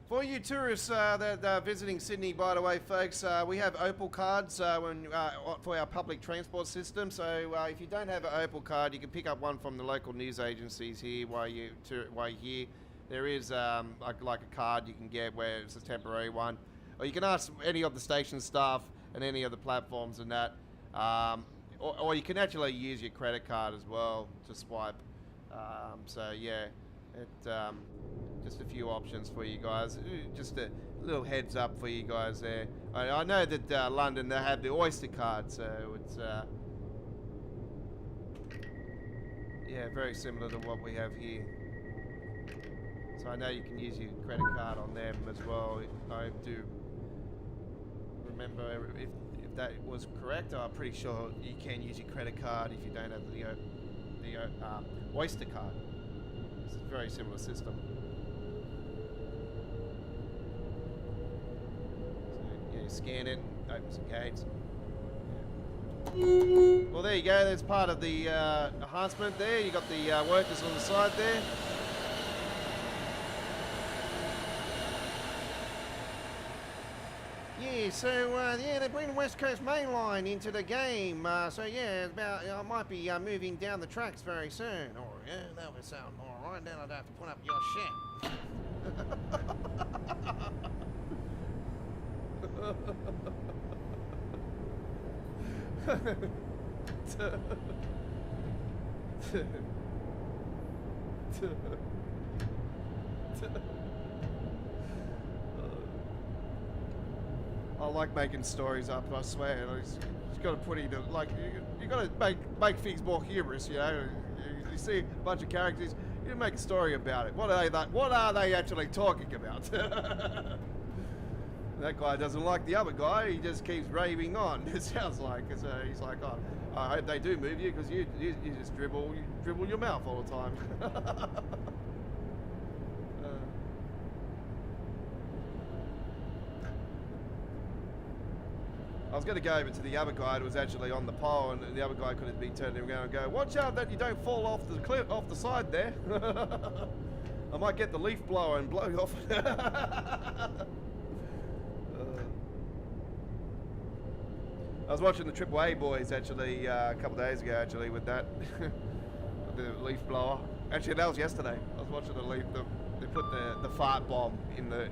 For you tourists that are visiting Sydney, by the way, folks, we have Opal cards for our public transport system. So if you don't have an Opal card, you can pick up one from the local news agencies here while you're here. There is like a card you can get where it's a temporary one. Or you can ask any of the station staff and any of the platforms and that. Or you can actually use your credit card as well to swipe. So yeah, just a few options for you guys. Just a little heads up for you guys there. I know that London, they have the Oyster card, so it's yeah, very similar to what we have here. So I know you can use your credit card on them as well. I do remember if that was correct. I'm pretty sure you can use your credit card if you don't have the Oyster card. It's a very similar system. Scan it, open some gates. Yeah. Well, there you go. There's part of the enhancement there. You got the workers on the side there. Yeah, so yeah, they bring the West Coast Main Line into the game. So yeah, it's about I might be moving down the tracks very soon. Oh yeah, that would sound all right. Then I'd have to put up your shit. I like making stories up, I swear. You got to put in like you got to make things more humorous, you know. You see a bunch of characters, you make a story about it. What are they actually talking about? That guy doesn't like the other guy. He just keeps raving on. It sounds like. So he's like, oh, I hope they do move you because you just dribble your mouth all the time. I was going to go over to the other guy who was actually on the pole, and the other guy could have been turning around and go, watch out that you don't fall off the cliff, off the side there. I might get the leaf blower and blow you off. I was watching the AAA boys actually a couple of days ago actually with that, the leaf blower. Actually, that was yesterday. I was watching they put the fart bomb in the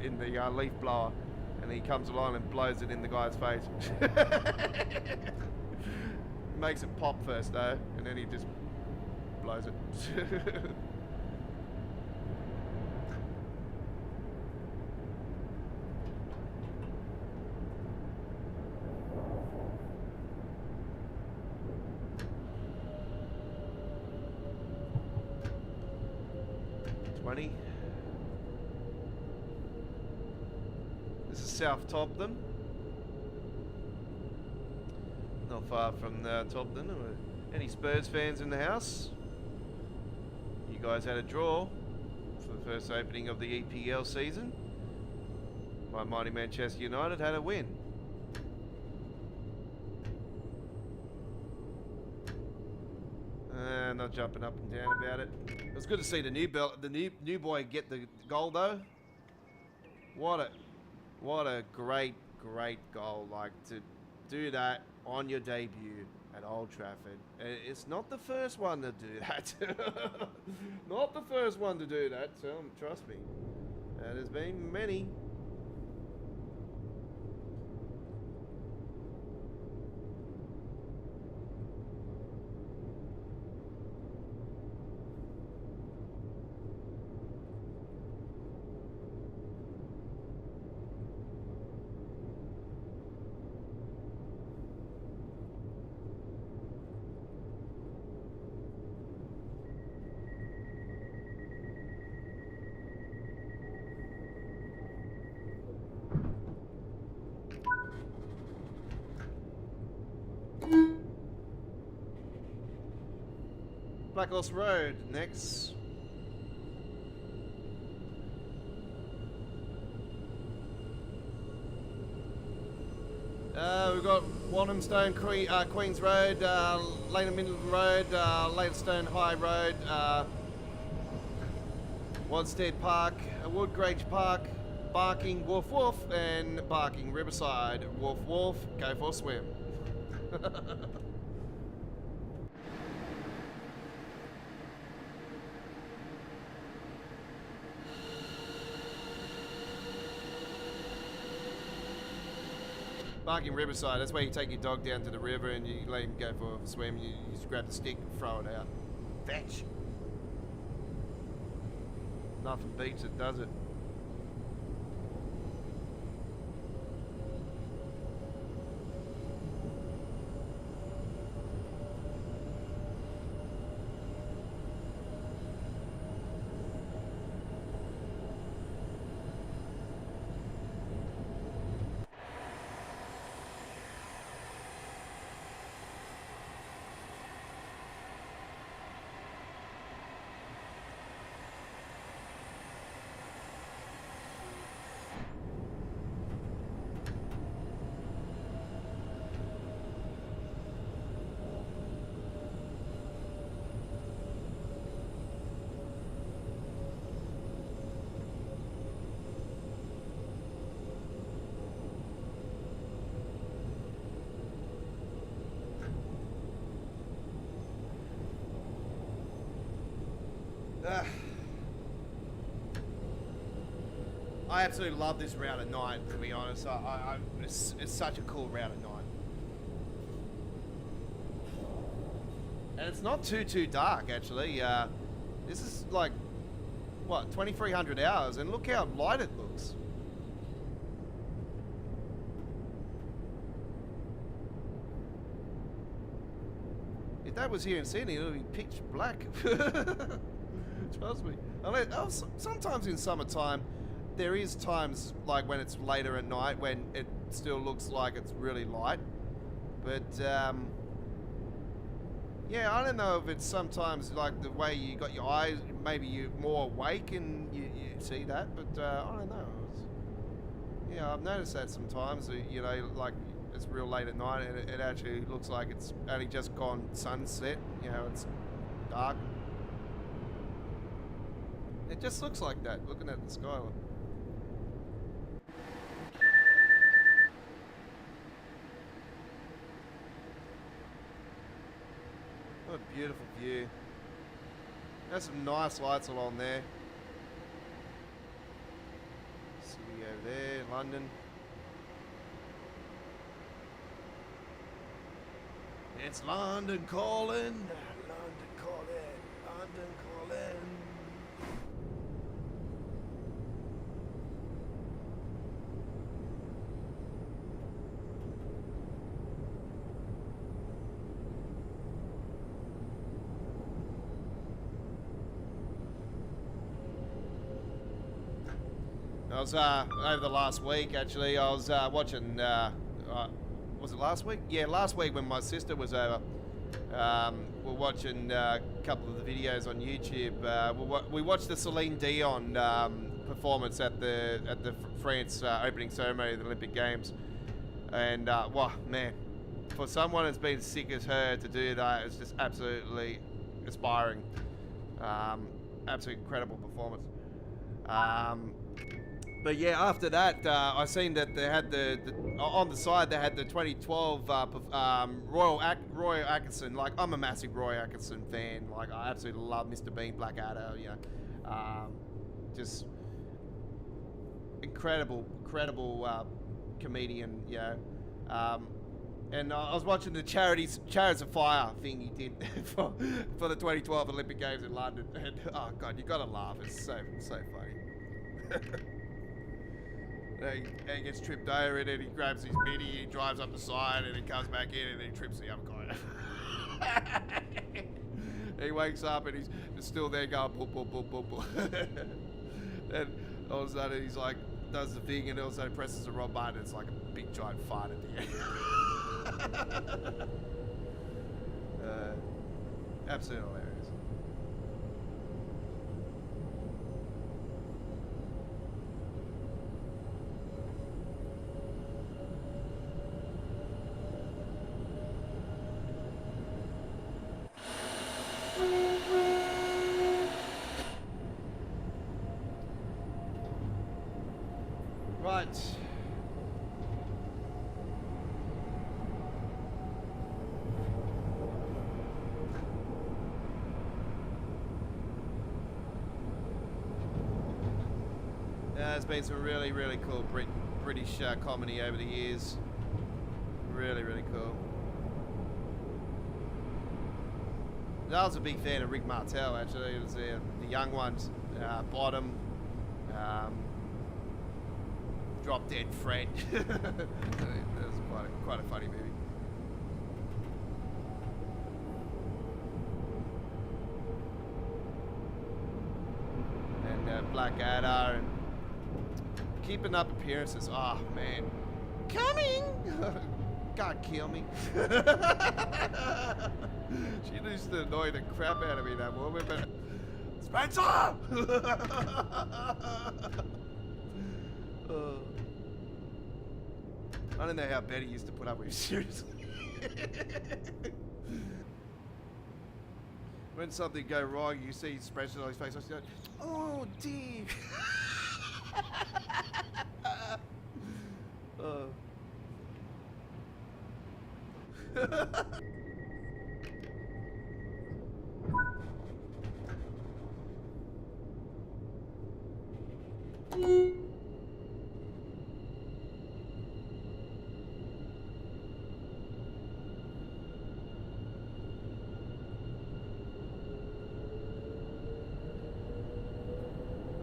leaf blower. And he comes along and blows it in the guy's face. Makes it pop first though, and then he just blows it. This is South Tobden. Not far from Tobden. Any Spurs fans in the house? You guys had a draw for the first opening of the EPL season. My mighty Manchester United had a win. Not jumping up and down about it. It was good to see the new boy get the goal though. What a great goal! Like to do that on your debut at Old Trafford. It's not the first one to do that. Not the first one to do that. Trust me. There's been many. Black Horse Road next. We've got Walthamstone, Queens Road, Lane Middleton Road, Leytonstone High Road, Wanstead Park, Woodgrange Park, Barking Woof Woof, and Barking Riverside. Woof Woof, go for a swim. Barking Riverside, that's where you take your dog down to the river and you let him go for a swim. You just grab the stick and throw it out. Fetch. Nothing beats it, does it? I absolutely love this route at night, to be honest. It's such a cool route at night. And it's not too dark, actually. This is like, what, 2,300 hours, and look how light it looks. If that was here in Sydney, it would be pitch black. Trust me. Sometimes in summertime, there is times like when it's later at night when it still looks like it's really light. But yeah, I don't know if it's sometimes like the way you got your eyes, maybe you're more awake and you see that, but I don't know. Yeah, I've noticed that sometimes, you know, like it's real late at night and it actually looks like it's only just gone sunset, you know, it's dark. It just looks like that, looking at the sky. What a beautiful view. There's some nice lights along there. City over there, London. It's London calling. London calling. London calling. I was over the last week actually. I was watching. Was it last week? Yeah, last week when my sister was over. We're watching a couple of the videos on YouTube. We watched the Celine Dion performance at the France opening ceremony of the Olympic Games, and wow, man, for someone that's been sick as her to do that, it's just absolutely inspiring. Absolutely incredible performance. But yeah, after that, I seen that they had on the side they had the 2012 Roy Atkinson. Like, I'm a massive Roy Atkinson fan. Like, I absolutely love Mr. Bean, Blackadder. You know, just incredible comedian. You know, and I was watching the Chariots of Fire thing he did for the 2012 Olympic Games in London. And oh god, you gotta laugh. It's so funny. He gets tripped over and then he grabs his mini, he drives up the side and he comes back in and he trips the other guy. He wakes up and he's still there going boop, boop, boop, boop, boop. And all of a sudden he's like, does the thing and all of a sudden presses the wrong button and it's like a big giant fart at the end. Absolutely hilarious. Right. There's been some really cool British comedy over the years. Really cool. I was a big fan of Rick Martel actually. It was the young ones, Bottom, Drop Dead Fred. That was quite a funny movie. And Blackadder and keeping up appearances. Oh man, coming! God, kill me. She used to annoy the crap out of me, that woman. But Spencer! I don't know how Betty used to put up with you, seriously. When something go wrong, you see expression on his face, I say, oh dear.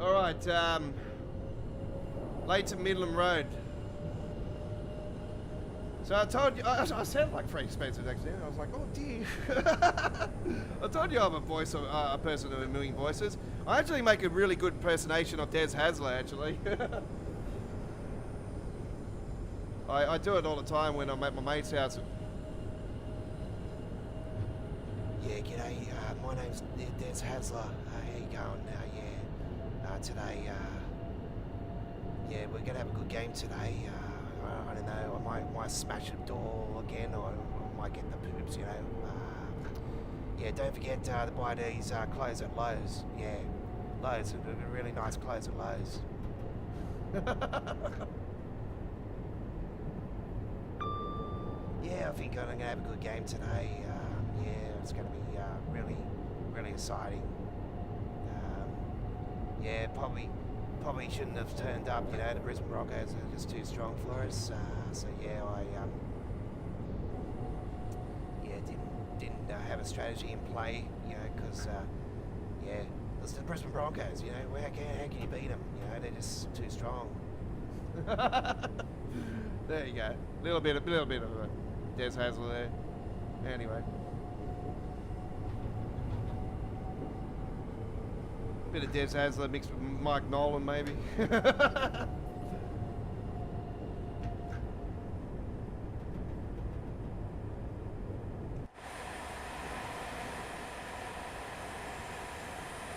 All right, Leighton Midland Road. So I told you, I sound like Frank Spencer's accent. I was like, oh dear. I told you I'm a voice, a person of a million voices. I actually make a really good impersonation of Des Hasler, actually. I do it all the time when I'm at my mate's house. Yeah, g'day. My name's Des Hasler. How you going? Today, yeah, we're gonna have a good game today. I don't know. I might smash a door again, or I might get the poops. You know. Yeah, don't forget to buy these clothes at Lowe's. Yeah, Lowe's. Really nice clothes at Lowe's. Yeah, I think I'm gonna have a good game today. Yeah, it's gonna be really exciting. Yeah, probably shouldn't have turned up. You know, the Brisbane Broncos are just too strong for us. So yeah, I didn't have a strategy in play. You know, because yeah, it's the Brisbane Broncos. You know, how can you beat them? You know, they're just too strong. There you go. Little bit of a Des Hasler there. Anyway. Bit of Des Hasler mixed with Mike Nolan, maybe.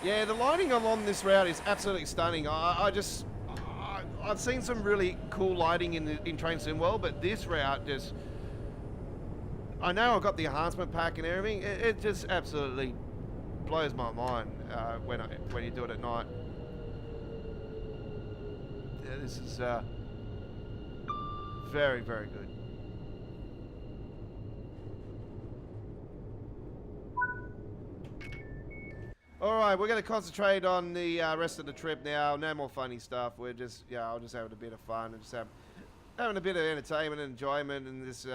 Yeah, the lighting along this route is absolutely stunning. I've seen some really cool lighting in Train Sim World, but this route just, I know I've got the enhancement pack and everything. It just absolutely blows my mind when you do it at night. Yeah, this is very, very good. Alright, we're going to concentrate on the rest of the trip now. No more funny stuff. We're just, I'll just having a bit of fun and just having a bit of entertainment and enjoyment and just,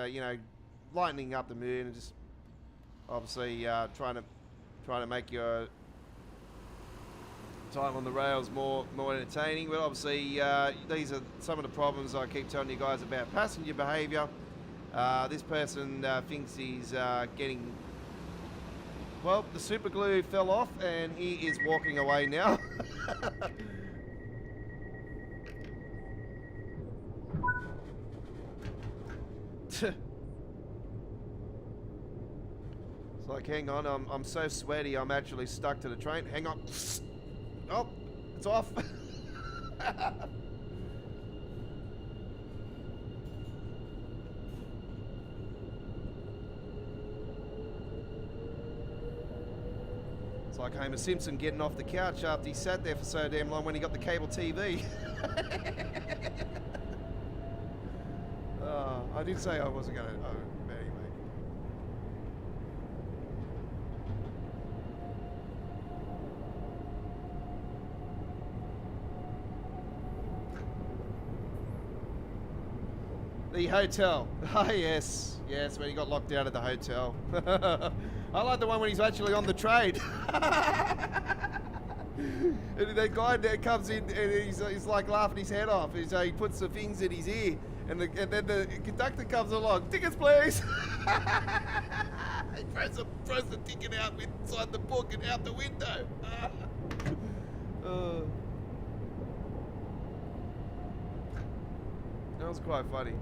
lightening up the mood and just obviously trying to make your time on the rails more entertaining. But obviously these are some of the problems I keep telling you guys about passenger behaviour. This person thinks he's getting, well, the super glue fell off and he is walking away now. It's like, hang on, I'm so sweaty, I'm actually stuck to the train. Hang on. Oh, it's off. It's like Homer Simpson getting off the couch after he sat there for so damn long when he got the cable TV. I did say I wasn't going to... Oh, anyway. The hotel. Ah, yes. Yes, when he got locked out of the hotel. I like the one when he's actually on the train. And that guy there comes in and he's like laughing his head off. He puts the things in his ear. And then the conductor comes along. Tickets, please. He throws the ticket out inside the book and out the window. That was quite funny.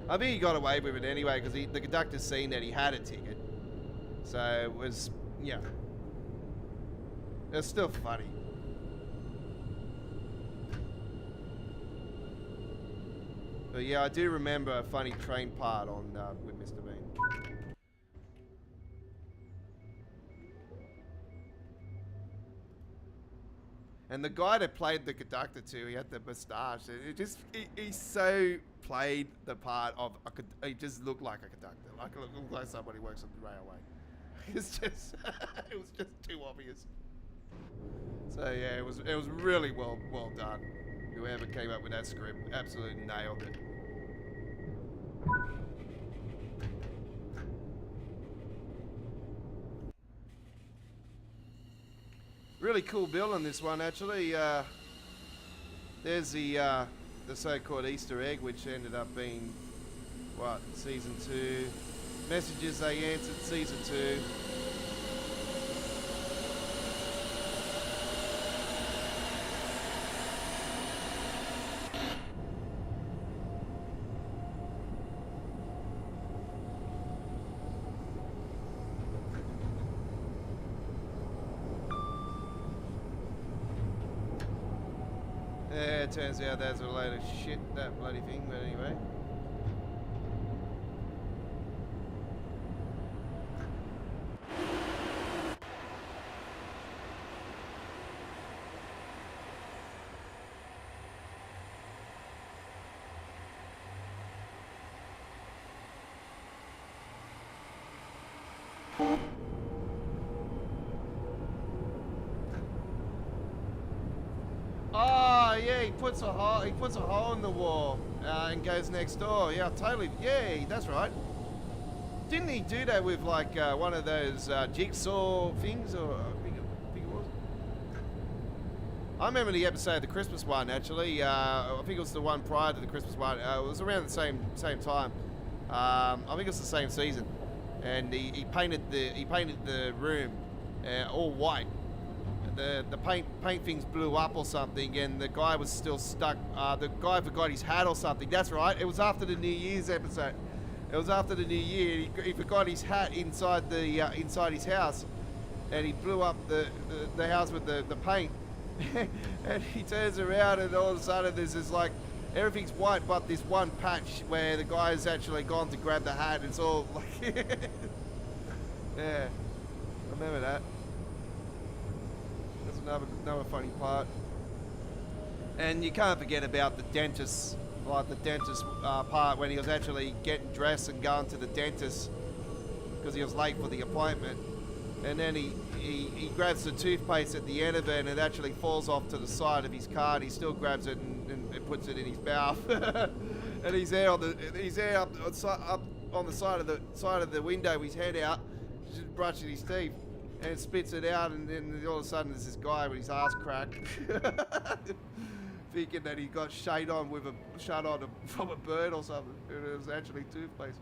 I think he got away with it anyway because the conductor's seen that he had a ticket. So it was, yeah. It's still funny. But yeah, I do remember a funny train part on with Mr. Bean. And the guy that played the conductor too, he had the moustache. He so played the part of he just looked like a conductor, looked like somebody who works on the railway. It's just, it was just too obvious. So yeah, it was really well done. Whoever came up with that script absolutely nailed it. Really cool build on this one, actually. There's the so-called Easter egg, which ended up being, what, Season 2. Messages they answered, Season 2. Yeah, it turns out that's a load of shit, that bloody thing, but anyway. Oh yeah, he puts a hole in the wall and goes next door. Yeah, totally. Yeah, that's right. Didn't he do that with like one of those jigsaw things, or I think it was? I remember the episode of the Christmas one actually. I think it was the one prior to the Christmas one. It was around the same time. I think it's the same season, and he painted the room all white. The paint things blew up or something, and the guy was still stuck. The guy forgot his hat or something. That's right. It was after the New Year's episode. It was after the New Year. He forgot his hat inside his house, and he blew up the house with the paint. And he turns around, and all of a sudden there's this like everything's white, but this one patch where the guy's actually gone to grab the hat. It's all like yeah, I remember that. Another funny part. And you can't forget about the dentist, like the dentist part when he was actually getting dressed and going to the dentist because he was late for the appointment, and then he grabs the toothpaste at the end of it, and it actually falls off to the side of his car, and he still grabs it and puts it in his mouth. And he's there up on the side of the window with his head out, just brushing his teeth. And spits it out, and then all of a sudden there's this guy with his ass cracked, thinking that he got shut on from a bird or something, and it was actually toothpaste.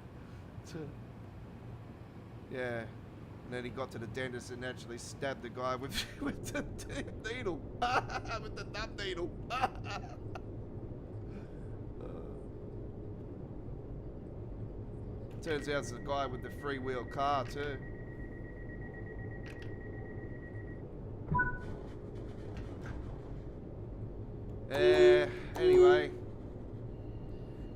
Yeah, and then he got to the dentist and actually stabbed the guy with the needle, with the dumb needle. Turns out it's the guy with the free-wheel car too. Anyway,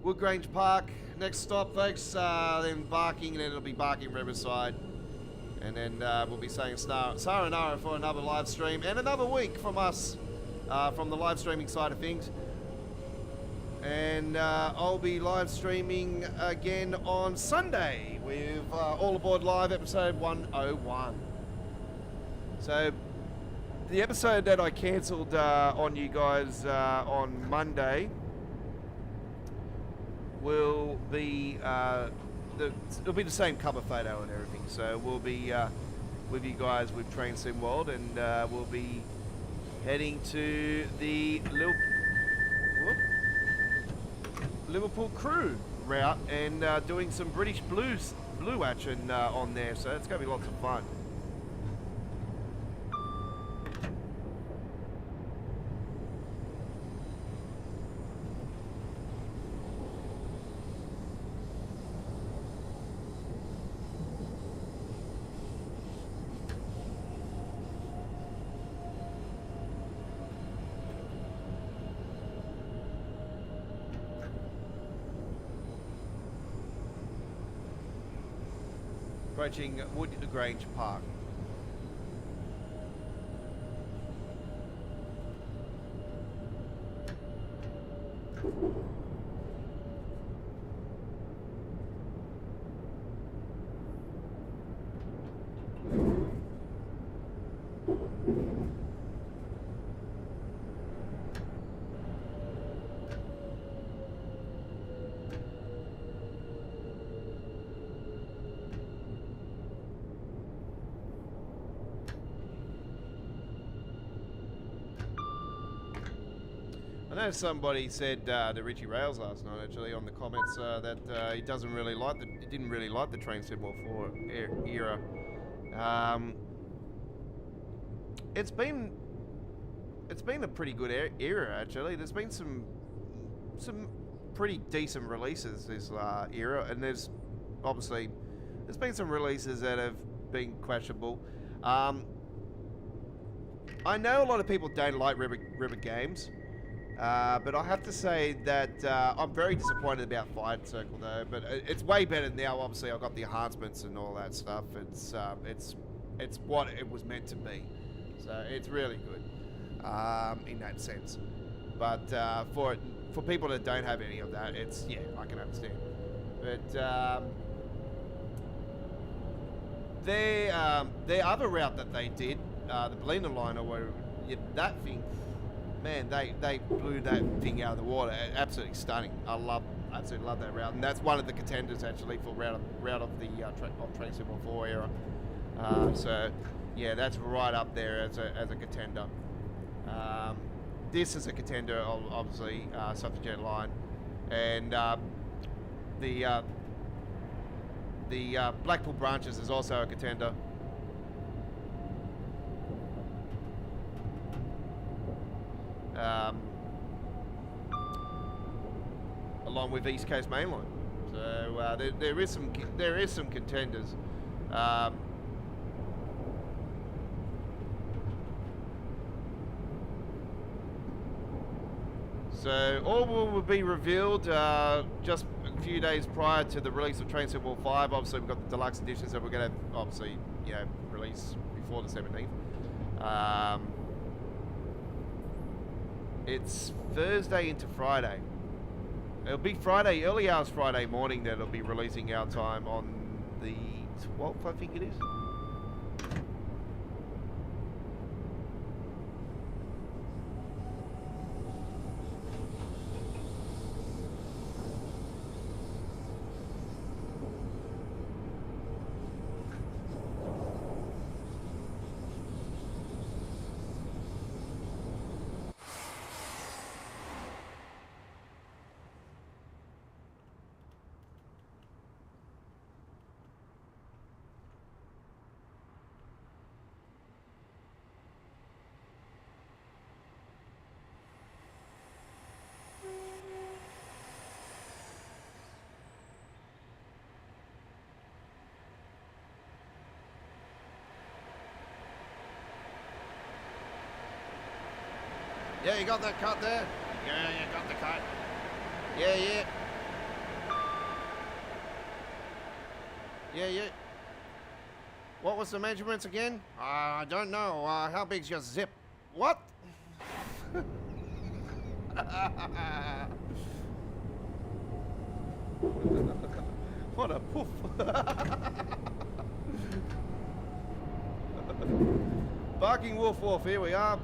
Woodgrange Park, next stop folks, then Barking, and then it'll be Barking Riverside, and then we'll be saying sayonara for another live stream, and another week from us, from the live streaming side of things, and I'll be live streaming again on Sunday with All Aboard Live episode 101. So the episode that I cancelled on you guys on Monday will be it'll be the same cover photo and everything. So we'll be with you guys with Train Sim World, and we'll be heading to the Liverpool Crew route and doing some British blue action on there. So it's going to be lots of fun. Approaching Woodgrange Park. know somebody said to Richie Rails last night, actually, on the comments that he didn't really like the Train Sim World 4 era. It's been a pretty good era, actually. There's been some pretty decent releases this era, and there's been some releases that have been questionable. I know a lot of people don't like river games, but I have to say that I'm very disappointed about Cathcart Circle though. But it's way better now. Obviously, I've got the enhancements and all that stuff. It's what it was meant to be, so it's really good in that sense. But for people that don't have any of that, I can understand. But their other route that they did, the Berliner line, that thing, man, they blew that thing out of the water. Absolutely stunning. Absolutely love that route, and that's one of the contenders actually for route of the Train Sim 4 era. So yeah, that's right up there as a contender. This is a contender, obviously, Suffragette line, and the Blackpool branches is also a contender. Along with East Coast Mainline, so there is some contenders. So all will be revealed just a few days prior to the release of Train Sim World 5. Obviously, we've got the deluxe editions that we're going to obviously release before the 17th. It's Thursday into Friday. It'll be Friday, early hours Friday morning that it'll be releasing our time on the 12th, I think it is. Yeah, you got that cut there? Yeah, you got the cut. Yeah. Yeah. What was the measurements again? I don't know. How big's your zip? What? What a poof. Barking Wolf, here we are.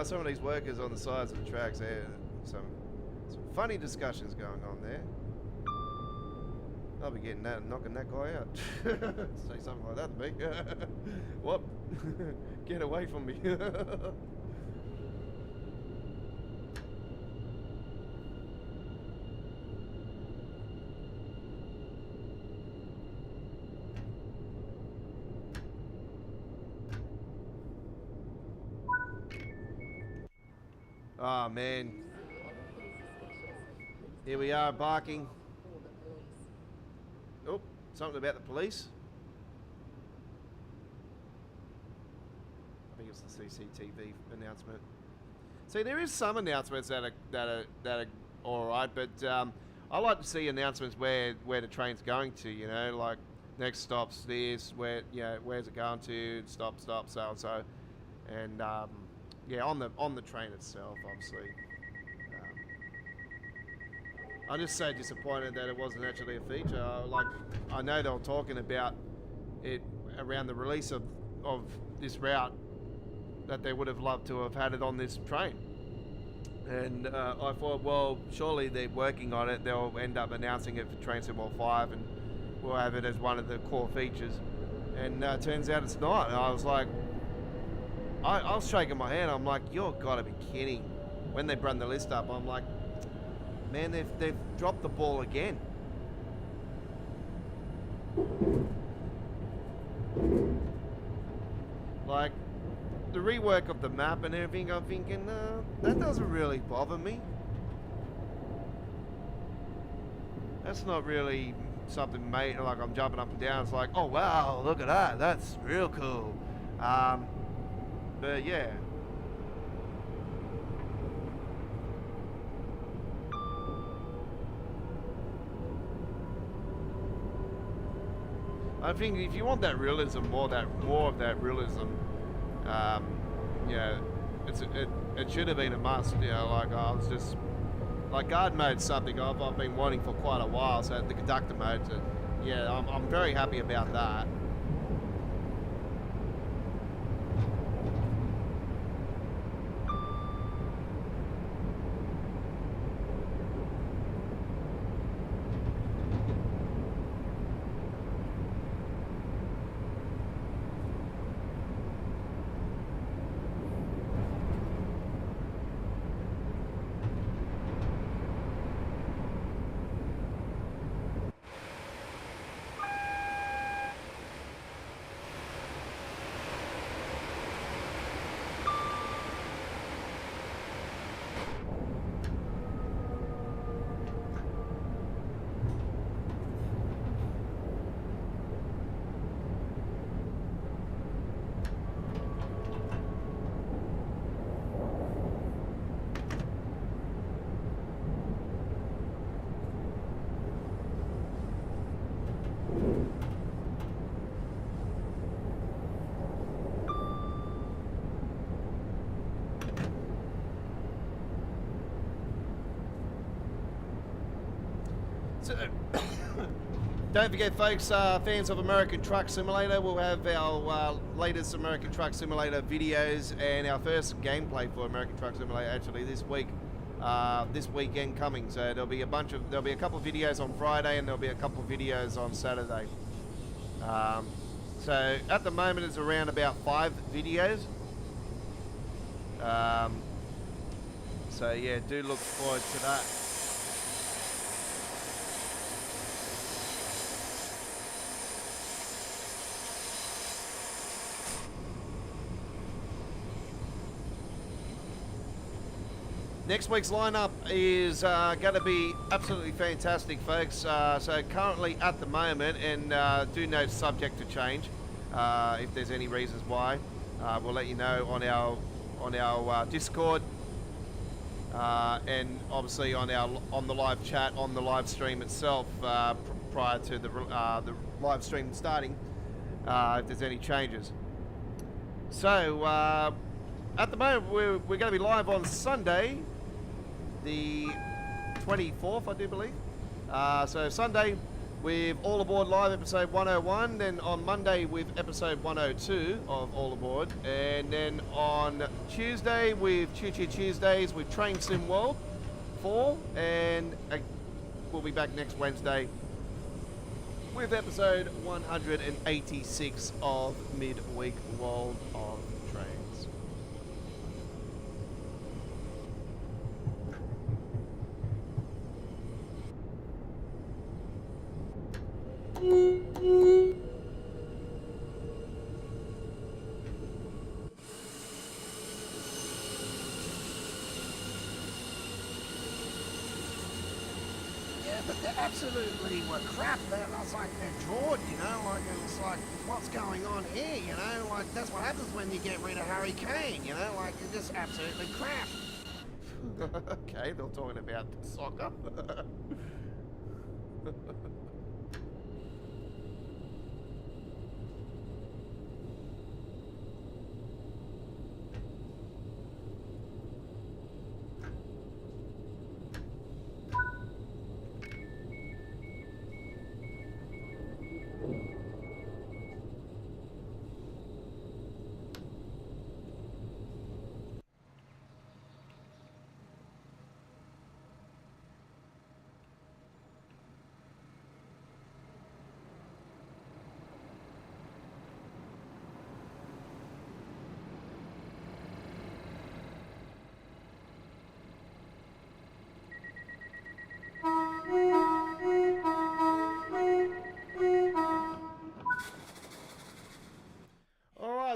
Some of these workers on the sides of the tracks there. Some funny discussions going on there. I'll be getting that, knocking that guy out. Say something like that to me. What? Get away from me. Oh man, here we are barking. Oh, something about the police. I think it's the CCTV announcement. See, there is some announcements that are all right, but I like to see announcements where the train's going to. You know, like next stop's this, where's it going to? Stop, so and so, and. Yeah, on the train itself, obviously. I'm just so disappointed that it wasn't actually a feature. I know they were talking about it around the release of this route, that they would have loved to have had it on this train. And I thought, well, surely they're working on it. They'll end up announcing it for Train Sim World 5, and we'll have it as one of the core features. And turns out it's not. And I was like, I was shaking my head. I'm like, you're got to be kidding. When they run the list up, I'm like, man, they've dropped the ball again. Like, the rework of the map and everything, I'm thinking, that doesn't really bother me. That's not really something, mate, like I'm jumping up and down. It's like, oh, wow, look at that. That's real cool. But, yeah. I think if you want that realism, more of that realism, yeah, it should have been a must. You know, like I was just like guard mode's something I've been wanting for quite a while. So the conductor mode, so, yeah, I'm very happy about that. So, don't forget, folks, fans of American Truck Simulator, we'll have our latest American Truck Simulator videos and our first gameplay for American Truck Simulator actually this week, this weekend coming. So there'll be a couple of videos on Friday and there'll be a couple of videos on Saturday. So at the moment it's around about 5 videos. So yeah, do look forward to that. Next week's lineup is going to be absolutely fantastic, folks. So currently at the moment, and do note subject to change, if there's any reasons why, we'll let you know on our Discord, and obviously on the live chat on the live stream itself prior to the live stream starting, if there's any changes. So at the moment we're going to be live on Sunday, the 24th, I do believe. So Sunday with All Aboard Live episode 101, then on Monday with episode 102 of All Aboard, and then on Tuesday with Choo Choo Tuesdays with Train Sim World 4, and we'll be back next Wednesday with episode 186 of Midweek World of Trains. Yeah, but they absolutely were crap. I was like, they're drawed, you know, like, it was like, what's going on here, you know, like, that's what happens when you get rid of Harry Kane, you know, like, it's just absolutely crap. Okay, they're talking about soccer.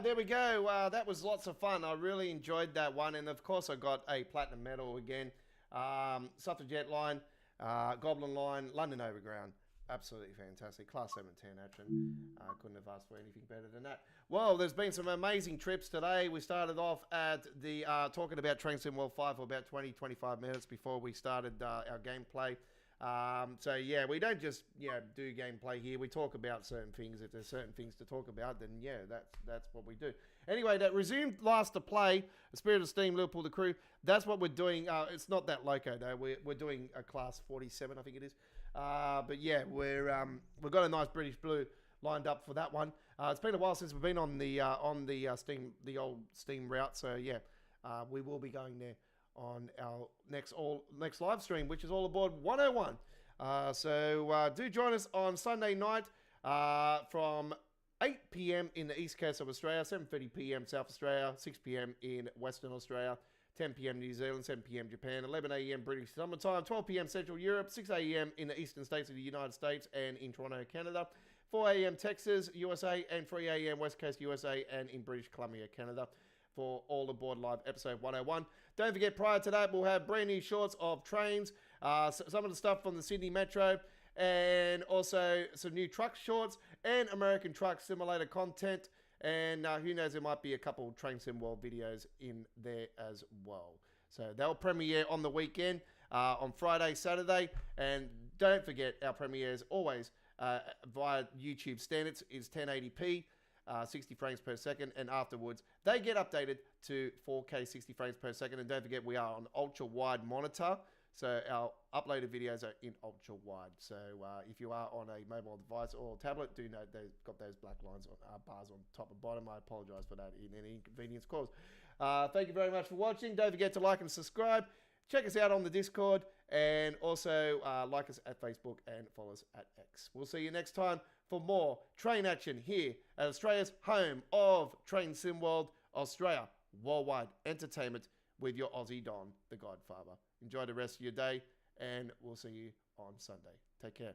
there we go. That was lots of fun. I really enjoyed that one. And of course, I got a platinum medal again. Suffragette line, Goblin line, London Overground. Absolutely fantastic. Class 710 action. Couldn't have asked for anything better than that. Well, there's been some amazing trips today. We started off at the talking about Train Sim World 5 for about 20-25 minutes before we started our gameplay. So yeah, we don't just do gameplay here. We talk about certain things. If there's certain things to talk about, then yeah, that's what we do. Anyway, that resumed last to play, Spirit of Steam, Liverpool the Crew. That's what we're doing. It's not that loco though. We're doing a class 47, I think it is. But yeah, we've got a nice British Blue lined up for that one. It's been a while since we've been on the Steam, the old Steam route. So yeah, we will be going there on our next live stream, which is All Aboard 101. So do join us on Sunday night from 8 p.m. in the east coast of Australia, 7:30 p.m. South Australia, 6 p.m. in Western Australia, 10 p.m. New Zealand, 7 p.m. Japan, 11 a.m. British summertime, 12 p.m. Central Europe, 6 a.m. in the eastern states of the United States and in Toronto, Canada, 4 a.m. Texas, USA, and 3 a.m. West Coast, USA, and in British Columbia, Canada, for All Aboard Live episode 101. Don't forget, prior to that, we'll have brand new shorts of trains, some of the stuff from the Sydney Metro, and also some new truck shorts and American Truck Simulator content. And who knows, there might be a couple Train Sim World videos in there as well. So they'll premiere on the weekend, on Friday, Saturday. And don't forget, our premieres always via YouTube standards is 1080p. 60 frames per second, and afterwards they get updated to 4K 60 frames per second. And don't forget, we are on ultra wide monitor, so our uploaded videos are in ultra wide. So if you are on a mobile device or tablet, do note they've got those black lines on bars on top and bottom. I apologize for that in any inconvenience caused. Thank you very much for watching. Don't forget to like and subscribe. Check us out on the Discord, and also like us at Facebook and follow us at X. We'll see you next time for more train action here at Australia's home of Train Sim World, Australia, worldwide entertainment with your Aussie Don, the Godfather. Enjoy the rest of your day, and we'll see you on Sunday. Take care.